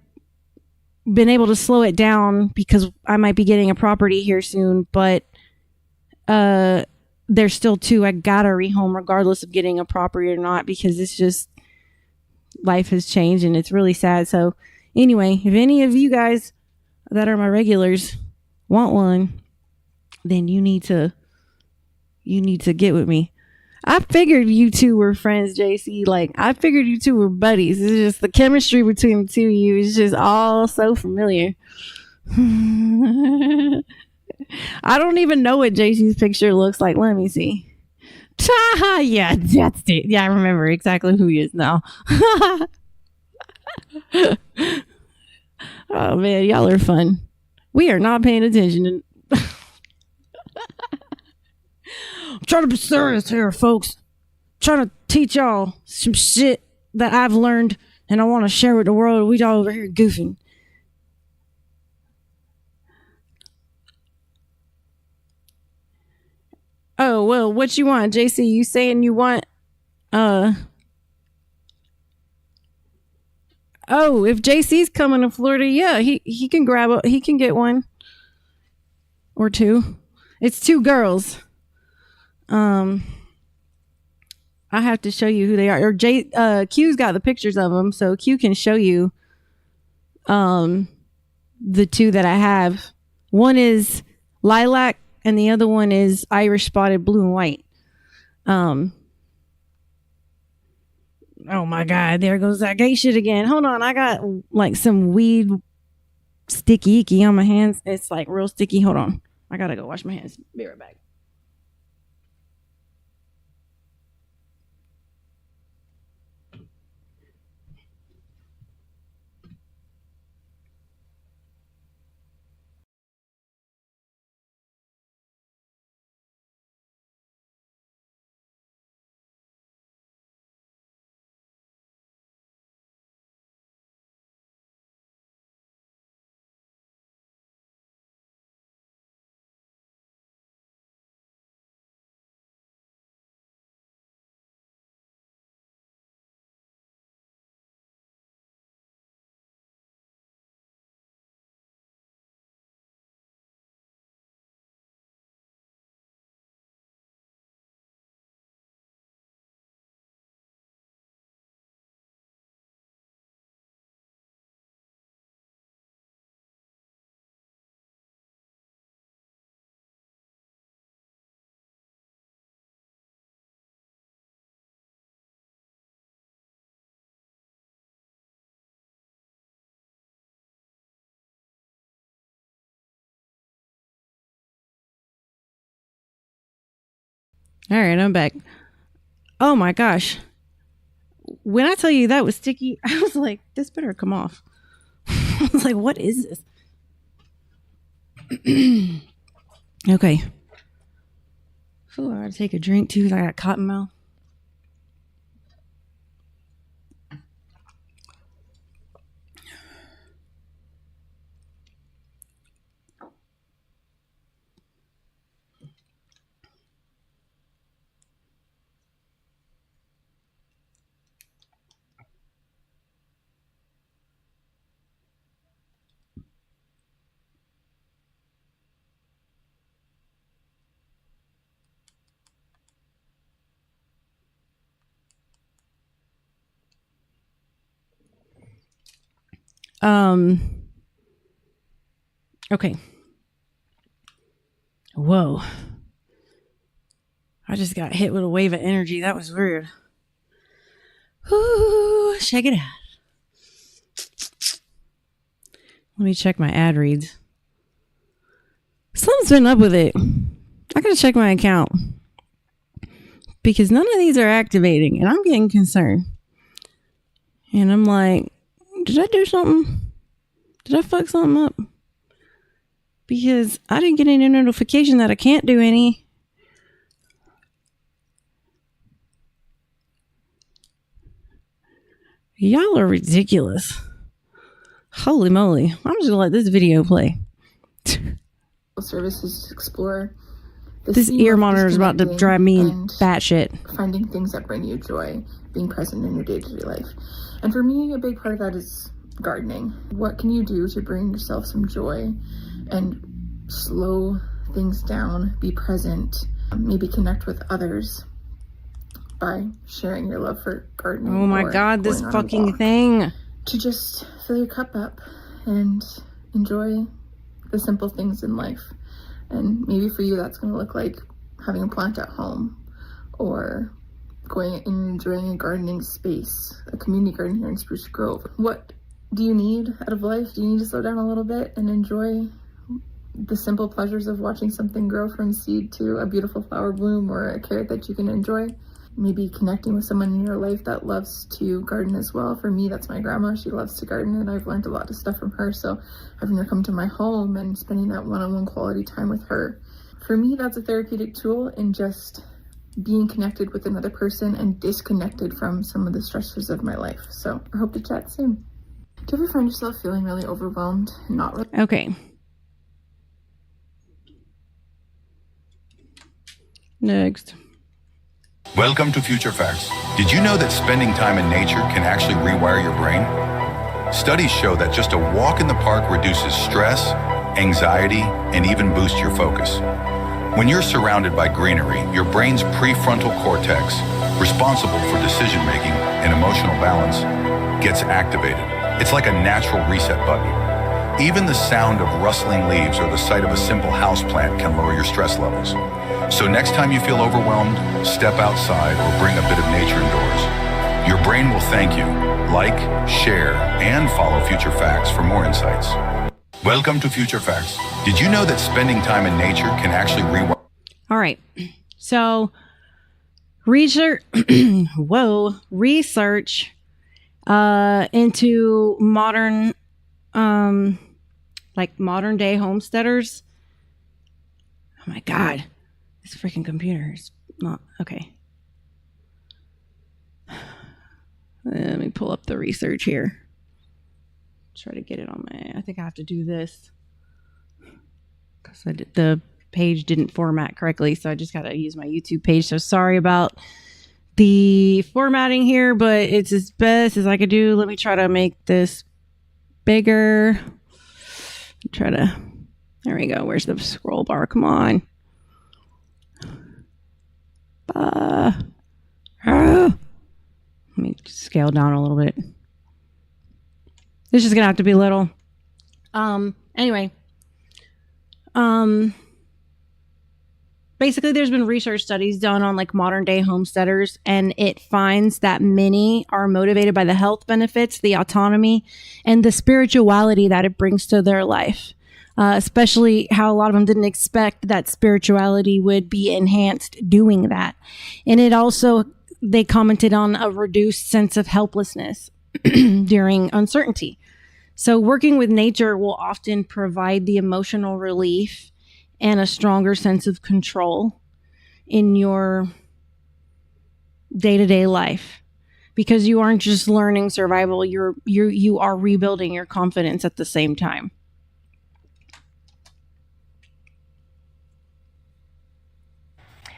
been able to slow it down because I might be getting a property here soon, but there's still 2 I gotta rehome regardless of getting a property or not, because it's just life has changed and it's really sad. So anyway, if any of you guys that are my regulars want one, then you need to get with me. I figured you 2 were friends, JC. Like, I figured you 2 were buddies. It's just the chemistry between the 2 of you is just all so familiar. I don't even know what JC's picture looks like. Let me see. Yeah, that's it. Yeah, I remember exactly who he is now. Oh, man, y'all are fun. We are not paying attention. I'm trying to be serious here, folks. I'm trying to teach y'all some shit that I've learned and I want to share with the world. We all over here goofing. Oh, well, what you want, JC? You saying you want, oh, if JC's coming to Florida, yeah, he can he can get one or 2. It's 2 girls. I have to show you who they are. Or Q's got the pictures of them, so Q can show you the 2 that I have. One is lilac and the other one is Irish spotted blue and white. Oh my God, there goes that gay shit again. Hold on, I got like some weed sticky icky on my hands. It's like real sticky. Hold on, I gotta go wash my hands. Be right back. All right, I'm back. Oh my gosh. When I tell you that was sticky, I was like, this better come off. I was like, what is this? Okay. Ooh, I gotta take a drink too because I got cotton mouth. Okay. Whoa. I just got hit with a wave of energy. That was weird. Ooh, shake it out. Let me check my ad reads. Something's been up with it. I gotta check my account. Because none of these are activating, and I'm getting concerned. And I'm like, did I do something? Did I fuck something up? Because I didn't get any notification that I can't do any. Y'all are ridiculous. Holy moly. I'm just gonna let this video play. Services to explore. This ear monitor is about to drive me batshit. Finding things that bring you joy, being present in your day-to-day life. And for me, a big part of that is gardening. What can you do to bring yourself some joy and slow things down, be present, maybe connect with others by sharing your love for gardening? Oh my God, this fucking thing. To just fill your cup up and enjoy the simple things in life. And maybe for you, that's going to look like having a plant at home or going and enjoying a gardening space, a community garden here in Spruce Grove. What do you need out of life? Do you need to slow down a little bit and enjoy the simple pleasures of watching something grow from seed to a beautiful flower bloom or a carrot that you can enjoy? Maybe connecting with someone in your life that loves to garden as well. For me, that's my grandma. She loves to garden, and I've learned a lot of stuff from her. So having her come to my home and spending that one-on-one quality time with her, for me, that's a therapeutic tool in just being connected with another person and disconnected from some of the stressors of my life. So I hope to chat soon. Do you ever find yourself feeling really overwhelmed and not really? Okay. Next. Welcome to Future Facts. Did you know that spending time in nature can actually rewire your brain? Studies show that just a walk in the park reduces stress, anxiety, and even boosts your focus. When you're surrounded by greenery, your brain's prefrontal cortex, responsible for decision-making and emotional balance, gets activated. It's like a natural reset button. Even the sound of rustling leaves or the sight of a simple houseplant can lower your stress levels. So next time you feel overwhelmed, step outside or bring a bit of nature indoors. Your brain will thank you. Like, share, and follow Future Facts for more insights. Welcome to Future Facts. Did you know that spending time in nature can actually rewire? All right. So, research into modern, like modern day homesteaders. Oh my God. This freaking computer is not okay. Let me pull up the research here. Try to get it on my. I think I have to do this because the page didn't format correctly, so I just got to use my YouTube page. So sorry about the formatting here, but it's as best as I could do. Let me try to make this bigger. There we go. Where's the scroll bar? Come on. Let me scale down a little bit. This is gonna have to be little. Anyway. Basically there's been research studies done on like modern day homesteaders, and it finds that many are motivated by the health benefits, the autonomy, and the spirituality that it brings to their life. especially how a lot of them didn't expect that spirituality would be enhanced doing that. And it also, they commented on a reduced sense of helplessness during uncertainty. So working with nature will often provide the emotional relief and a stronger sense of control in your day-to-day life, because you aren't just learning survival, you are rebuilding your confidence at the same time.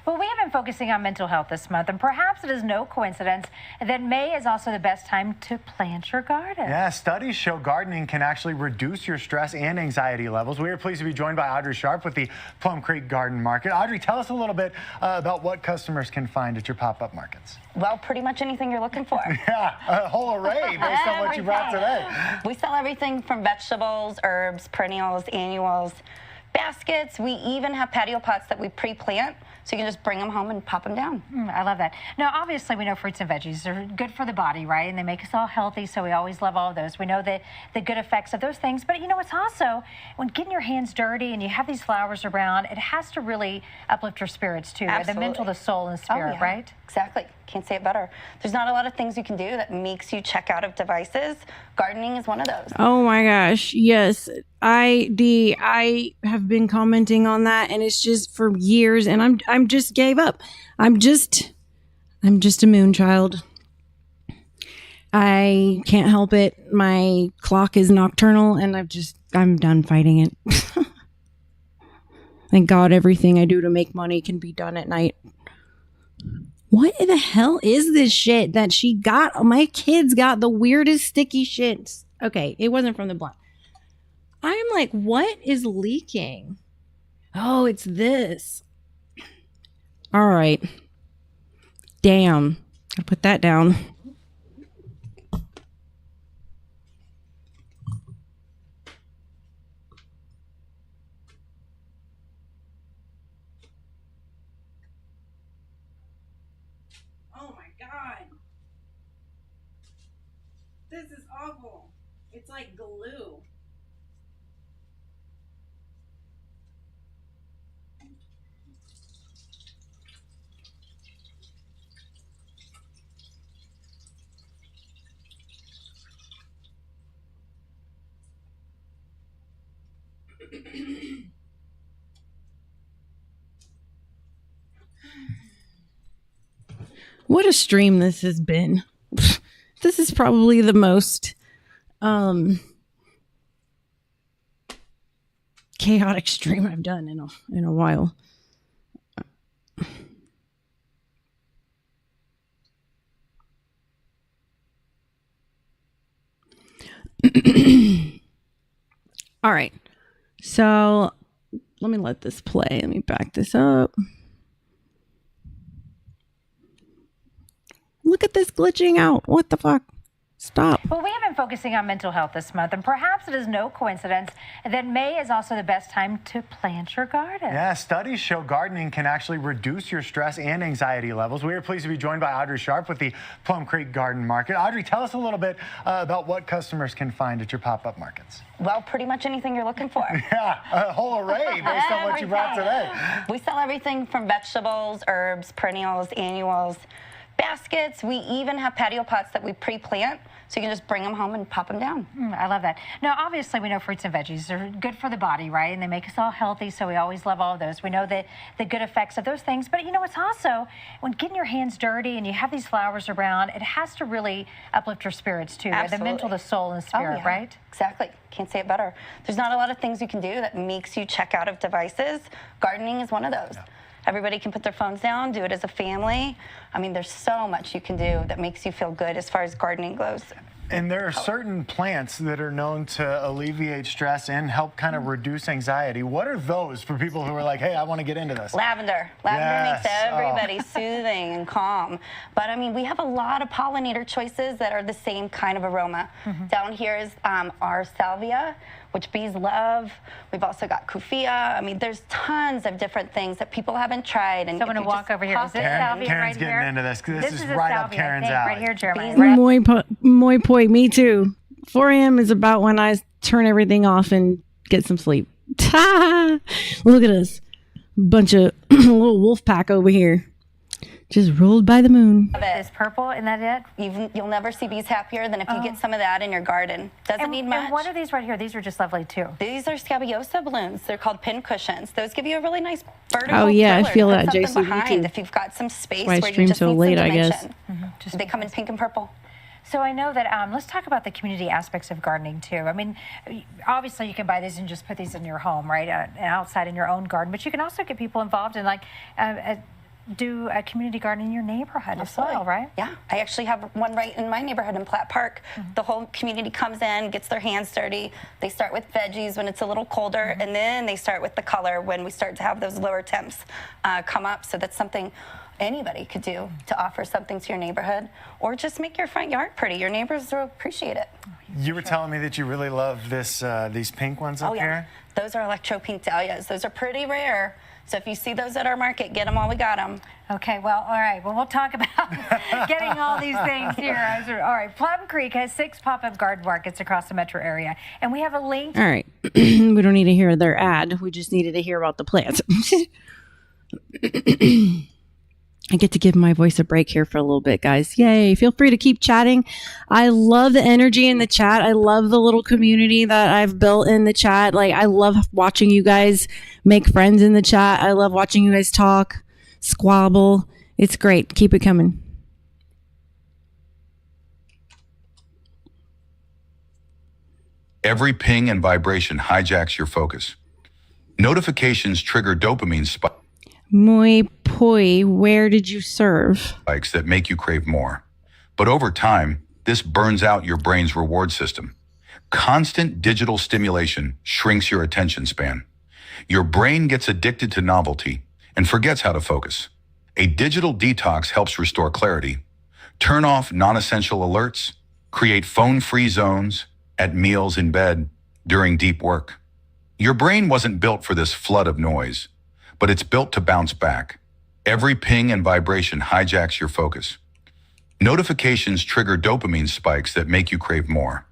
Well, we have been focusing on mental health this month, and perhaps it is no coincidence that May is also the best time to plant your garden. Yeah, studies show gardening can actually reduce your stress and anxiety levels. We are pleased to be joined by Audrey Sharp with the Plum Creek Garden Market. Audrey, tell us a little bit about what customers can find at your pop-up markets. Well, pretty much anything you're looking for. Yeah, a whole array based on what you brought today. We sell everything from vegetables, herbs, perennials, annuals, baskets. We even have patio pots that we pre-plant, so you can just bring them home and pop them down. I love that. Now, obviously, we know fruits and veggies are good for the body, right? And they make us all healthy, so we always love all of those. We know the good effects of those things. But, you know, it's also, when getting your hands dirty and you have these flowers around, it has to really uplift your spirits, too. Absolutely. The mental, the soul, and the spirit, right? Exactly. Can't say it better. There's not a lot of things you can do that makes you check out of devices. Gardening is one of those. Oh my gosh, yes. I have been commenting on that, and it's just for years, and I'm just gave up. I'm just a moon child. I can't help it. My clock is nocturnal, and I'm done fighting it. Thank God everything I do to make money can be done at night. What the hell is this shit that she got? My kids got the weirdest sticky shits. Okay, it wasn't from the blind. I'm like, what is leaking? Oh, it's this. All right. Damn. I'll put that down. This is awful. It's like glue. What a stream this has been. This is probably the most chaotic stream I've done in a while. All right. So let me let this play. Let me back this up. Look at this glitching out. What the fuck? Stop. Well, we have been focusing on mental health this month, and perhaps it is no coincidence that May is also the best time to plant your garden. Yeah, studies show gardening can actually reduce your stress and anxiety levels. We are pleased to be joined by Audrey Sharp with the Plum Creek Garden Market. Audrey, tell us a little bit about what customers can find at your pop-up markets. Well, pretty much anything you're looking for. Yeah, a whole array based on what you brought today. We sell everything from vegetables, herbs, perennials, annuals, baskets. We even have patio pots that we pre-plant, so you can just bring them home and pop them down. I love that. Now, obviously, we know fruits and veggies are good for the body, right? And they make us all healthy, so we always love all of those. We know the good effects of those things. But, you know, it's also, when getting your hands dirty and you have these flowers around, it has to really uplift your spirits, too. Absolutely. The mental, the soul, and the spirit, right? Exactly. Can't say it better. There's not a lot of things you can do that makes you check out of devices. Gardening is one of those. Everybody can put their phones down, do it as a family. I mean, there's so much you can do that makes you feel good as far as gardening goes. And there are certain plants that are known to alleviate stress and help kind of reduce anxiety. What are those for people who are like, hey, I want to get into this? Lavender. Lavender makes everybody soothing and calm. But, I mean, we have a lot of pollinator choices that are the same kind of aroma. Down here is our salvia, which bees love. We've also got kufia. I mean, there's tons of different things that people haven't tried. And so I'm going to walk over here. Is this salvia Karen's right getting here? into this. This is a right salvia, up Karen's I think, alley. right here, Jeremiah. Moi poi, me too. 4 a.m. is about when I turn everything off and get some sleep. Look at us. Bunch of little wolf pack over here. Just rolled by the moon. Is purple, isn't that it? You'll never see bees happier than if you get some of that in your garden. Doesn't need much. And what are these right here? These are just lovely too. These are scabiosa balloons. They're called pin cushions. Those give you a really nice vertical Oh yeah, pillar I feel to that, put Jason. something Me behind too. if you've got some space Why I where you stream just so need late, some I dimension. guess. They come in pink and purple. So I know that, let's talk about the community aspects of gardening too. I mean, obviously you can buy these and just put these in your home, right? Outside in your own garden, but you can also get people involved in like, do a community garden in your neighborhood as well, right? Yeah, I actually have one right in my neighborhood in Platt Park. The whole community comes in, gets their hands dirty. They start with veggies when it's a little colder, and then they start with the color when we start to have those lower temps come up. So that's something anybody could do to offer something to your neighborhood, or just make your front yard pretty. Your neighbors will appreciate it. You were telling me that you really love this these pink ones up here? Those are electro pink dahlias. Those are pretty rare. So if you see those at our market, get them while we got them. Okay, well, all right. Well, we'll talk about getting all these things here. All right, Plum Creek has 6 pop-up garden markets across the metro area, and we have a link. All right. We don't need to hear their ad. We just needed to hear about the plants. I get to give my voice a break here for a little bit, guys. Yay. Feel free to keep chatting. I love the energy in the chat. I love the little community that I've built in the chat. Like, I love watching you guys make friends in the chat. I love watching you guys talk, squabble. It's great. Keep it coming. Every ping and vibration hijacks your focus. Notifications trigger dopamine Muy poi, where did you serve? spikes that make you crave more. But over time, this burns out your brain's reward system. Constant digital stimulation shrinks your attention span. Your brain gets addicted to novelty and forgets how to focus. A digital detox helps restore clarity. Turn off non-essential alerts. Create phone-free zones at meals, in bed, during deep work. Your brain wasn't built for this flood of noise, but it's built to bounce back. Every ping and vibration hijacks your focus. Notifications trigger dopamine spikes that make you crave more.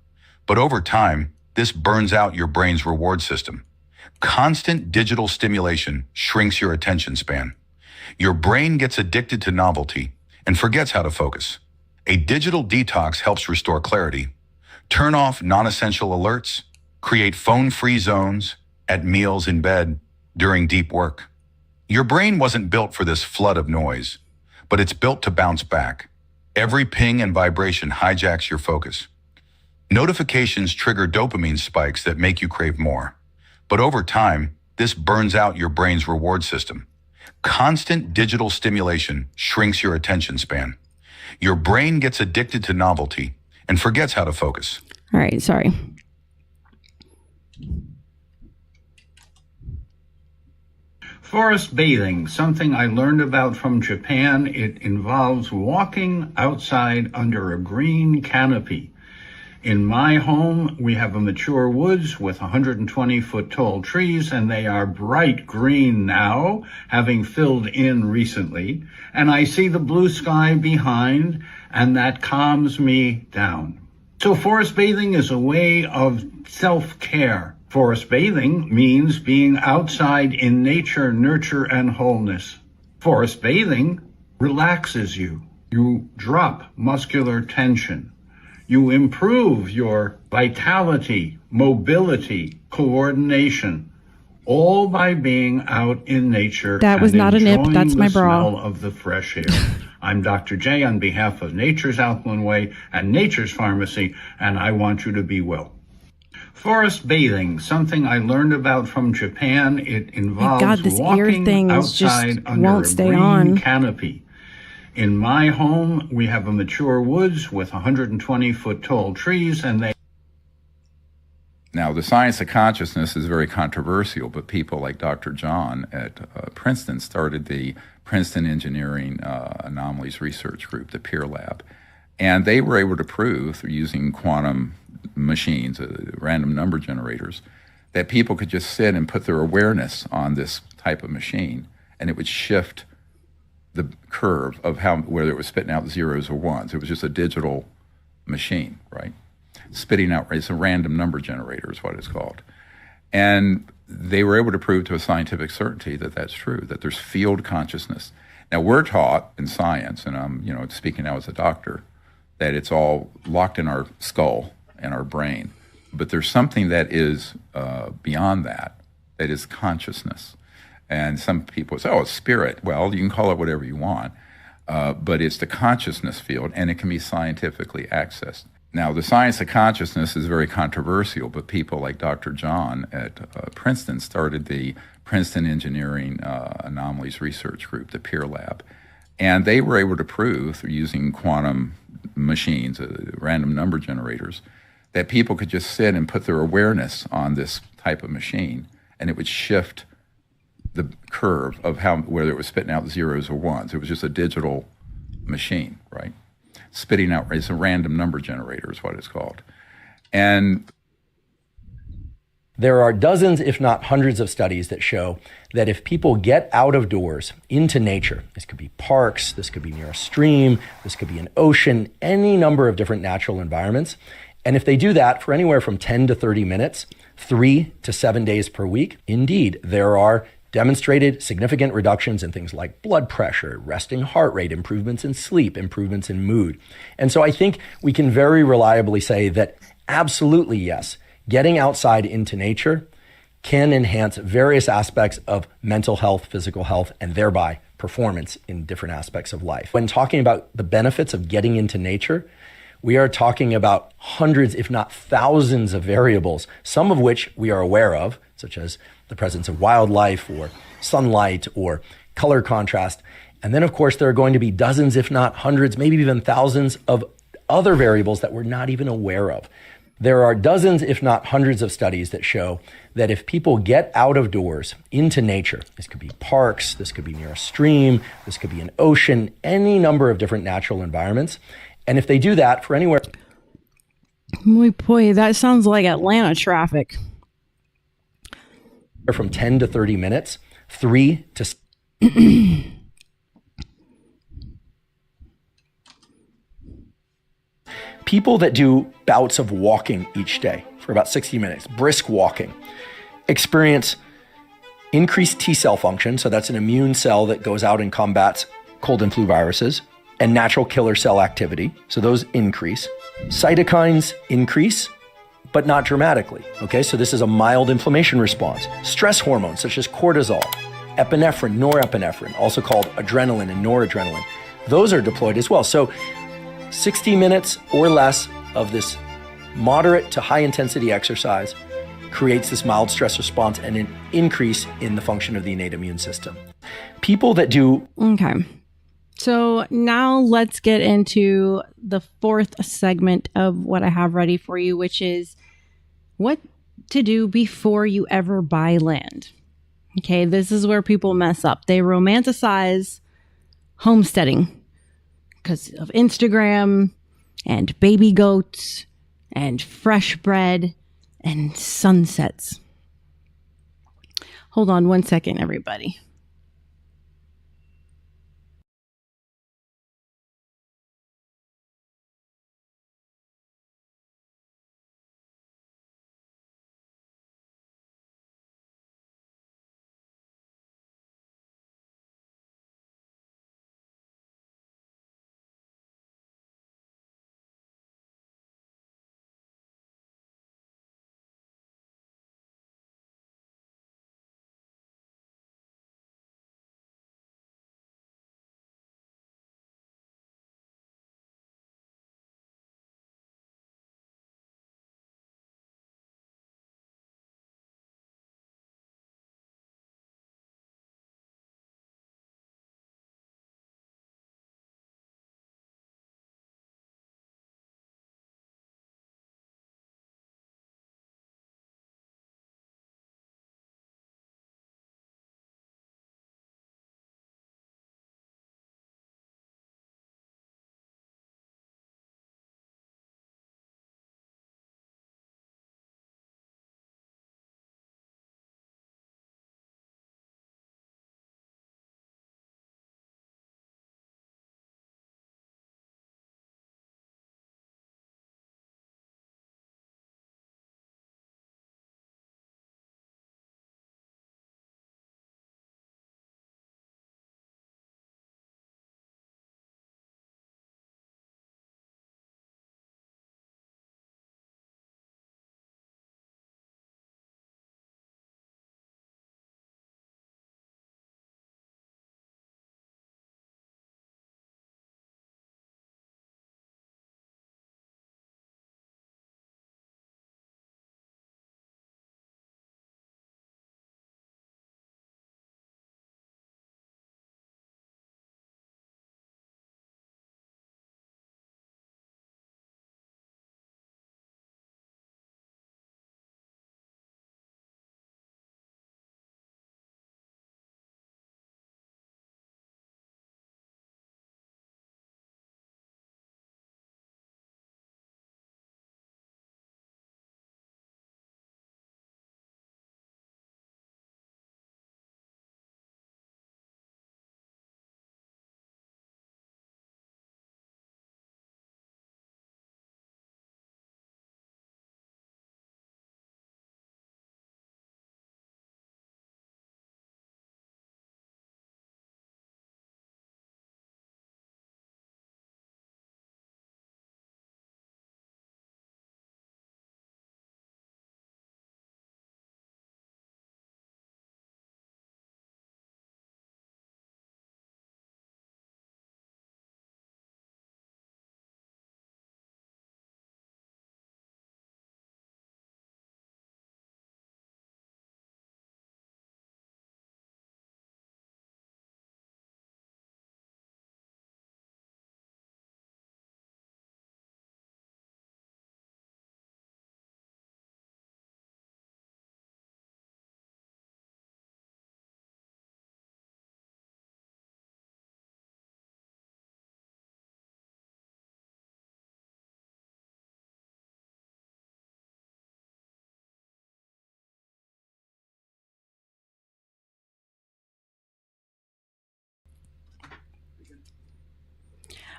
But over time, this burns out your brain's reward system. Constant digital stimulation shrinks your attention span. Your brain gets addicted to novelty and forgets how to focus. A digital detox helps restore clarity. Turn off non-essential alerts. Create phone-free zones at meals, in bed, during deep work. Your brain wasn't built for this flood of noise, but it's built to bounce back. Every ping and vibration hijacks your focus. Notifications trigger dopamine spikes that make you crave more. But over time, this burns out your brain's reward system. Constant digital stimulation shrinks your attention span. Your brain gets addicted to novelty and forgets how to focus. All right, sorry. Forest bathing, something I learned about from Japan. It involves walking outside under a green canopy. In my home, we have a mature woods with 120-foot tall trees, and they are bright green now, having filled in recently. And I see the blue sky behind, and that calms me down. So forest bathing is a way of self-care. Forest bathing means being outside in nature, nurture, and wholeness. Forest bathing relaxes you. You drop muscular tension. You improve your vitality, mobility, coordination, all by being out in nature. That was not a nip. That's my bra. Smell of the fresh air. I'm Dr. J on behalf of Nature's Alkaline Way and Nature's Pharmacy, and I want you to be well. Forest bathing, something I learned about from Japan. It involves this ear walking thing outside just under won't a stay green on. canopy. In my home, we have a mature woods with 120-foot tall trees, and they... Now, the science of consciousness is very controversial, but people like Dr. John at Princeton started the Princeton Engineering Anomalies Research Group, the Peer Lab. And they were able to prove, through using quantum machines, random number generators, that people could just sit and put their awareness on this type of machine, and it would shift the curve of whether it was spitting out zeros or ones. It was just a digital machine, right? Spitting out, it's a random number generator is what it's called. And they were able to prove to a scientific certainty that that's true, that there's field consciousness. Now, we're taught in science, and I'm speaking now as a doctor, that it's all locked in our skull and our brain. But there's something that is beyond that is consciousness. And some people say, oh, it's spirit. Well, you can call it whatever you want, but it's the consciousness field, and it can be scientifically accessed. Now, the science of consciousness is very controversial, but people like Dr. John at Princeton started the Princeton Engineering Anomalies Research Group, the Peer Lab. And they were able to prove, through using quantum machines, random number generators, that people could just sit and put their awareness on this type of machine, and it would shift the curve of whether it was spitting out zeros or ones. It was just a digital machine, right? Spitting out, it's a random number generator is what it's called. And there are dozens, if not hundreds of studies that show that if people get out of doors into nature, this could be parks, this could be near a stream, this could be an ocean, any number of different natural environments. And if they do that for anywhere from 10 to 30 minutes, 3 to 7 days per week, indeed, there are demonstrated significant reductions in things like blood pressure, resting heart rate, improvements in sleep, improvements in mood. And so I think we can very reliably say that absolutely yes, getting outside into nature can enhance various aspects of mental health, physical health, and thereby performance in different aspects of life. When talking about the benefits of getting into nature, we are talking about hundreds, if not thousands of variables, some of which we are aware of, such as the presence of wildlife or sunlight or color contrast. And then, of course, there are going to be dozens, if not hundreds, maybe even thousands of other variables that we're not even aware of. There are dozens, if not hundreds of studies that show that if people get out of doors into nature, this could be parks, this could be near a stream, this could be an ocean, any number of different natural environments. And if they do that for anywhere... Boy, that sounds like Atlanta traffic. From 10 to 30 minutes, 3 to... People that do bouts of walking each day for about 60 minutes, brisk walking, experience increased T cell function. So that's an immune cell that goes out and combats cold and flu viruses, and natural killer cell activity. So those increase. Cytokines increase, but not dramatically. Okay, so this is a mild inflammation response. Stress hormones such as cortisol, epinephrine, norepinephrine, also called adrenaline and noradrenaline, those are deployed as well. So 60 minutes or less of this moderate to high intensity exercise creates this mild stress response and an increase in the function of the innate immune system. People that do... Okay. So now let's get into the fourth segment of what I have ready for you, which is what to do before you ever buy land. Okay, this is where people mess up. They romanticize homesteading because of Instagram and baby goats and fresh bread and sunsets. Hold on one second, everybody.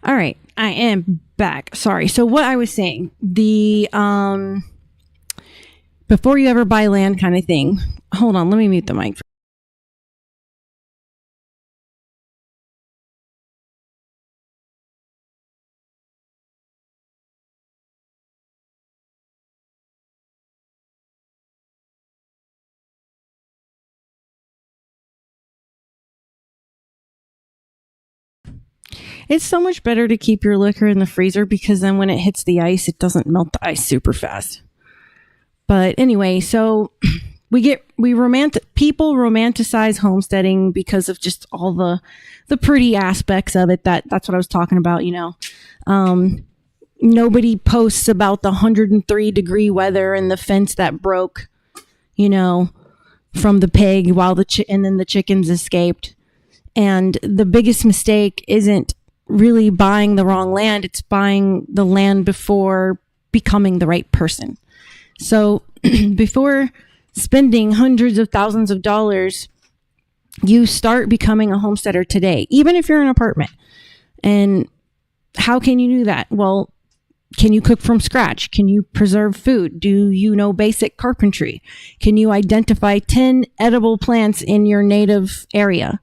All right, I am back. Sorry. So what I was saying, the before you ever buy land kind of thing. Hold on, let me mute the mic. It's so much better to keep your liquor in the freezer because then when it hits the ice, it doesn't melt the ice super fast. But anyway, so people romanticize homesteading because of just all the pretty aspects of it. That's what I was talking about, nobody posts about the 103-degree weather and the fence that broke, from the pig while and then the chickens escaped. And the biggest mistake isn't really buying the wrong land. It's buying the land before becoming the right person. So before spending hundreds of thousands of dollars, you start becoming a homesteader today, even if you're in an apartment. And how can you do that? Well, can you cook from scratch? Can you preserve food? Do you know basic carpentry? Can you identify 10 edible plants in your native area?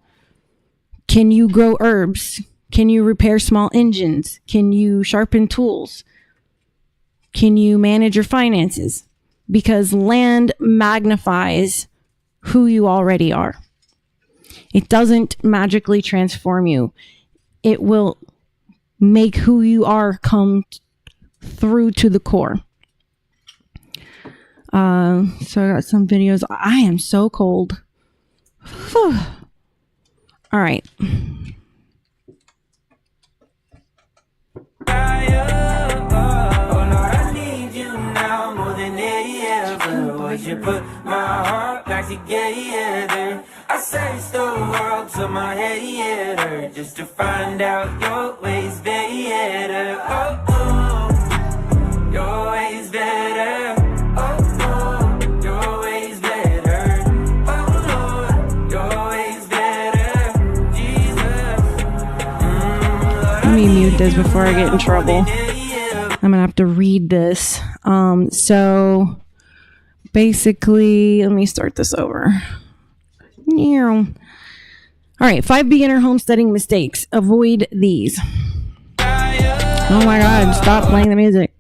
Can you grow herbs? Can you repair small engines? Can you sharpen tools? Can you manage your finances? Because land magnifies who you already are. It doesn't magically transform you. It will make who you are come through to the core. So I got some videos. I am so cold. All right. You put my heart back together. I searched the world to my head just to find out your ways better. Oh, oh, your ways better. Oh, oh, your ways better. Oh, Lord, your ways better. Jesus. Let me mute this before I get in trouble. I'm gonna have to read this. So basically, let me start this over. All right, 5 beginner homesteading mistakes. Avoid these. Oh my God, stop playing the music.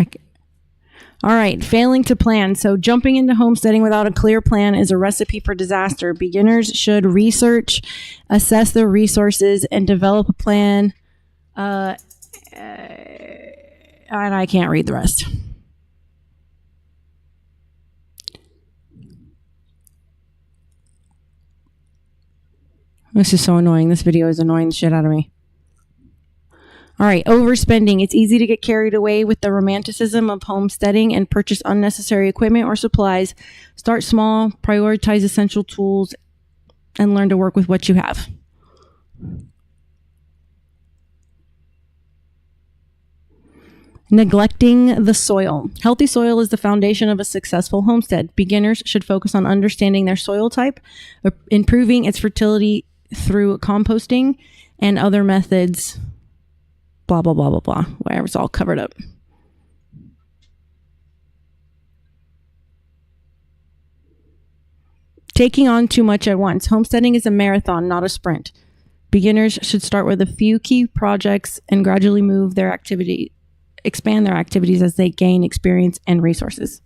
Okay. All right, failing to plan. So jumping into homesteading without a clear plan is a recipe for disaster. Beginners should research, assess their resources, and develop a plan. And I can't read the rest. This is so annoying. This video is annoying the shit out of me. All right, overspending. It's easy to get carried away with the romanticism of homesteading and purchase unnecessary equipment or supplies. Start small, prioritize essential tools, and learn to work with what you have. Neglecting the soil. Healthy soil is the foundation of a successful homestead. Beginners should focus on understanding their soil type, improving its fertility through composting and other methods. Blah, blah, blah, blah, blah. Where it's all covered up. Taking on too much at once. Homesteading is a marathon, not a sprint. Beginners should start with a few key projects and gradually expand their activities as they gain experience and resources.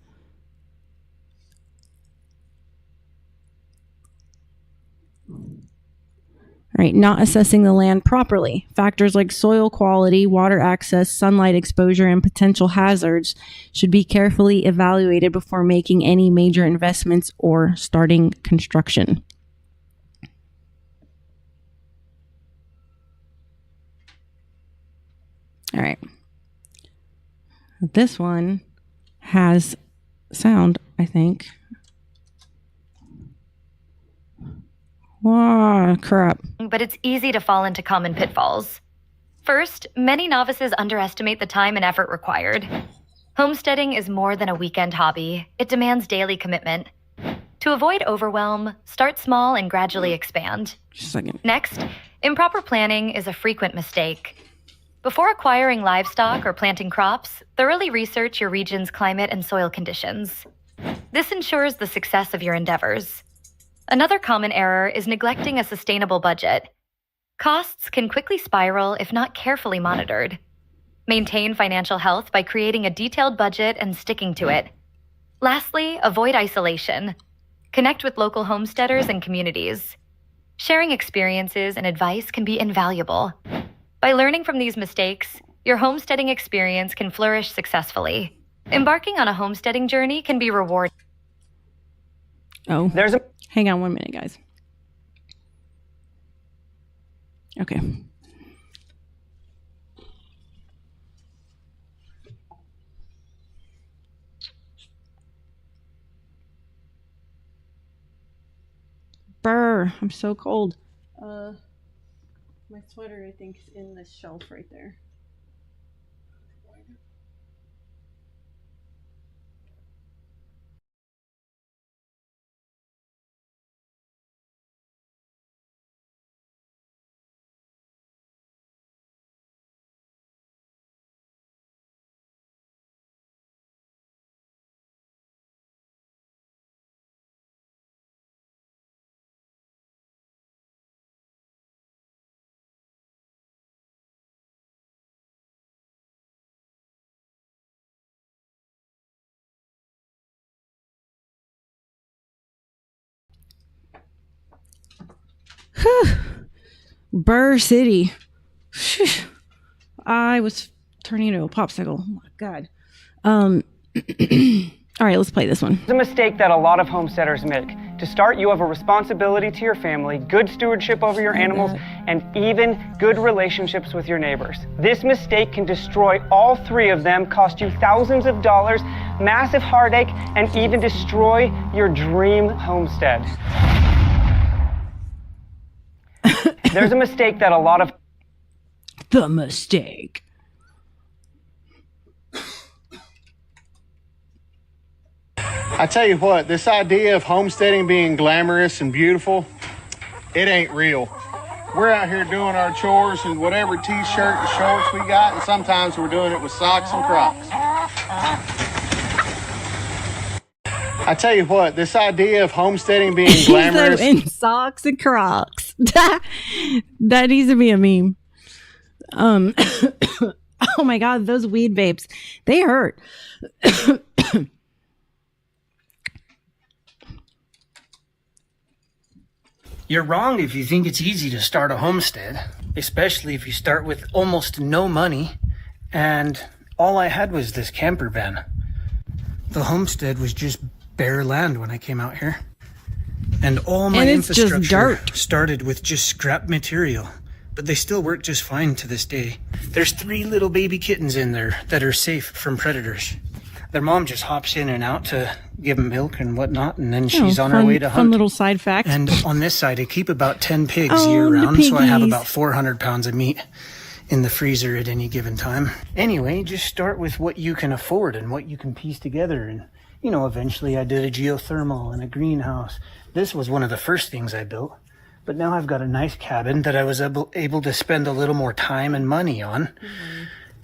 All right, not assessing the land properly. Factors like soil quality, water access, sunlight exposure, and potential hazards should be carefully evaluated before making any major investments or starting construction. All right. This one has sound, I think. Wow, crap. But it's easy to fall into common pitfalls. First, many novices underestimate the time and effort required. Homesteading is more than a weekend hobby. It demands daily commitment. To To avoid overwhelm, start small and gradually expand. Just a second. Next, improper planning is a frequent mistake. Before acquiring livestock or planting crops, thoroughly research your region's climate and soil conditions. This ensures the success of your endeavors. Another common error is neglecting a sustainable budget. Costs can quickly spiral if not carefully monitored. Maintain financial health by creating a detailed budget and sticking to it. Lastly, avoid isolation. Connect with local homesteaders and communities. Sharing experiences and advice can be invaluable. By learning from these mistakes, your homesteading experience can flourish successfully. Embarking on a homesteading journey can be rewarding. Oh, hang on 1 minute, guys. Okay. Brr, I'm so cold. My sweater, I think, is in the shelf right there. Burr City. I was turning into a popsicle. Oh my God. All right, let's play this one. It's a mistake that a lot of homesteaders make. To start, you have a responsibility to your family, good stewardship over your animals, and even good relationships with your neighbors. This mistake can destroy all three of them, cost you thousands of dollars, massive heartache, and even destroy your dream homestead. There's a mistake that a lot of... The mistake. I tell you what, this idea of homesteading being glamorous and beautiful, it ain't real. We're out here doing our chores in whatever t-shirt and shorts we got, and sometimes we're doing it with socks and Crocs. I tell you what, this idea of homesteading being glamorous... in socks and Crocs. That needs to be a meme. Oh my God, those weed vapes, they hurt. You're wrong if you think it's easy to start a homestead, especially if you start with almost no money, and all I had was this camper van. The homestead was just bare land when I came out here, and all my infrastructure started with just scrap material, but they still work just fine to this day. There's 3 little baby kittens in there that are safe from predators. Their mom just hops in and out to give them milk and whatnot, and then she's on her way to hunt. Fun little side fact. And on this side, I keep about 10 pigs year round, so I have about 400 pounds of meat in the freezer at any given time. Anyway, just start with what you can afford and what you can piece together. And, you know, eventually I did a geothermal and a greenhouse. This was one of the first things I built. But now I've got a nice cabin that I was able to spend a little more time and money on.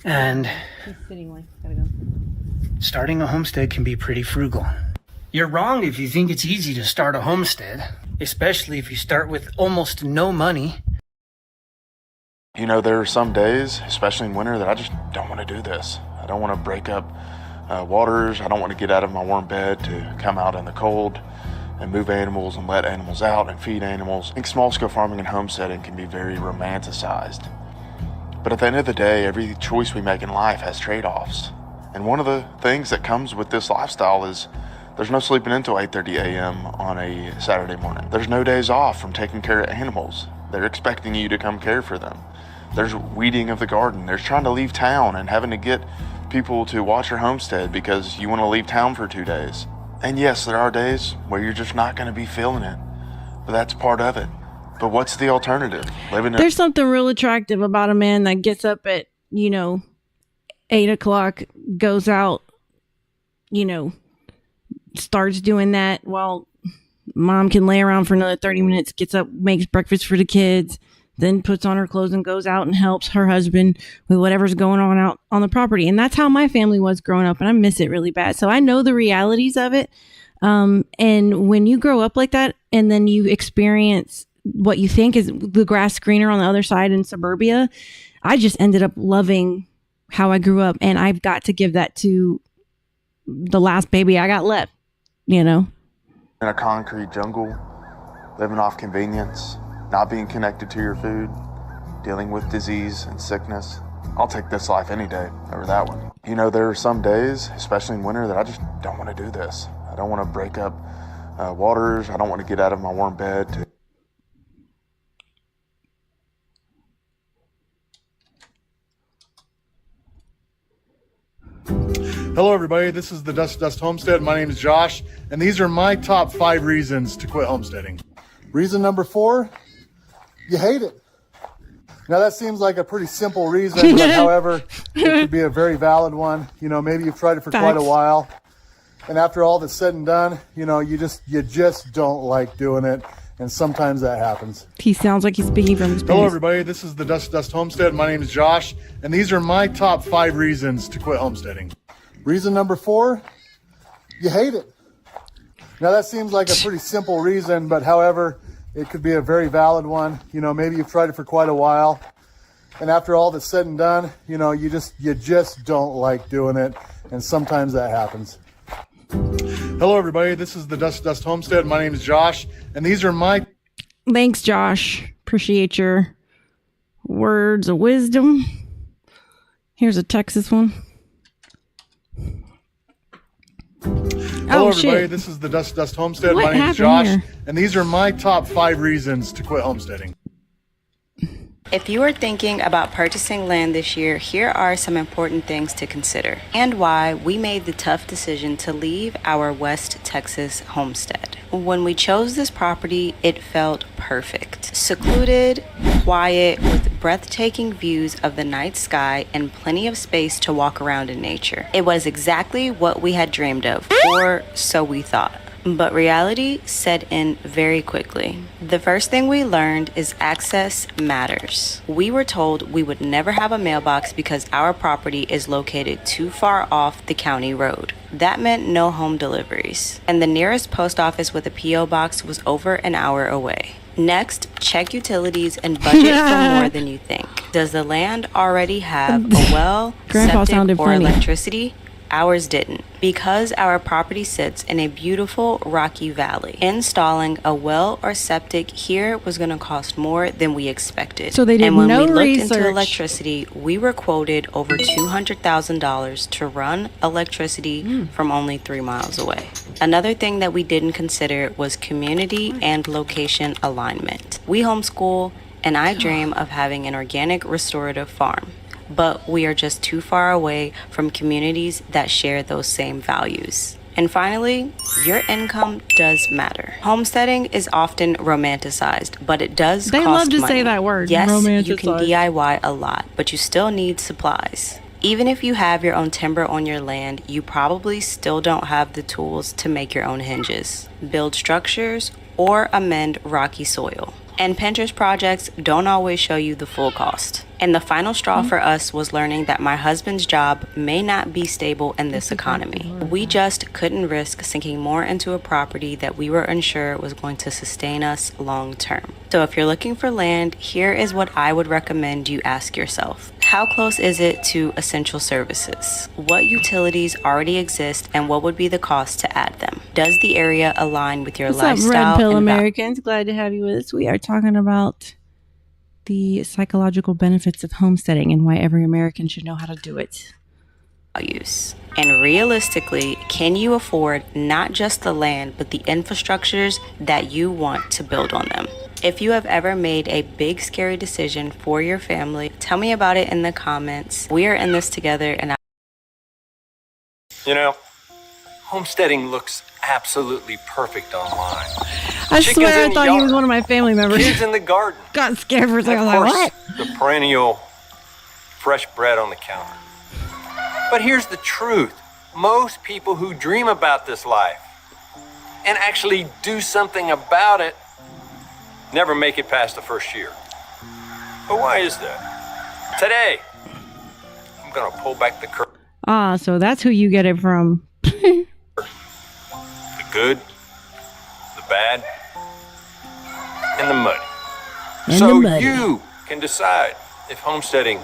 And starting a homestead can be pretty frugal. You're wrong if you think it's easy to start a homestead, especially if you start with almost no money. You know, there are some days, especially in winter, that I just don't want to do this. I don't want to break up waters. I don't want to get out of my warm bed to come out in the cold and move animals and let animals out and feed animals. I think small-scale farming and homesteading can be very romanticized. But at the end of the day, every choice we make in life has trade-offs. And one of the things that comes with this lifestyle is there's no sleeping until 8:30 a.m. on a Saturday morning. There's no days off from taking care of animals. They're expecting you to come care for them. There's weeding of the garden. There's trying to leave town and having to get people to watch your homestead because you want to leave town for 2 days. And yes, there are days where you're just not going to be feeling it, but that's part of it. But what's the alternative? There's something real attractive about a man that gets up at, 8 o'clock, goes out, starts doing that while Mom can lay around for another 30 minutes, gets up, makes breakfast for the kids, then puts on her clothes and goes out and helps her husband with whatever's going on out on the property. And that's how my family was growing up, and I miss it really bad. So I know the realities of it. And when you grow up like that and then you experience what you think is the grass greener on the other side in suburbia, I just ended up loving how I grew up. And I've got to give that to the last baby I got left, you know? In a concrete jungle, living off convenience, not being connected to your food, dealing with disease and sickness. I'll take this life any day over that one. You know, there are some days, especially in winter, that I just don't want to do this. I don't want to break up waters. I don't want to get out of my warm bed. Hello everybody, this is the Dust to Dust Homestead. My name is Josh, and these are my top 5 reasons to quit homesteading. Reason number 4, you hate it. Now that seems like a pretty simple reason, but however, it could be a very valid one. You know, maybe you've tried it for quite a while, and after all that's said and done, you know, you just don't like doing it, and sometimes that happens. He sounds like he's speaking from experience. Hello everybody, this is the Dust to Dust Homestead. My name is Josh, and these are my top 5 reasons to quit homesteading. Reason number 4, you hate it. Now that seems like a pretty simple reason, but however, it could be a very valid one. You know, maybe you've tried it for quite a while, and after all that's said and done, you know, you just don't like doing it, and sometimes that happens. Hello everybody, this is the Dust to Dust Homestead. My name is Josh, and these are my... Thanks, Josh. Appreciate your words of wisdom. Here's a Texas one. Hello everybody, this is the Dust to Dust Homestead. My name is Josh, and these are my top 5 reasons to quit homesteading. If you are thinking about purchasing land this year, here are some important things to consider and why we made the tough decision to leave our West Texas homestead. When we chose this property, it felt perfect. Secluded, quiet, with breathtaking views of the night sky and plenty of space to walk around in nature. It was exactly what we had dreamed of, or so we thought. But reality set in very quickly. The first thing we learned is access matters. We were told we would never have a mailbox because our property is located too far off the county road. That meant no home deliveries, and the nearest post office with a P.O. box was over an hour away. Next, check utilities and budget for more than you think. Does the land already have a well, septic, or electricity? Ours didn't. Because our property sits in a beautiful rocky valley, installing a well or septic here was going to cost more than we expected. So they did and when no we looked research. into electricity, we were quoted over $200,000 to run electricity from only 3 miles away. Another thing that we didn't consider was community and location alignment. We homeschool, and I dream of having an organic restorative farm. But we are just too far away from communities that share those same values. And finally, your income does matter. Homesteading is often romanticized, but it does cost money. They love to say that word, yes, romanticized. you can DIY a lot, but you still need supplies. Even if you have your own timber on your land, you probably still don't have the tools to make your own hinges, build structures, or amend rocky soil. And Pinterest projects don't always show you the full cost. And the final straw for us was learning that my husband's job may not be stable in this economy. We just couldn't risk sinking more into a property that we were unsure was going to sustain us long term. So if you're looking for land, here is what I would recommend you ask yourself. How close is it to essential services? What utilities already exist, and what would be the cost to add them? Does the area align with your lifestyle? What's up, Red Pill and Americans? Glad to have you with us. We are talking about the psychological benefits of homesteading and why every American should know how to do it. values? And realistically, can you afford not just the land, but the infrastructures that you want to build on them? If you have ever made a big, scary decision for your family, tell me about it in the comments. We are in this together, and You know, homesteading looks absolutely perfect online. I Chickens swear I in the thought he yard, was one of my family members. Kids in the garden. Got scared for a second. And I of was course, like, what? the perennial fresh bread on the counter. But here's the truth. Most people who dream about this life and actually do something about it never make it past the first year. But why is that? Today, I'm gonna pull back the curtain. So that's who you get it from. The good, the bad, and the muddy. And so the muddy. you can decide if homesteading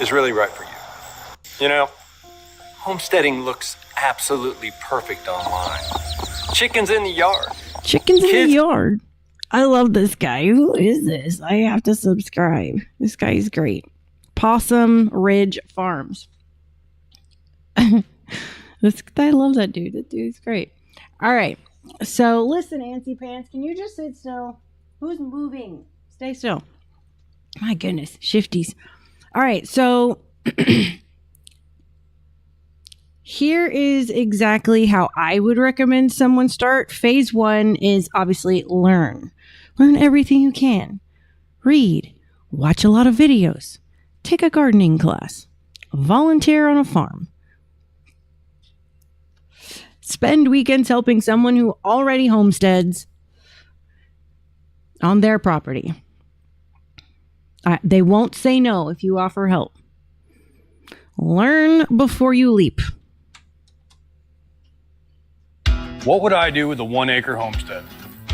is really right for you. You know, homesteading looks absolutely perfect online. Chickens in the yard. Chickens in the yard. I love this guy. Who is this? I have to subscribe. This guy is great. Possum Ridge Farms. I love that dude. That dude's great. All right. So listen, Antsy Pants, can you just sit still? Who's moving? Stay still. My goodness. Shifties. All right. So here is exactly how I would recommend someone start. Phase 1 is obviously learn. Learn everything you can. Read. Watch a lot of videos. Take a gardening class. Volunteer on a farm. Spend weekends helping someone who already homesteads on their property. They won't say no if you offer help. Learn before you leap. What would I do with a 1-acre homestead?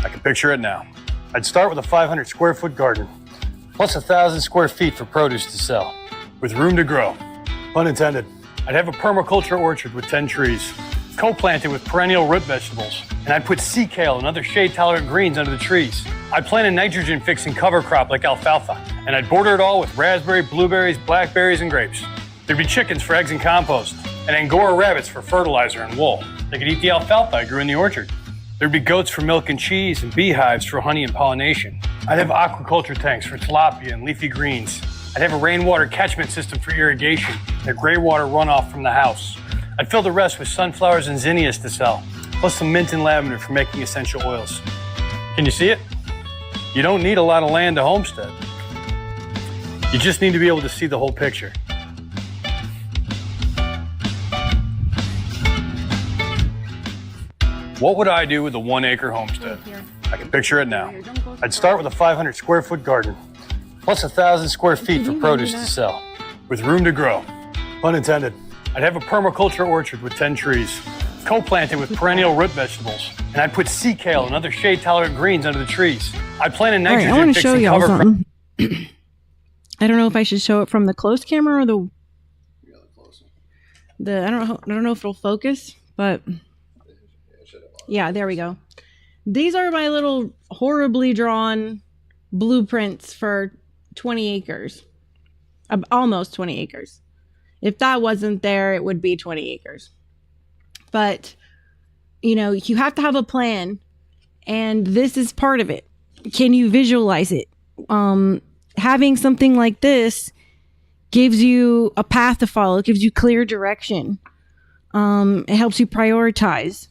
I can picture it now. I'd start with a 500 square foot garden, plus 1,000 square feet for produce to sell, with room to grow. Pun intended. I'd have a permaculture orchard with 10 trees, co-planted with perennial root vegetables, and I'd put sea kale and other shade-tolerant greens under the trees. I'd plant a nitrogen-fixing cover crop like alfalfa, and I'd border it all with raspberry, blueberries, blackberries, and grapes. There'd be chickens for eggs and compost, and Angora rabbits for fertilizer and wool. They could eat the alfalfa I grew in the orchard. There'd be goats for milk and cheese, and beehives for honey and pollination. I'd have aquaculture tanks for tilapia and leafy greens. I'd have a rainwater catchment system for irrigation, and a gray water runoff from the house. I'd fill the rest with sunflowers and zinnias to sell, plus some mint and lavender for making essential oils. Can you see it? You don't need a lot of land to homestead. You just need to be able to see the whole picture. What would I do with a 1-acre homestead? I can picture it now. I'd start with a 500 square foot garden, plus 1,000 square feet for produce to sell, with room to grow. Pun intended. I'd have a permaculture orchard with 10 trees, co-planted with perennial root vegetables, and I'd put sea kale and other shade-tolerant greens under the trees. I'd plant a All right, I want to show nitrogen-fixing y'all cover crop. something. I don't know if I should show it from the close camera or the I don't know if it'll focus, but yeah, there we go. These are my little horribly drawn blueprints for 20 acres. Almost 20 acres. If that wasn't there, it would be 20 acres. But, you know, you have to have a plan, and this is part of it. Can you visualize it? Having something like this gives you a path to follow. It gives you clear direction. It helps you prioritize.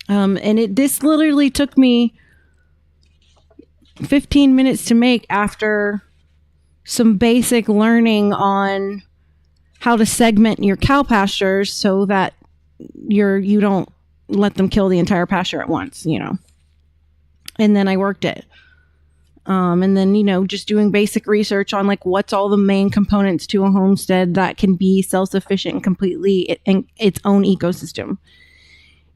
And this literally took me 15 minutes to make after some basic learning on how to segment your cow pastures so that you don't let them kill the entire pasture at once, you know. And then I worked it. And then, you know, just doing basic research on like what's all the main components to a homestead that can be self-sufficient and completely in its own ecosystem.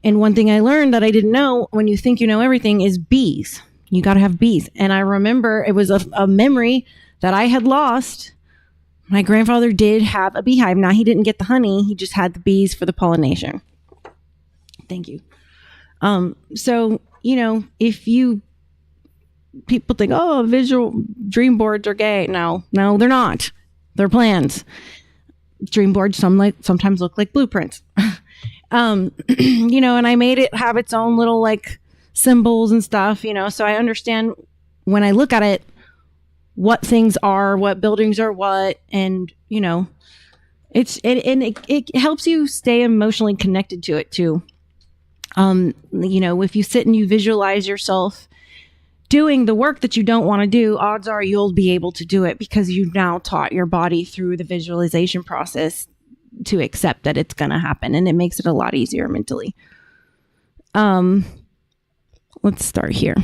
And one thing I learned that I didn't know, when you think you know everything, is bees. You got to have bees. And I remember it was a memory that I had lost. My grandfather did have a beehive. Now, he didn't get the honey. He just had the bees for the pollination. Thank you. So, you know, people think, oh, visual dream boards are gay. No, they're not. They're plans. Dream boards sometimes look like blueprints. You know, and I made it have its own little like symbols and stuff, you know, so I understand when I look at it, what things are, what buildings are what, and, you know, it helps you stay emotionally connected to it too. You know, if you sit and you visualize yourself doing the work that you don't want to do, odds are you'll be able to do it because you've now taught your body through the visualization process to accept that it's going to happen, and it makes it a lot easier mentally. Let's start here.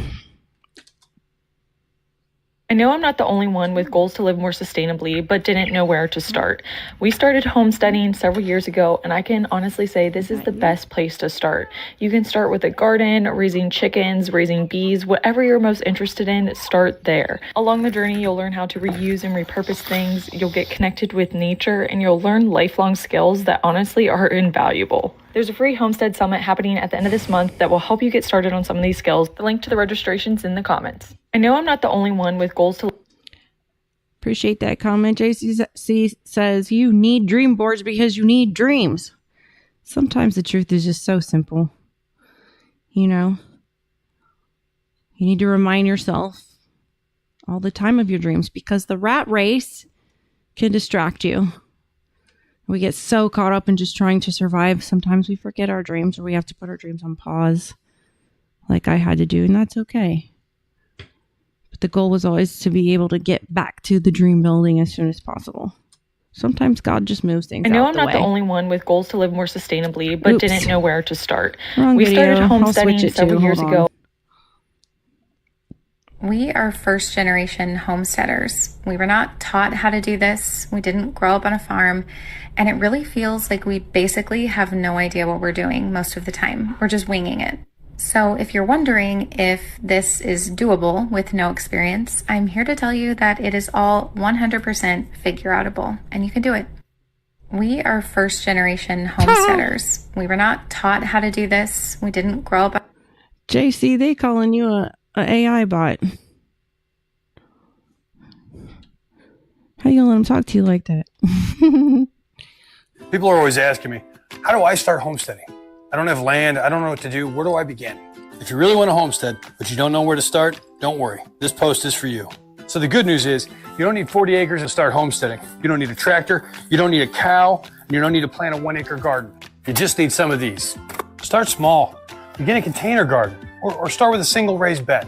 I know I'm not the only one with goals to live more sustainably, but didn't know where to start. We started homesteading several years ago, and I can honestly say this is the best place to start. You can start with a garden, raising chickens, raising bees, whatever you're most interested in, start there. Along the journey, you'll learn how to reuse and repurpose things, you'll get connected with nature, and you'll learn lifelong skills that honestly are invaluable. There's a free homestead summit happening at the end of this month that will help you get started on some of these skills. The link to the registration's in the comments. I know I'm not the only one with goals to... Appreciate that comment. JC says, you need dream boards because you need dreams. Sometimes the truth is just so simple. You know, you need to remind yourself all the time of your dreams because the rat race can distract you. We get so caught up in just trying to survive. Sometimes we forget our dreams or we have to put our dreams on pause like I had to do, and that's okay. But the goal was always to be able to get back to the dream building as soon as possible. Sometimes God just moves things out the way. I know I'm not the only one with goals to live more sustainably, but didn't know where to start. Wrong we video. started homesteading several years ago. We are first generation homesteaders. We were not taught how to do this. We didn't grow up on a farm. And it really feels like we basically have no idea what we're doing most of the time. We're just winging it. So if you're wondering if this is doable with no experience, I'm here to tell you that it is all 100% figure-outable, and you can do it. We are first generation homesteaders. We were not taught how to do this. We didn't grow up. JC, they calling you a AI bot. How you gonna let them talk to you like that? People are always asking me, how do I start homesteading? I don't have land. I don't know what to do. Where do I begin? If you really want to homestead, but you don't know where to start, don't worry. This post is for you. So the good news is you don't need 40 acres to start homesteading. You don't need a tractor. You don't need a cow. And you don't need to plant a 1-acre garden. You just need some of these. Start small. Begin a container garden or start with a single raised bed.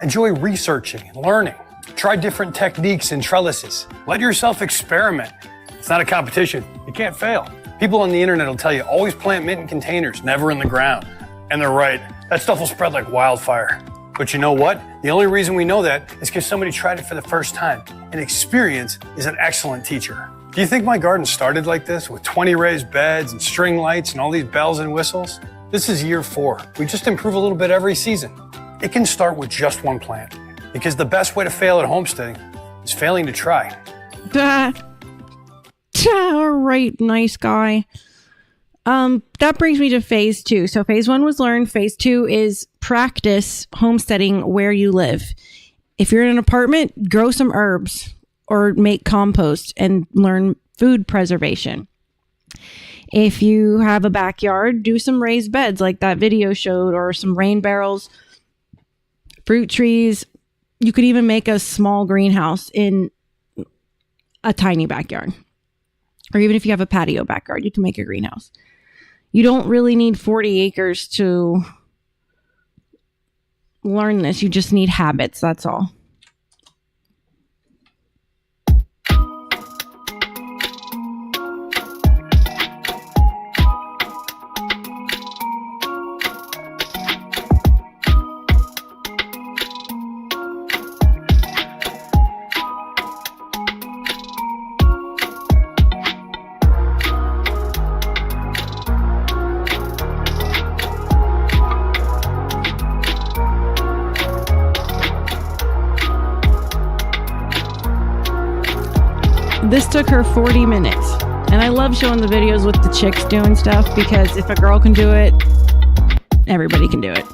Enjoy researching and learning. Try different techniques and trellises. Let yourself experiment. It's not a competition. You can't fail. People on the internet will tell you always plant mint in containers, never in the ground. And they're right. That stuff will spread like wildfire. But you know what? The only reason we know that is because somebody tried it for the first time. And experience is an excellent teacher. Do you think my garden started like this with 20 raised beds and string lights and all these bells and whistles? This is year 4. We just improve a little bit every season. It can start with just one plant because the best way to fail at homesteading is failing to try. All right, nice guy. That brings me to phase 2. So phase 1 was learn. Phase 2 is practice homesteading where you live. If you're in an apartment, grow some herbs or make compost and learn food preservation. If you have a backyard, do some raised beds like that video showed, or some rain barrels, fruit trees. You could even make a small greenhouse in a tiny backyard. Or even if you have a patio backyard, you can make a greenhouse. You don't really need 40 acres to learn this. You just need habits, that's all. This took her 40 minutes. And I love showing the videos with the chicks doing stuff because if a girl can do it, everybody can do it.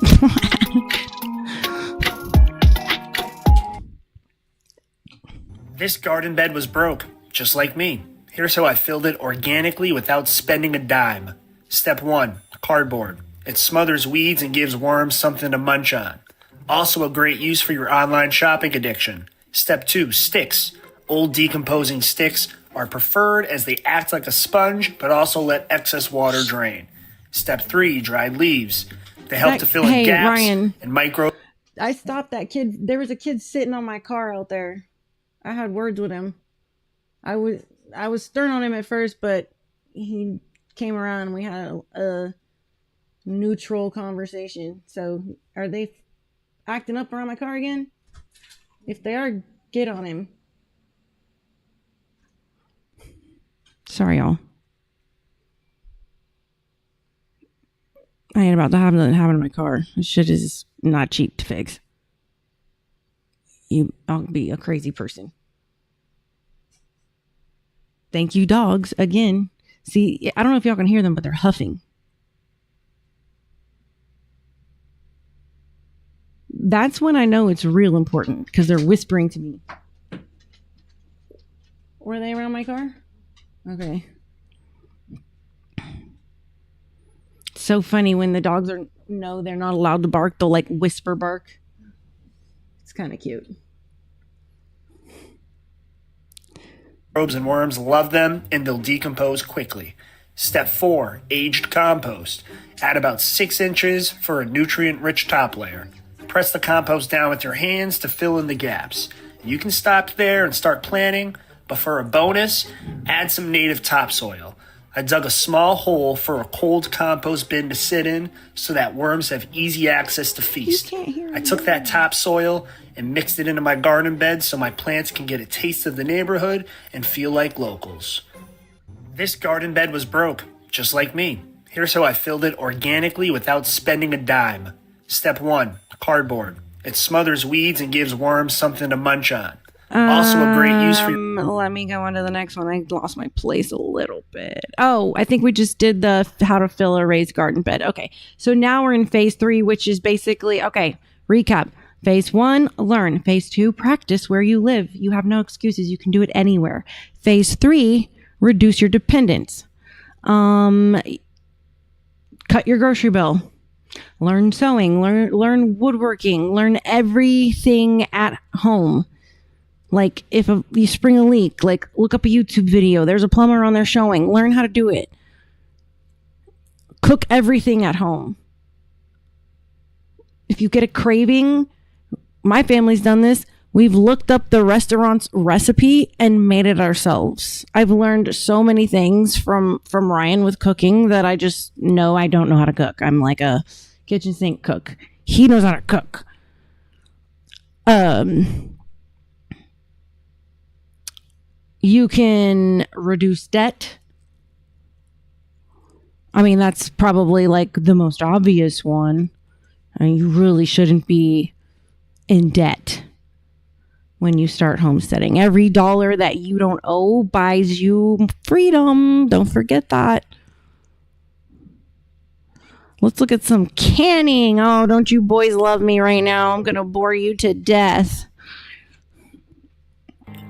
This garden bed was broke, just like me. Here's how I filled it organically without spending a dime. Step 1, cardboard. It smothers weeds and gives worms something to munch on. Also a great use for your online shopping addiction. Step 2, sticks. Old decomposing sticks are preferred as they act like a sponge, but also let excess water drain. Step 3, dried leaves. They help to fill in gaps Ryan, and micro... I stopped that kid. There was a kid sitting on my car out there. I had words with him. I was stern on him at first, but he came around and we had a neutral conversation. So are they acting up around my car again? If they are, get on him. Sorry, y'all. I ain't about to have nothing happen to my car. This shit is not cheap to fix. I'll be a crazy person. Thank you, dogs. Again. See, I don't know if y'all can hear them, but they're huffing. That's when I know it's real important, because they're whispering to me. Were they around my car? Okay. So funny when the dogs know they're not allowed to bark, they'll like whisper bark. It's kind of cute. Microbes and worms love them, and they'll decompose quickly. Step 4, aged compost. Add about 6 inches for a nutrient-rich top layer. Press the compost down with your hands to fill in the gaps. You can stop there and start planting, but for a bonus, add some native topsoil. I dug a small hole for a cold compost bin to sit in so that worms have easy access to feast. I took that topsoil and mixed it into my garden bed so my plants can get a taste of the neighborhood and feel like locals. This garden bed was broke, just like me. Here's how I filled it organically without spending a dime. Step 1, cardboard. It smothers weeds and gives worms something to munch on. Also a great use for... Let me go on to the next one. I lost my place a little bit. Oh, I think we just did the how to fill a raised garden bed. Okay, so now we're in phase 3, which is basically... Okay, recap. Phase 1, learn. Phase 2, practice where you live. You have no excuses. You can do it anywhere. Phase 3, reduce your dependence. Cut your grocery bill. Learn sewing. Learn woodworking. Learn everything at home. Like if you spring a leak, like look up a YouTube video. There's a plumber on there showing. Learn how to do it. Cook everything at home. If you get a craving, my family's done this. We've looked up the restaurant's recipe and made it ourselves. I've learned so many things from Ryan with cooking that I just know I don't know how to cook. I'm like a kitchen sink cook. He knows how to cook. You can reduce debt. I mean, that's probably like the most obvious one. I mean, you really shouldn't be in debt when you start homesteading. Every dollar that you don't owe buys you freedom. Don't forget that. Let's look at some canning. Oh, don't you boys love me right now? I'm going to bore you to death.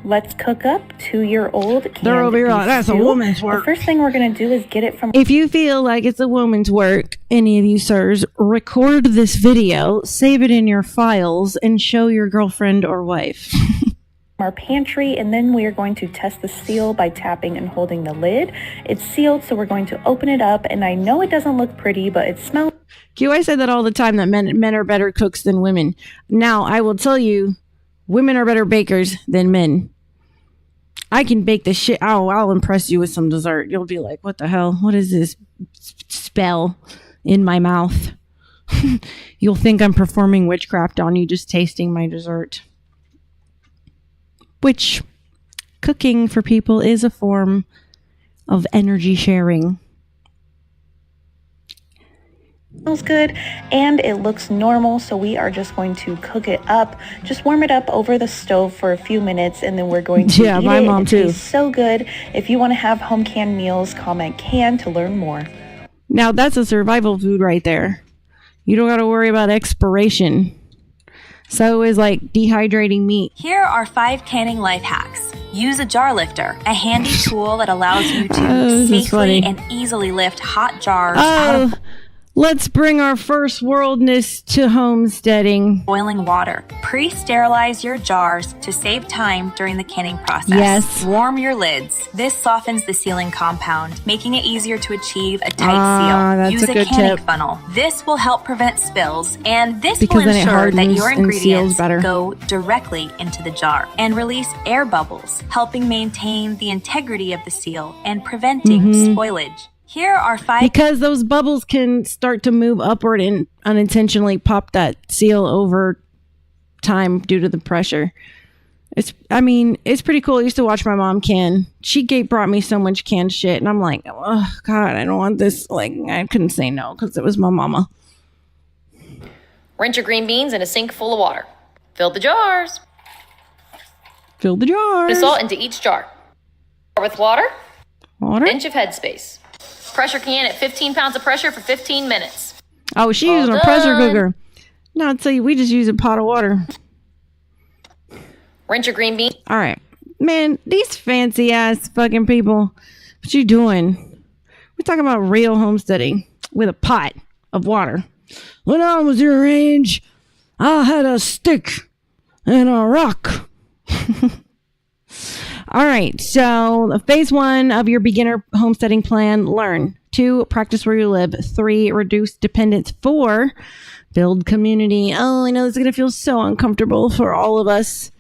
Let's cook up 2-year-old canned They're over here. That's a woman's work. The first thing we're going to do is get it from... If you feel like it's a woman's work, any of you sirs, record this video, save it in your files, and show your girlfriend or wife. our pantry, and then we are going to test the seal by tapping and holding the lid. It's sealed, so we're going to open it up, and I know it doesn't look pretty, but it smells... Q, I say that all the time, that men are better cooks than women. Now, I will tell you, women are better bakers than men. I can bake the shit. Oh, I'll impress you with some dessert. You'll be like, what the hell? What is this spell in my mouth? You'll think I'm performing witchcraft on you just tasting my dessert. Which, cooking for people is a form of energy sharing. Smells good and it looks normal, so we are just going to cook it up. Just warm it up over the stove for a few minutes, and then we're going to eat my it. mom It too. tastes so good. If you want to have home canned meals, comment can to learn more. Now that's a survival food right there. You don't got to worry about expiration. So is like dehydrating meat. Here are 5 canning life hacks. Use a jar lifter, a handy tool that allows you to safely and easily lift hot jars out of Let's bring our first worldness to homesteading. boiling water. Pre-sterilize your jars to save time during the canning process. Yes. Warm your lids. This softens the sealing compound, making it easier to achieve a tight seal. That's Use a good canning tip. funnel. This will help prevent spills, and this Because will then it ensure that hardens your and seals ingredients better. go directly into the jar and release air bubbles, helping maintain the integrity of the seal and preventing Mhm. spoilage. Here are 5 because those bubbles can start to move upward and unintentionally pop that seal over time due to the pressure. It's pretty cool. I used to watch my mom can. She brought me so much canned shit, and I'm like, oh God, I don't want this. Like, I couldn't say no because it was my mama. Rinse your green beans in a sink full of water. Fill the jars. Fill the jars. Put salt into each jar. With water. Water. Inch of headspace. Pressure can at 15 pounds of pressure for 15 minutes. Oh, she's using a pressure cooker. No, I'll tell you, we just use a pot of water. Rinse your green beans. All right. Man, these fancy ass fucking people. What you doing? We're talking about real homesteading with a pot of water. When I was your age, I had a stick and a rock. All right. So phase 1 of your beginner homesteading plan, learn. 2, practice where you live. 3, reduce dependence. 4, build community. Oh, I know this is going to feel so uncomfortable for all of us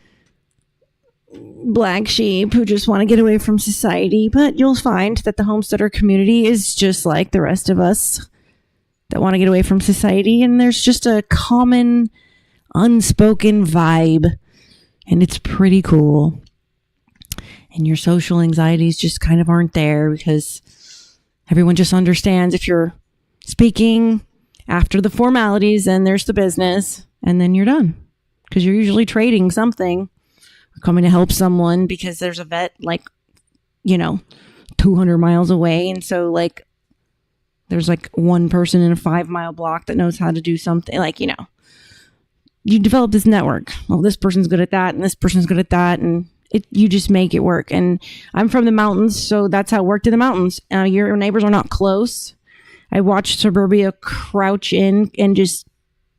black sheep who just want to get away from society, but you'll find that the homesteader community is just like the rest of us that want to get away from society, and there's just a common unspoken vibe, and it's pretty cool. And your social anxieties just kind of aren't there because everyone just understands if you're speaking after the formalities, then there's the business, and then you're done because you're usually trading something, coming to help someone because there's a vet 200 miles away, and so there's one person in a 5-mile block that knows how to do something, you develop this network. Well, this person's good at that and this person's good at that, and you just make it work. And I'm from the mountains, so that's how it worked in the mountains. Your neighbors are not close. I watched suburbia crouch in and just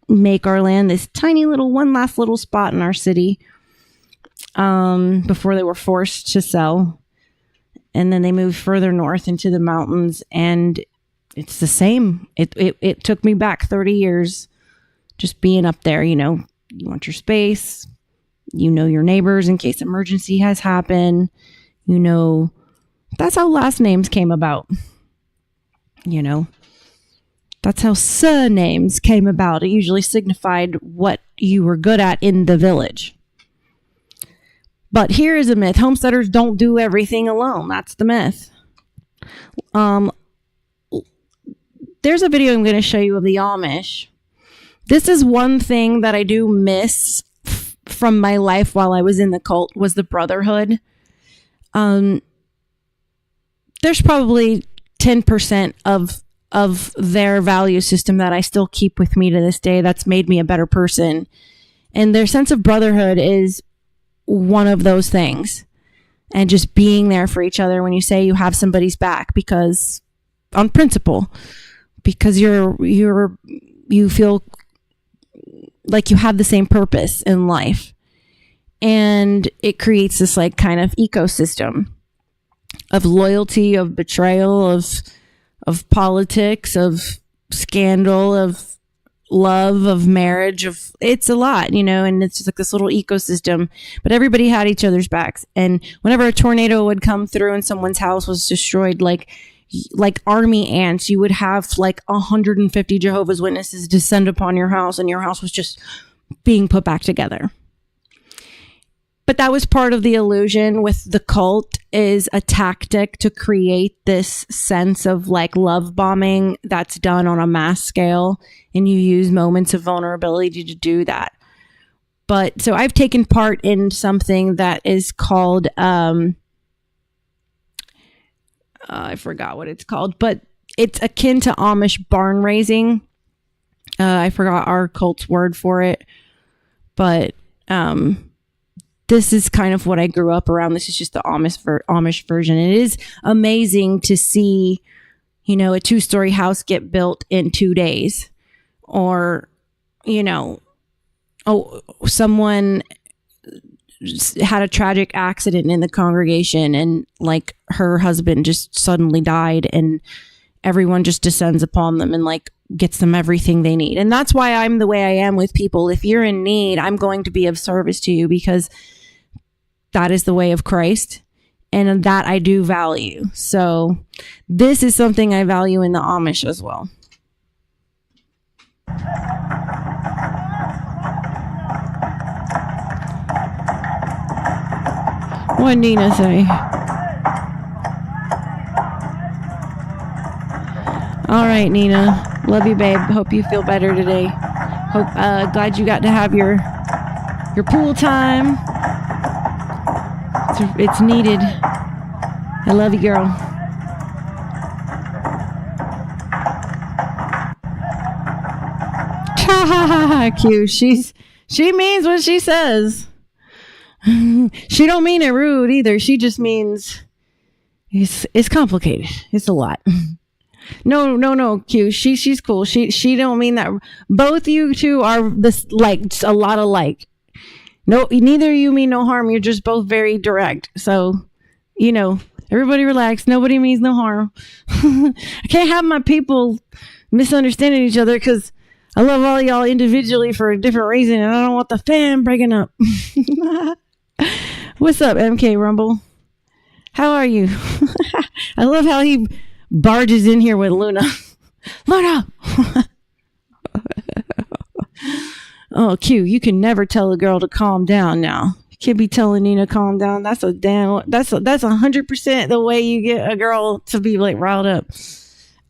make our land this tiny little one last little spot in our city before they were forced to sell. And then they moved further north into the mountains, and it's the same. It took me back 30 years just being up there. You want your space, your neighbors in case emergency has happened. That's how last names came about. That's how surnames came about. It usually signified what you were good at in the village. But here is a myth. Homesteaders don't do everything alone. That's the myth. There's a video I'm going to show you of the Amish. This is one thing that I do miss from my life while I was in the cult, was the brotherhood. There's probably 10% of their value system that I still keep with me to this day that's made me a better person. And their sense of brotherhood is one of those things. And just being there for each other when you say you have somebody's back, because on principle, because you feel like you have the same purpose in life. And it creates this kind of ecosystem of loyalty, of betrayal, of politics, of scandal, of love, of marriage, it's a lot, and it's just this little ecosystem, but everybody had each other's backs. And whenever a tornado would come through and someone's house was destroyed, like army ants, you would have 150 Jehovah's Witnesses descend upon your house, and your house was just being put back together. But that was part of the illusion with the cult, is a tactic to create this sense of love bombing that's done on a mass scale. And you use moments of vulnerability to do that. But so I've taken part in something that is called, I forgot what it's called, but it's akin to Amish barn raising. I forgot our cult's word for it, but, this is kind of what I grew up around. This is just the Amish version. It is amazing to see, a 2-story house get built in 2 days, or, someone had a tragic accident in the congregation, and her husband just suddenly died, and everyone just descends upon them and gets them everything they need. And that's why I'm the way I am with people. If you're in need, I'm going to be of service to you, because that is the way of Christ. And that I do value. So this is something I value in the Amish as well. What did Nina say? All right, Nina. Love you, babe. Hope you feel better today. Hope glad you got to have your pool time. It's needed. I love you, girl. Cute. She means what she says. She don't mean it rude either. She just means it's complicated. It's a lot. No, Q. She's cool. She don't mean that. Both you two are this like a lot alike. No, neither of you mean no harm. You're just both very direct. So, everybody relax. Nobody means no harm. I can't have my people misunderstanding each other because I love all y'all individually for a different reason, and I don't want the fam breaking up. What's up, MK Rumble? How are you? I love how he barges in here with Luna. Luna! Oh, Q, you can never tell a girl to calm down now. You can't be telling Nina calm down. That's 100% the way you get a girl to be like riled up.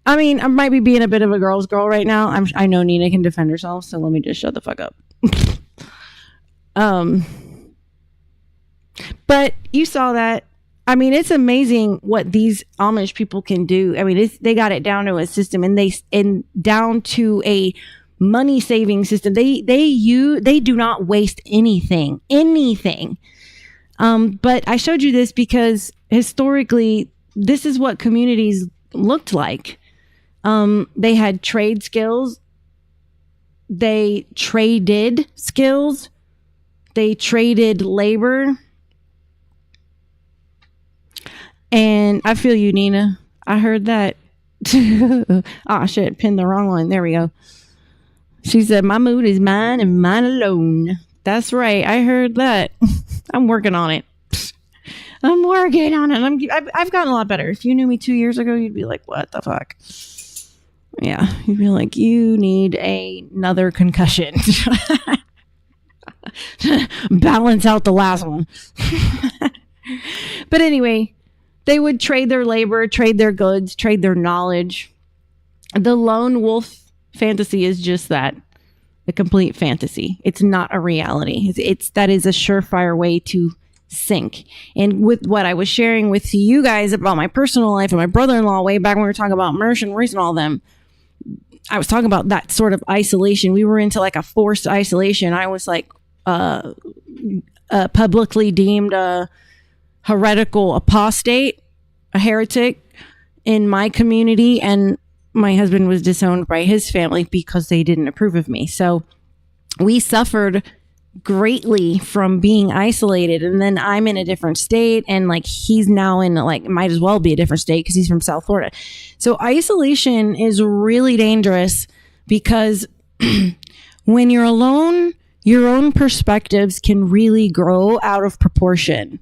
I mean, I might be being a bit of a girl's girl right now. I know Nina can defend herself, so let me just shut the fuck up. But you saw that. I mean, it's amazing what these Amish people can do. I mean, they got it down to a system, and down to a money saving system. They do not waste anything. But I showed you this because historically, this is what communities looked like. They had trade skills. They traded skills. They traded labor. And I feel you, Nina. I heard that. Oh, shit. Pinned the wrong one. There we go. She said, my mood is mine and mine alone. That's right. I heard that. I'm working on it. I've gotten a lot better. If you knew me 2 years ago, you'd be like, what the fuck? Yeah. You'd be like, you need another concussion. Balance out the last one. But anyway, they would trade their labor, trade their goods, trade their knowledge. The lone wolf fantasy is just that, a complete fantasy. It's not a reality. That is a surefire way to sink. And with what I was sharing with you guys about my personal life and my brother-in-law way back when we were talking about Mersh and Reese and all them, I was talking about that sort of isolation. We were into like a forced isolation. I was like publicly deemed a heretical apostate, a heretic in my community, and my husband was disowned by his family because they didn't approve of me. So we suffered greatly from being isolated. And then I'm in a different state, and like he's now in like, might as well be a different state because he's from South Florida. So isolation is really dangerous because when you're alone, your own perspectives can really grow out of proportion.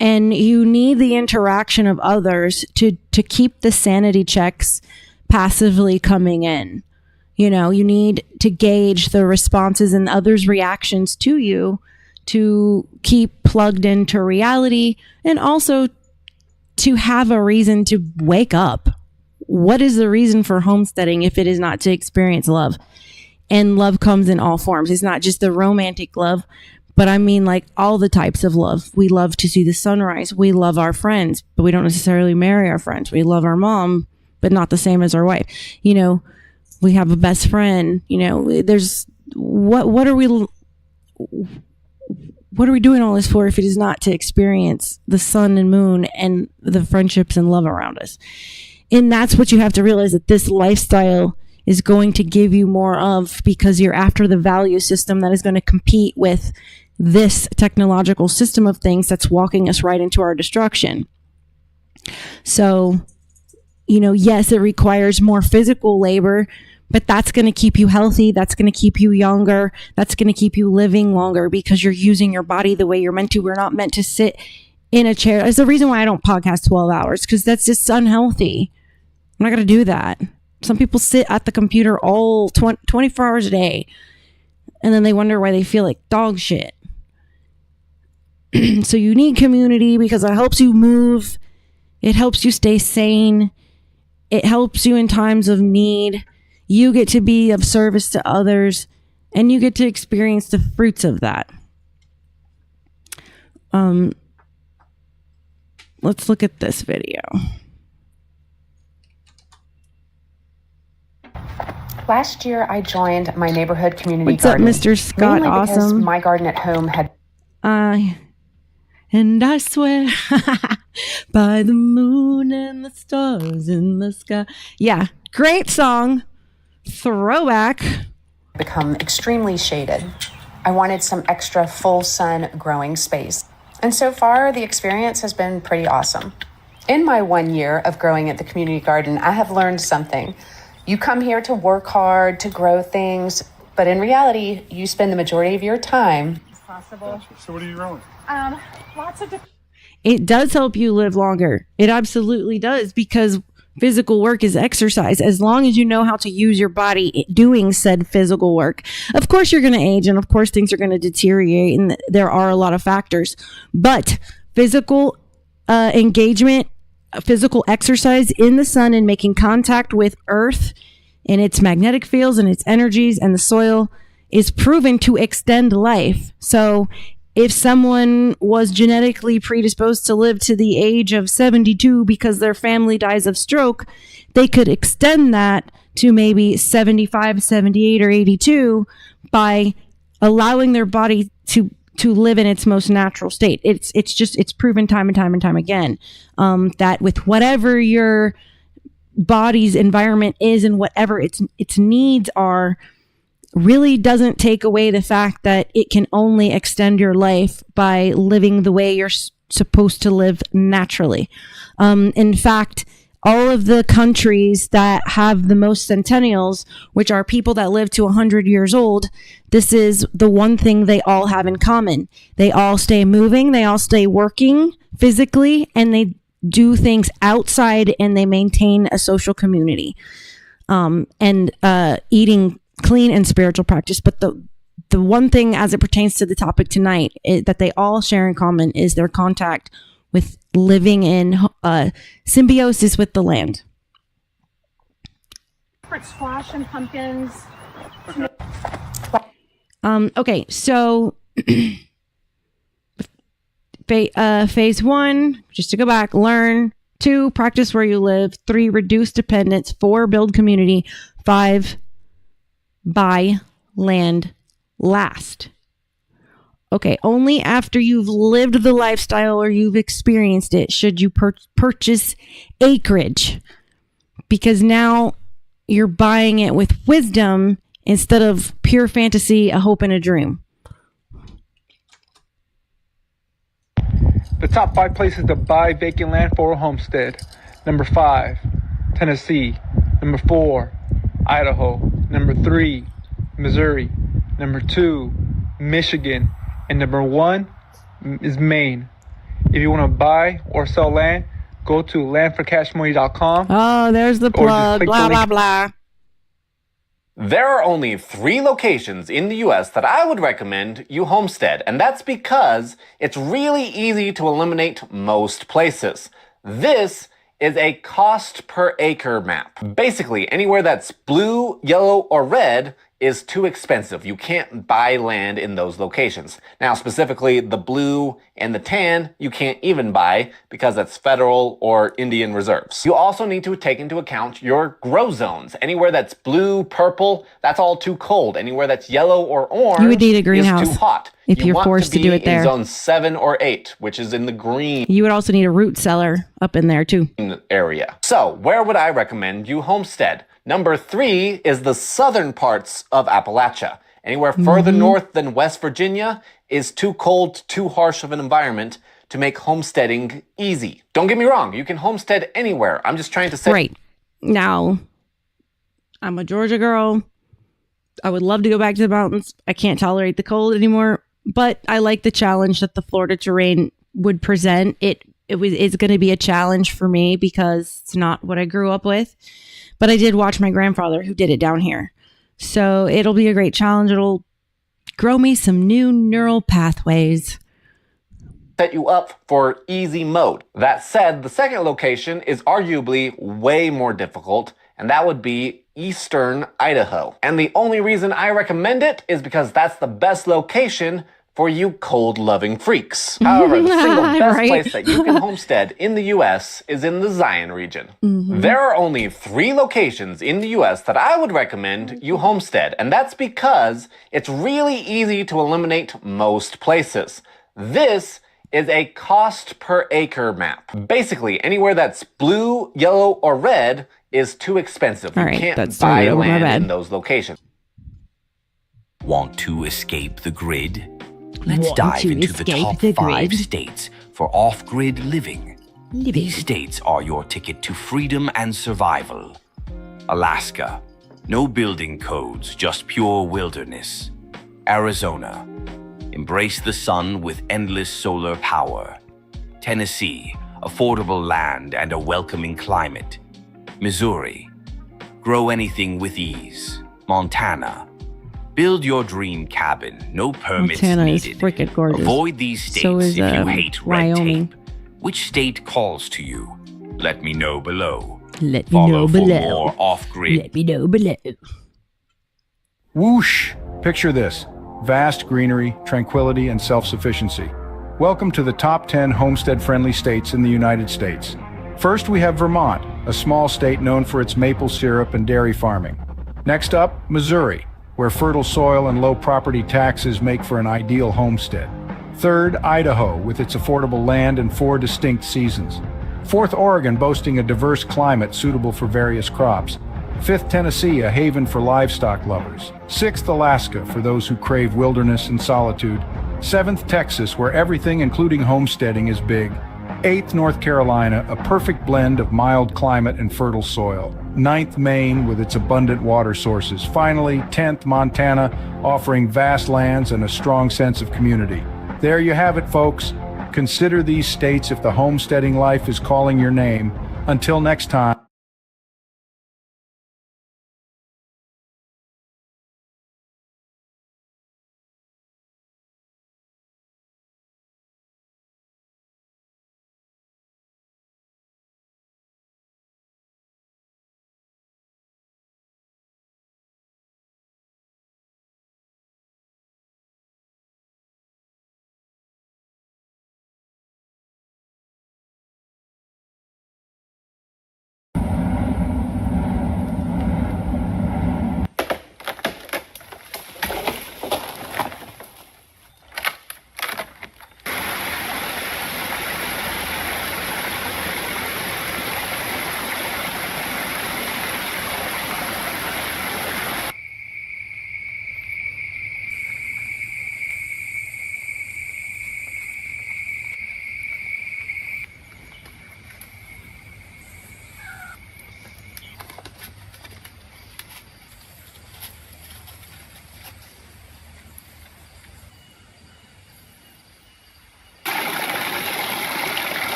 And you need the interaction of others to keep the sanity checks passively coming in. You need to gauge the responses and others' reactions to you to keep plugged into reality, and also to have a reason to wake up. What is the reason for homesteading if it is not to experience love? And love comes in all forms. It's not just the romantic love, but I mean like all the types of love. We love to see the sunrise. We love our friends, but we don't necessarily marry our friends. We love our mom, but not the same as our wife. We have a best friend. There's what are we doing all this for if it is not to experience the sun and moon and the friendships and love around us? And that's what you have to realize, that this lifestyle is going to give you more of, because you're after the value system that is going to compete with this technological system of things that's walking us right into our destruction. So, yes, it requires more physical labor, but that's going to keep you healthy. That's going to keep you younger. That's going to keep you living longer because you're using your body the way you're meant to. We're not meant to sit in a chair. It's the reason why I don't podcast 12 hours, because that's just unhealthy. I'm not going to do that. Some people sit at the computer all 24 hours a day, and then they wonder why they feel like dog shit. So you need community because it helps you move. It helps you stay sane. It helps you in times of need. You get to be of service to others, and you get to experience the fruits of that. Let's look at this video. Last year, I joined my neighborhood community What's up, garden. Mr. Scott? Mainly because Awesome. my garden at home had. And I swear by the moon and the stars in the sky. Yeah, great song. Throwback. Become extremely shaded. I wanted some extra full sun growing space. And so far, the experience has been pretty awesome. In my 1 year of growing at the community garden, I have learned something. You come here to work hard, to grow things, but in reality, you spend the majority of your time. Possible. So what are you growing? Lots of different. It does help you live longer. It absolutely does, because physical work is exercise. As long as you know how to use your body doing said physical work. Of course, you're going to age, and of course, things are going to deteriorate, and there are a lot of factors. But physical engagement, physical exercise in the sun and making contact with earth and its magnetic fields and its energies and the soil is proven to extend life. So if someone was genetically predisposed to live to the age of 72 because their family dies of stroke, they could extend that to maybe 75, 78, or 82 by allowing their body to live in its most natural state. It's proven time and time and time again that with whatever your body's environment is and whatever its needs are, really doesn't take away the fact that it can only extend your life by living the way you're supposed to live naturally. In fact, all of the countries that have the most centennials, which are people that live to 100 years old, this is the one thing they all have in common. They all stay moving, they all stay working physically, and they do things outside, and they maintain a social community, and eating clean and spiritual practice. But the one thing as it pertains to the topic tonight that they all share in common is their contact with living in symbiosis with the land. Squash and pumpkins. Okay, so phase 1, just to go back, learn. 2, practice where you live. 3, reduce dependence. 4, build community. 5, buy land last. Okay, only after you've lived the lifestyle or you've experienced it should you purchase acreage, because now you're buying it with wisdom instead of pure fantasy, a hope, and a dream. The top 5 places to buy vacant land for a homestead. Number 5, Tennessee. Number 4, Idaho. Number 3, Missouri. Number 2, Michigan. And number 1 is Maine. If you want to buy or sell land, go to landforcashmoney.com. Oh, there's the plug. Blah, blah, blah. There are only 3 locations in the US that I would recommend you homestead, and that's because it's really easy to eliminate most places. This is a cost per acre map. Basically, anywhere that's blue, yellow, or red is too expensive. You can't buy land in those locations. Now, specifically the blue and the tan, you can't even buy because that's federal or Indian reserves. You also need to take into account your grow zones. Anywhere that's blue, purple, that's all too cold. Anywhere that's yellow or orange, you would need a greenhouse is too hot. if you're forced to do it there. In zone 7 or 8, which is in the green. You would also need a root cellar up in there too. Area. So, where would I recommend you homestead? Number 3 is the southern parts of Appalachia. Anywhere further north than West Virginia is too cold, too harsh of an environment to make homesteading easy. Don't get me wrong, you can homestead anywhere. I'm just trying to say. Right. Now, I'm a Georgia girl. I would love to go back to the mountains. I can't tolerate the cold anymore, but I like the challenge that the Florida terrain would present. It's going to be a challenge for me because it's not what I grew up with. But I did watch my grandfather who did it down here. So it'll be a great challenge. It'll grow me some new neural pathways. Set you up for easy mode. That said, the second location is arguably way more difficult, and that would be eastern Idaho. And the only reason I recommend it is because that's the best location for you cold-loving freaks. However, the single best place that you can homestead in the US is in the Zion region. There are only 3 locations in the US that I would recommend you homestead, and that's because it's really easy to eliminate most places. This is a cost per acre map. Basically, anywhere that's blue, yellow, or red is too expensive. You can't buy land in those locations. Want to escape the grid? Let's dive into the top 5 states for off-grid living. These states are your ticket to freedom and survival. Alaska, no building codes, just pure wilderness. Arizona, embrace the sun with endless solar power. Tennessee, affordable land and a welcoming climate. Missouri, grow anything with ease. Montana, build your dream cabin, no permits Montana needed. is freaking gorgeous. Avoid these states So is, if you hate red Wyoming. tape. Which state calls to you? Let me know below. Let me Follow know for below. more off-grid. Let me know below. Whoosh! Picture this. Vast greenery, tranquility, and self-sufficiency. Welcome to the top 10 homestead-friendly states in the United States. First, we have Vermont, a small state known for its maple syrup and dairy farming. Next up, Missouri, where fertile soil and low property taxes make for an ideal homestead. Third, Idaho, with its affordable land and 4 distinct seasons. Fourth, Oregon, boasting a diverse climate suitable for various crops. Fifth, Tennessee, a haven for livestock lovers. Sixth, Alaska, for those who crave wilderness and solitude. Seventh, Texas, where everything, including homesteading, is big. Eighth, North Carolina, a perfect blend of mild climate and fertile soil. Ninth, Maine, with its abundant water sources. Finally, 10th, Montana, offering vast lands and a strong sense of community. There you have it, folks. Consider these states if the homesteading life is calling your name. Until next time.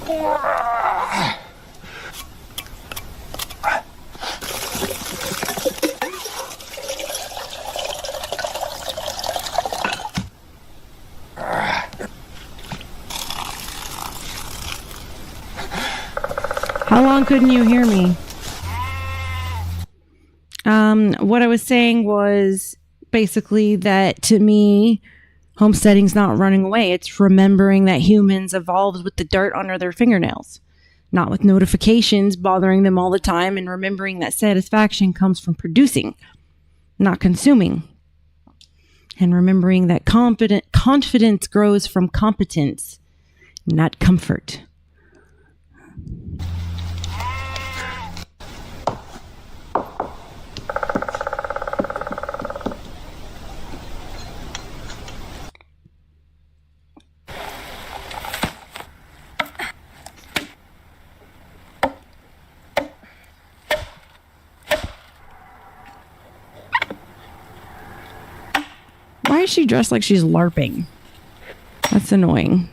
How long couldn't you hear me? What I was saying was basically that to me, homesteading's not running away. It's remembering that humans evolved with the dirt under their fingernails, not with notifications bothering them all the time, and remembering that satisfaction comes from producing, not consuming. And remembering that confidence grows from competence, not comfort. Why is she dressed like she's LARPing? That's annoying.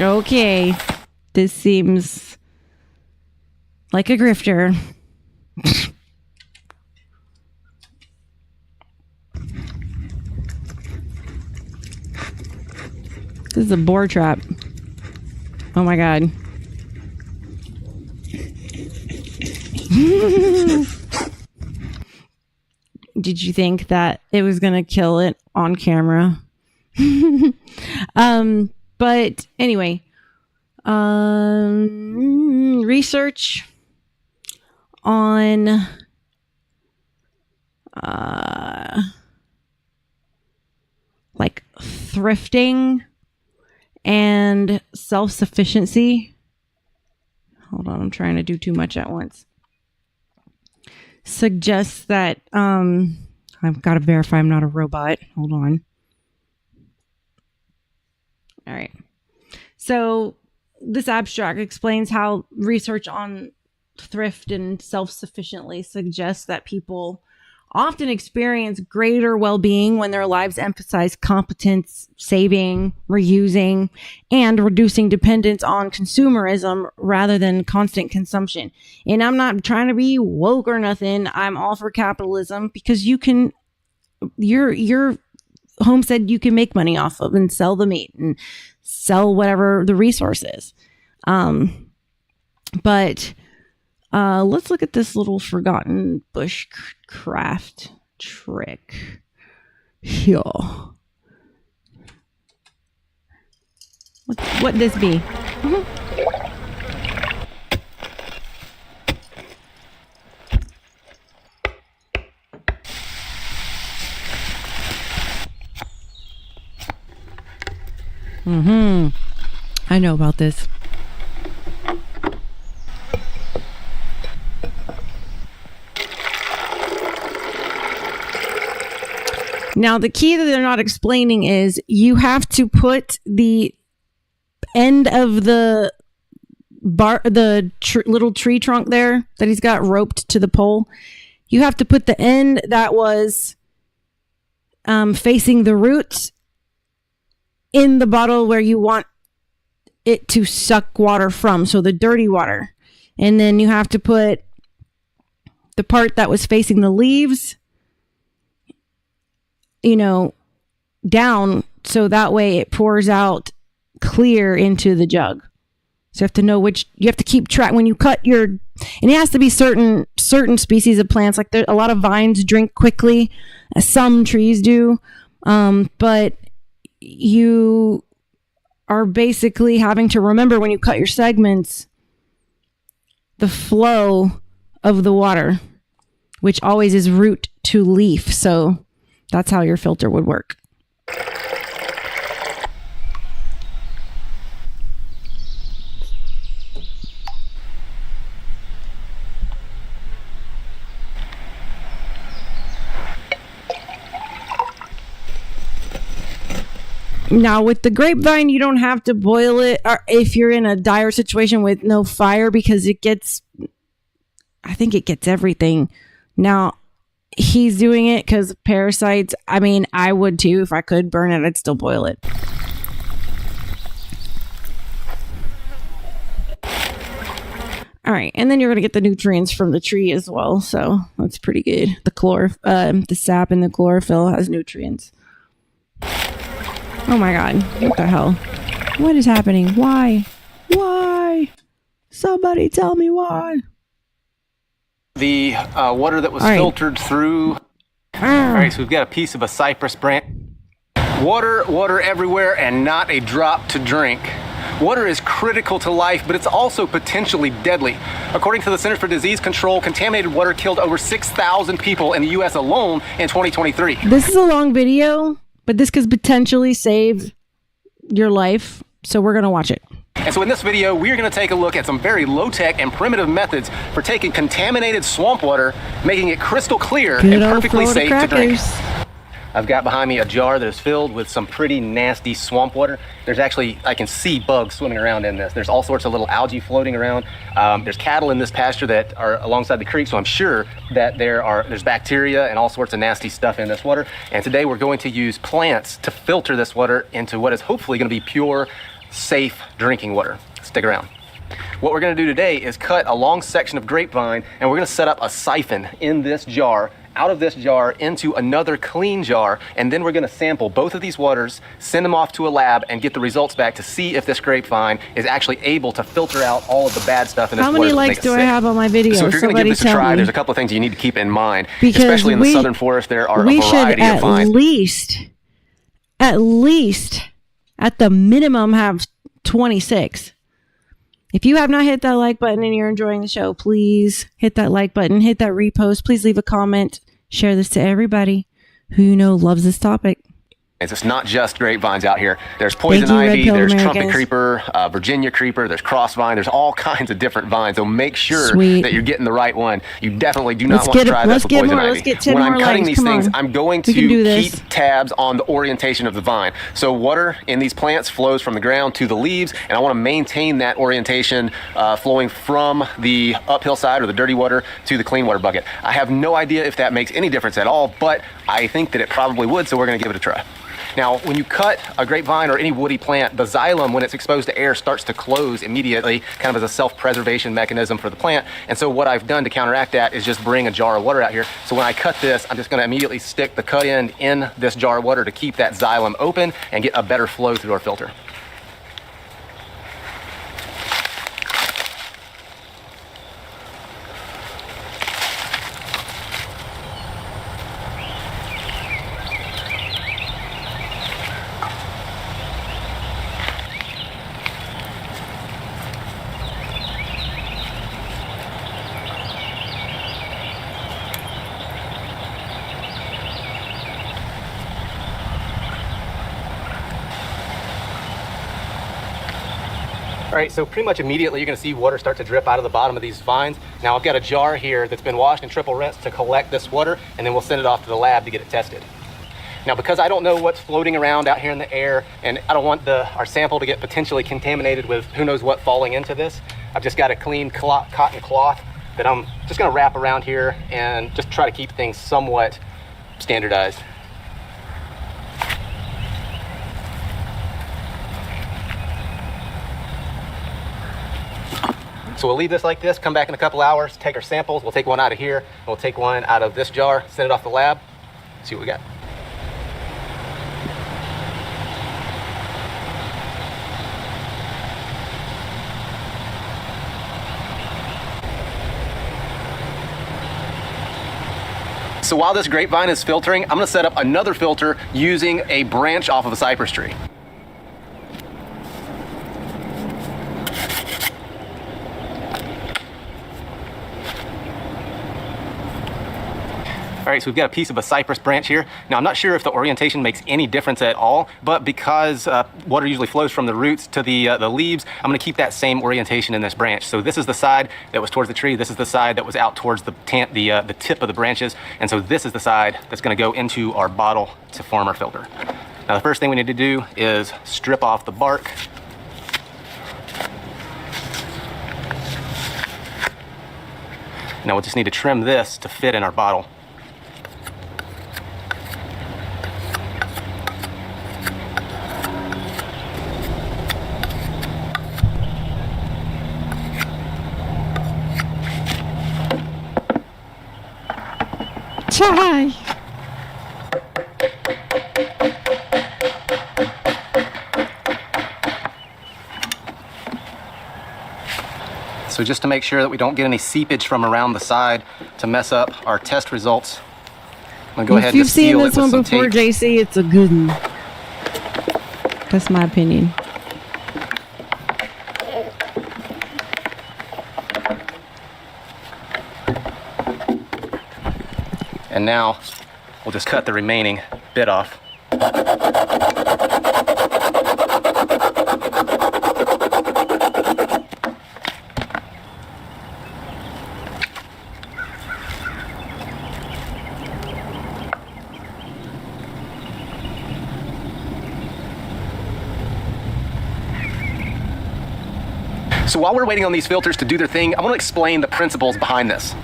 Okay, this seems like a grifter. This is a boar trap. Oh my god. Did you think that it was gonna kill it on camera? But anyway, research on like thrifting and self-sufficiency. Hold on, I'm trying to do too much at once. Suggests that I've got to verify I'm not a robot. Hold on. All right. So this abstract explains how research on thrift and self-sufficiently suggests that people often experience greater well-being when their lives emphasize competence, saving, reusing, and reducing dependence on consumerism rather than constant consumption. And I'm not trying to be woke or nothing. I'm all for capitalism because you can, your homestead you can make money off of and sell the meat and sell whatever the resource is. But let's look at this little forgotten bushcraft trick here. What this be? I know about this. Now, the key that they're not explaining is you have to put the end of the little tree trunk there that he's got roped to the pole. You have to put the end that was facing the roots in the bottle where you want it to suck water from, so the dirty water. And then you have to put the part that was facing the leaves, down, so that way it pours out clear into the jug. So you have to know you have to keep track when you cut and it has to be certain species of plants. Like a lot of vines drink quickly, some trees do, but you are basically having to remember when you cut your segments the flow of the water, which always is root to leaf. So that's how your filter would work. Now, with the grapevine, you don't have to boil it or if you're in a dire situation with no fire because I think it gets everything. Now, he's doing it because of parasites. I mean, I would too. If I could burn it, I'd still boil it. All right, and then you're gonna get the nutrients from the tree as well, so that's pretty good. The sap in the chlorophyll has nutrients. Oh my god, what the hell? What is happening? Why? Somebody tell me why. The water that was filtered through. All right, so we've got a piece of a cypress branch. Water everywhere and not a drop to drink. Water is critical to life, but it's also potentially deadly. According to the Centers for Disease Control, contaminated water killed over 6,000 people in the U.S. alone in 2023. This is a long video, but this could potentially save your life, so we're going to watch it. And so in this video, we're going to take a look at some very low-tech and primitive methods for taking contaminated swamp water, making it crystal clear and perfectly safe to drink. I've got behind me a jar that is filled with some pretty nasty swamp water. There's actually, I can see bugs swimming around in this. There's all sorts of little algae floating around. There's cattle in this pasture that are alongside the creek, so I'm sure that there's bacteria and all sorts of nasty stuff in this water. And today we're going to use plants to filter this water into what is hopefully going to be pure, safe drinking water. Stick around. What we're going to do today is cut a long section of grapevine, and we're going to set up a siphon in this jar, out of this jar into another clean jar, and then we're going to sample both of these waters, send them off to a lab, and get the results back to see if this grapevine is actually able to filter out all of the bad stuff in this water. How many likes do I have on my video? So if you're going to give this a try, there's a couple of things you need to keep in mind. Because especially in the southern forest, there are a variety of vines. At least, at the minimum, have 26. If you have not hit that like button and you're enjoying the show, please hit that like button, hit that repost. Please leave a comment. Share this to everybody who you know loves this topic. It's not just grapevines out here. There's poison ivy, there's trumpet creeper, Virginia creeper, there's crossvine, there's all kinds of different vines. So make sure that you're getting the right one. You definitely do not want to try that for poison ivy. When I'm cutting these things, I'm going to keep tabs on the orientation of the vine. So water in these plants flows from the ground to the leaves, and I want to maintain that orientation flowing from the uphill side or the dirty water to the clean water bucket. I have no idea if that makes any difference at all, but I think that it probably would, so we're going to give it a try. Now, when you cut a grapevine or any woody plant, the xylem, when it's exposed to air, starts to close immediately, kind of as a self-preservation mechanism for the plant. And so what I've done to counteract that is just bring a jar of water out here. So when I cut this, I'm just going to immediately stick the cut end in this jar of water to keep that xylem open and get a better flow through our filter. All right, so pretty much immediately you're gonna see water start to drip out of the bottom of these vines. Now I've got a jar here that's been washed and triple rinsed to collect this water, and then we'll send it off to the lab to get it tested. Now, because I don't know what's floating around out here in the air, and I don't want our sample to get potentially contaminated with who knows what falling into this, I've just got a clean cotton cloth that I'm just gonna wrap around here and just try to keep things somewhat standardized. So we'll leave this like this, come back in a couple hours, take our samples, we'll take one out of here, and we'll take one out of this jar, send it off the lab, see what we got. So while this grapevine is filtering, I'm gonna set up another filter using a branch off of a cypress tree. All right, so we've got a piece of a cypress branch here. Now, I'm not sure if the orientation makes any difference at all, but because water usually flows from the roots to the leaves, I'm gonna keep that same orientation in this branch. So this is the side that was towards the tree. This is the side that was out towards the tip of the branches. And so this is the side that's gonna go into our bottle to form our filter. Now the first thing we need to do is strip off the bark. Now we'll just need to trim this to fit in our bottle. Try. So just to make sure that we don't get any seepage from around the side to mess up our test results, I'm gonna go ahead and just seal it with some tape. If you've seen this one before, JC, it's a good one. That's my opinion. And now we'll just cut the remaining bit off. So while we're waiting on these filters to do their thing, I want to explain the principles behind this.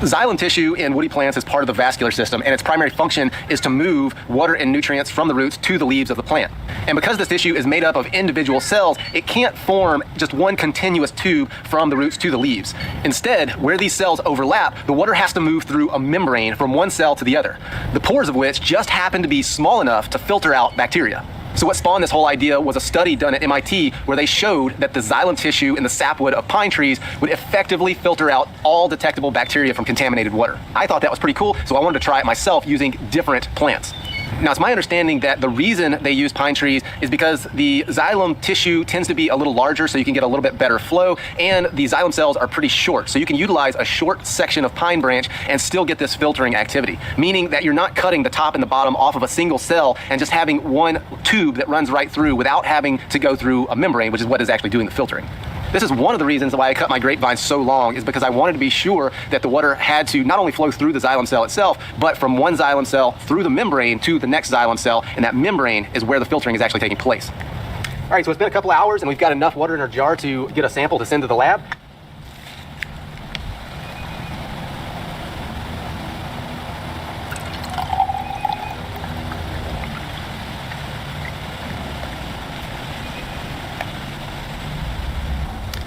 Xylem tissue in woody plants is part of the vascular system, and its primary function is to move water and nutrients from the roots to the leaves of the plant. And because this tissue is made up of individual cells, it can't form just one continuous tube from the roots to the leaves. Instead, where these cells overlap, the water has to move through a membrane from one cell to the other, the pores of which just happen to be small enough to filter out bacteria. So what spawned this whole idea was a study done at MIT where they showed that the xylem tissue in the sapwood of pine trees would effectively filter out all detectable bacteria from contaminated water. I thought that was pretty cool, so I wanted to try it myself using different plants. Now, it's my understanding that the reason they use pine trees is because the xylem tissue tends to be a little larger, so you can get a little bit better flow, and the xylem cells are pretty short, so you can utilize a short section of pine branch and still get this filtering activity, meaning that you're not cutting the top and the bottom off of a single cell and just having one tube that runs right through without having to go through a membrane, which is what is actually doing the filtering. This is one of the reasons why I cut my grapevine so long, is because I wanted to be sure that the water had to not only flow through the xylem cell itself, but from one xylem cell through the membrane to the next xylem cell, and that membrane is where the filtering is actually taking place. All right, so it's been a couple hours and we've got enough water in our jar to get a sample to send to the lab.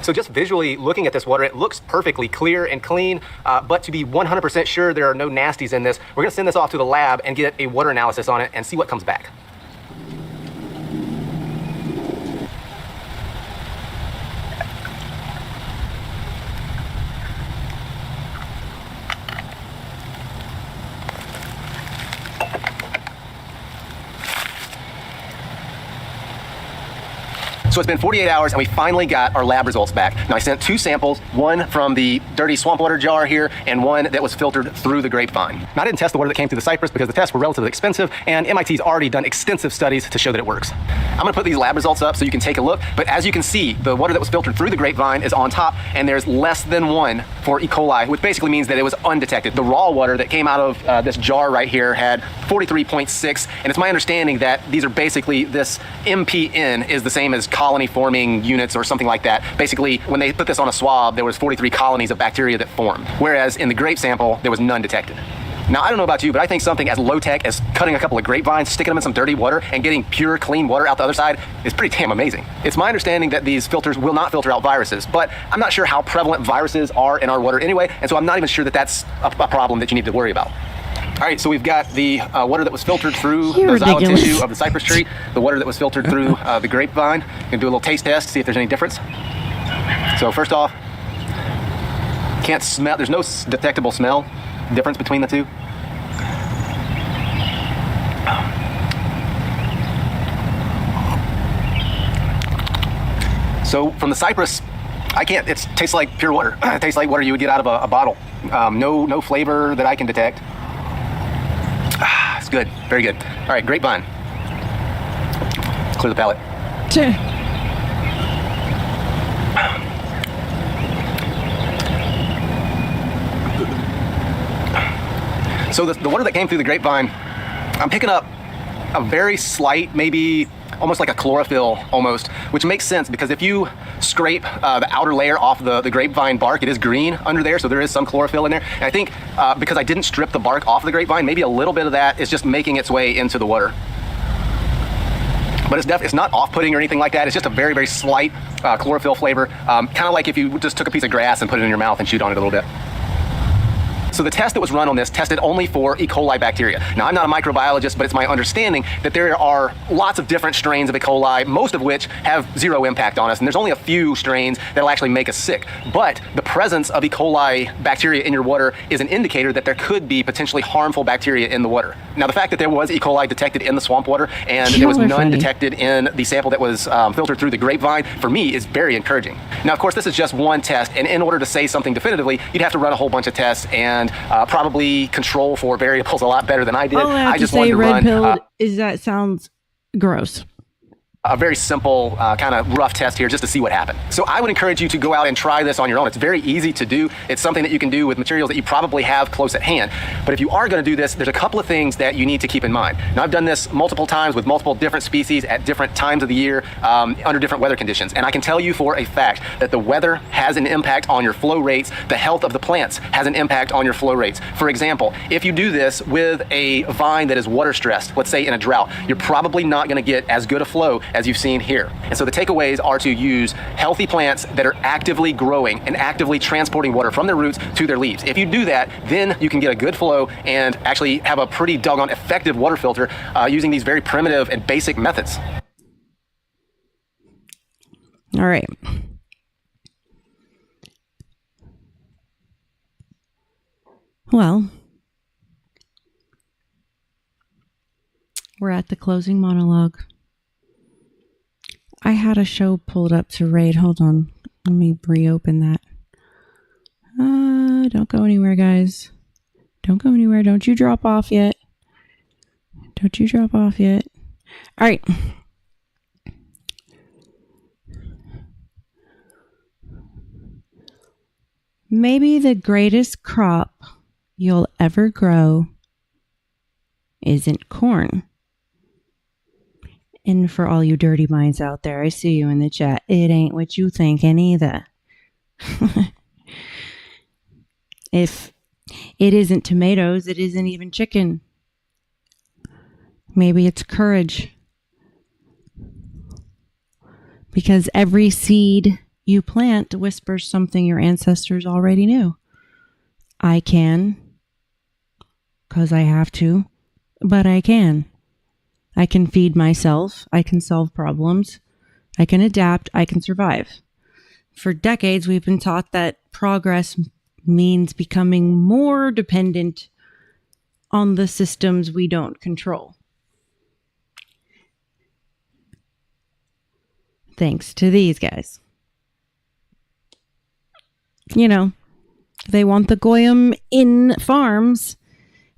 So just visually looking at this water, it looks perfectly clear and clean, but to be 100% sure there are no nasties in this, we're gonna send this off to the lab and get a water analysis on it and see what comes back. So it's been 48 hours and we finally got our lab results back. Now I sent 2 samples, one from the dirty swamp water jar here and one that was filtered through the grapevine. Now I didn't test the water that came through the cypress because the tests were relatively expensive and MIT's already done extensive studies to show that it works. I'm gonna put these lab results up so you can take a look, but as you can see, the water that was filtered through the grapevine is on top and there's less than 1 for E. coli, which basically means that it was undetected. The raw water that came out of this jar right here had 43.6, and it's my understanding that these are basically, this MPN is the same as colony forming units or something like that. Basically, when they put this on a swab, there was 43 colonies of bacteria that formed, whereas in the grape sample, there was none detected. Now, I don't know about you, but I think something as low-tech as cutting a couple of grapevines, sticking them in some dirty water, and getting pure, clean water out the other side is pretty damn amazing. It's my understanding that these filters will not filter out viruses, but I'm not sure how prevalent viruses are in our water anyway, and so I'm not even sure that that's a problem that you need to worry about. All right, so we've got the water that was filtered through the xylem tissue of the cypress tree, the water that was filtered through the grapevine. We're gonna do a little taste test, see if there's any difference. So first off, can't smell, there's no detectable smell difference between the two. So from the cypress, I can't, it tastes like pure water. It tastes like water you would get out of a bottle. No flavor that I can detect. It's good, very good. All right, grapevine. Let's clear the palate. Sure. So the water that came through the grapevine, I'm picking up a very slight, maybe almost like a chlorophyll almost, which makes sense because if you scrape the outer layer off the grapevine bark, it is green under there, so there is some chlorophyll in there. And I think because I didn't strip the bark off the grapevine, maybe a little bit of that is just making its way into the water. But it's not off-putting or anything like that. It's just a very, very slight chlorophyll flavor, kind of like if you just took a piece of grass and put it in your mouth and chewed on it a little bit. So the test that was run on this tested only for E. coli bacteria. Now, I'm not a microbiologist, but it's my understanding that there are lots of different strains of E. coli, most of which have zero impact on us, and there's only a few strains that'll actually make us sick. But the presence of E. coli bacteria in your water is an indicator that there could be potentially harmful bacteria in the water. Now, the fact that there was E. coli detected in the swamp water and there was none detected in the sample that was filtered through the grapevine, for me, is very encouraging. Now, of course, this is just one test, and in order to say something definitively, you'd have to run a whole bunch of tests and probably control for variables a lot better than I did. All I have I just to say, wanted to red run pilled is that sounds gross. a very simple kind of rough test here just to see what happened. So I would encourage you to go out and try this on your own. It's very easy to do. It's something that you can do with materials that you probably have close at hand. But if you are going to do this, there's a couple of things that you need to keep in mind. Now, I've done this multiple times with multiple different species at different times of the year under different weather conditions. And I can tell you for a fact that the weather has an impact on your flow rates. The health of the plants has an impact on your flow rates. For example, if you do this with a vine that is water stressed, let's say in a drought, you're probably not going to get as good a flow as you've seen here. And so the takeaways are to use healthy plants that are actively growing and actively transporting water from their roots to their leaves. If you do that, then you can get a good flow and actually have a pretty doggone effective water filter using these very primitive and basic methods. All right. Well, we're at the closing monologue. I had a show pulled up to rate. Hold on. Let me reopen that. Don't go anywhere, guys. Don't go anywhere. Don't you drop off yet. Don't you drop off yet. All right. Maybe the greatest crop you'll ever grow isn't corn. And for all you dirty minds out there, I see you in the chat. It ain't what you thinking either. If it isn't tomatoes, it isn't even chicken. Maybe it's courage. Because every seed you plant whispers something your ancestors already knew. I can, because I have to, but I can. I can feed myself. I can solve problems. I can adapt. I can survive. For decades, we've been taught that progress means becoming more dependent on the systems we don't control. Thanks to these guys. You know, they want the Goyim in farms.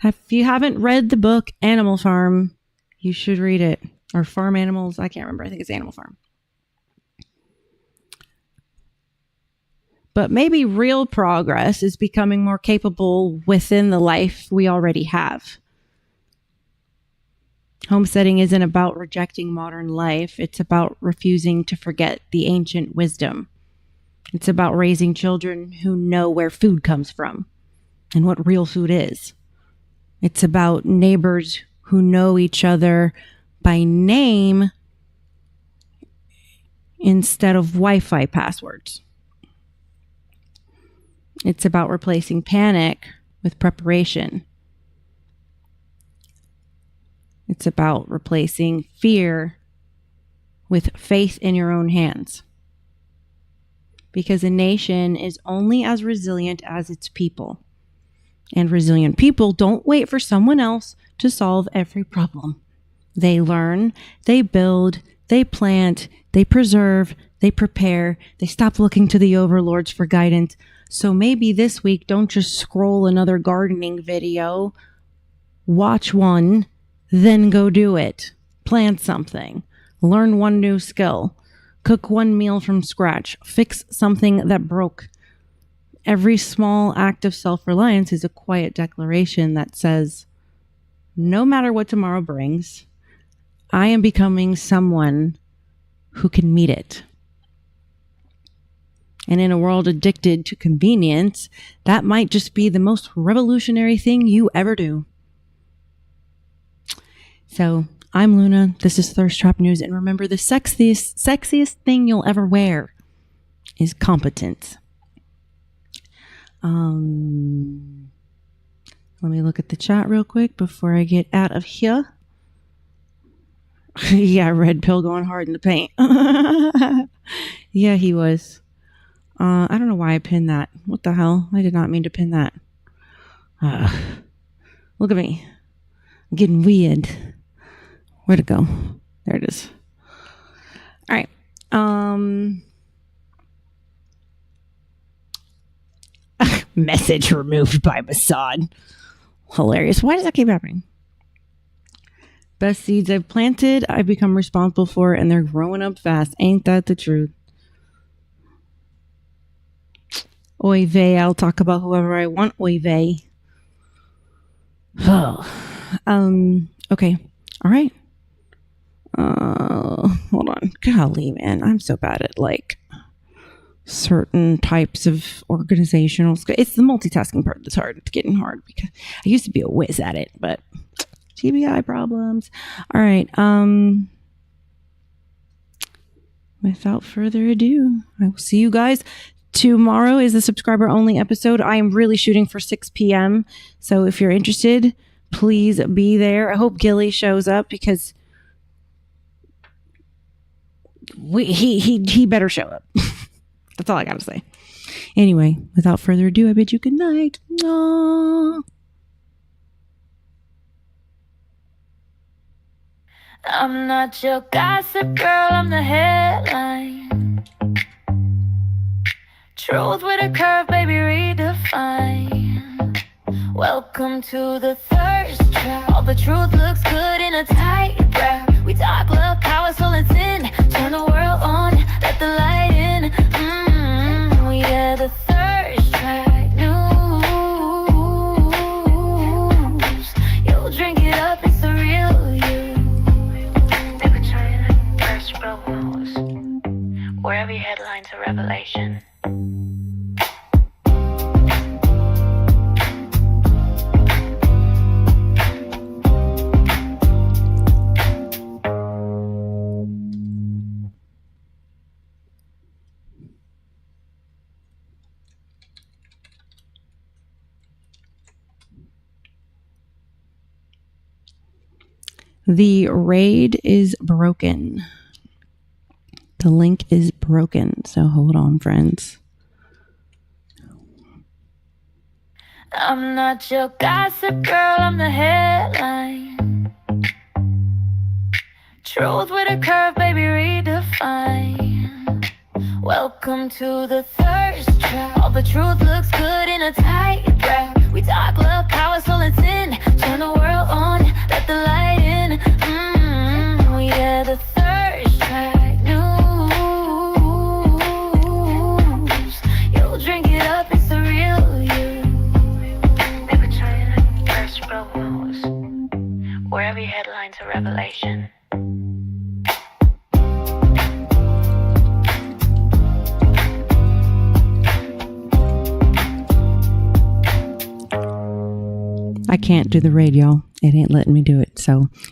If you haven't read the book Animal Farm, you should read it. Or Farm Animals. I can't remember. I think it's Animal Farm. But maybe real progress is becoming more capable within the life we already have. Homesteading isn't about rejecting modern life. It's about refusing to forget the ancient wisdom. It's about raising children who know where food comes from and what real food is. It's about neighbors who know each other by name instead of Wi-Fi passwords. It's about replacing panic with preparation. It's about replacing fear with faith in your own hands. Because a nation is only as resilient as its people. And resilient people don't wait for someone else to solve every problem. They learn, they build, they plant, they preserve, they prepare, they stop looking to the overlords for guidance. So maybe this week, don't just scroll another gardening video. Watch one, then go do it. Plant something. Learn one new skill. Cook one meal from scratch. Fix something that broke. Every small act of self-reliance is a quiet declaration that says, no matter what tomorrow brings, I am becoming someone who can meet it. And in a world addicted to convenience, that might just be the most revolutionary thing you ever do. So, I'm Luna. This is Thirst Trap News. And remember, the sexiest thing you'll ever wear is competence. Let me look at the chat real quick before I get out of here. Yeah, Red Pill going hard in the paint. Yeah, he was. I don't know why I pinned that. What the hell? I did not mean to pin that. Look at me. I'm getting weird. Where'd it go? There it is. All right. Message removed by Masad. Hilarious. Why does that keep happening? Best seeds I've planted, I've become responsible for, and they're growing up fast. Ain't that the truth? Oy vey, I'll talk about whoever I want. Oy vey. Oh. Okay. All right. Hold on. Golly, man. I'm so bad at certain types of organizational skills. It's the multitasking part that's hard. It's getting hard because I used to be a whiz at it, but TBI problems. All right. Without further ado, I will see you guys. Tomorrow is the subscriber only episode. I am really shooting for 6 p.m. So if you're interested, please be there. I hope Gilly shows up because he better show up. That's all I gotta say. Anyway, without further ado, I bid you good night. Aww. I'm not your gossip girl, I'm the headline. Truth with a curve, baby, redefine. Welcome to the thirst trap. All the truth looks good in a tight wrap. We talk love, power, soul, and sin. Turn the world on, let the light in. We are the thirst trap news. You'll drink it up, it's the real you. They've been trying to first promos. Where every headline's a revelation. The raid is broken. The link is broken. So hold on, friends. I'm not your gossip girl, I'm the headline. Truth with a curve, baby, redefine. Welcome to the thirst trap. All the truth looks good in a tight wrap. We talk love, power, soul, and sin. Turn the world on, let the light in. We are the thirst trap news. You'll drink it up, it's the real you. They've been trying to first promos. Where every headline's a revelation. I can't do the raid, y'all. It ain't letting me do it. So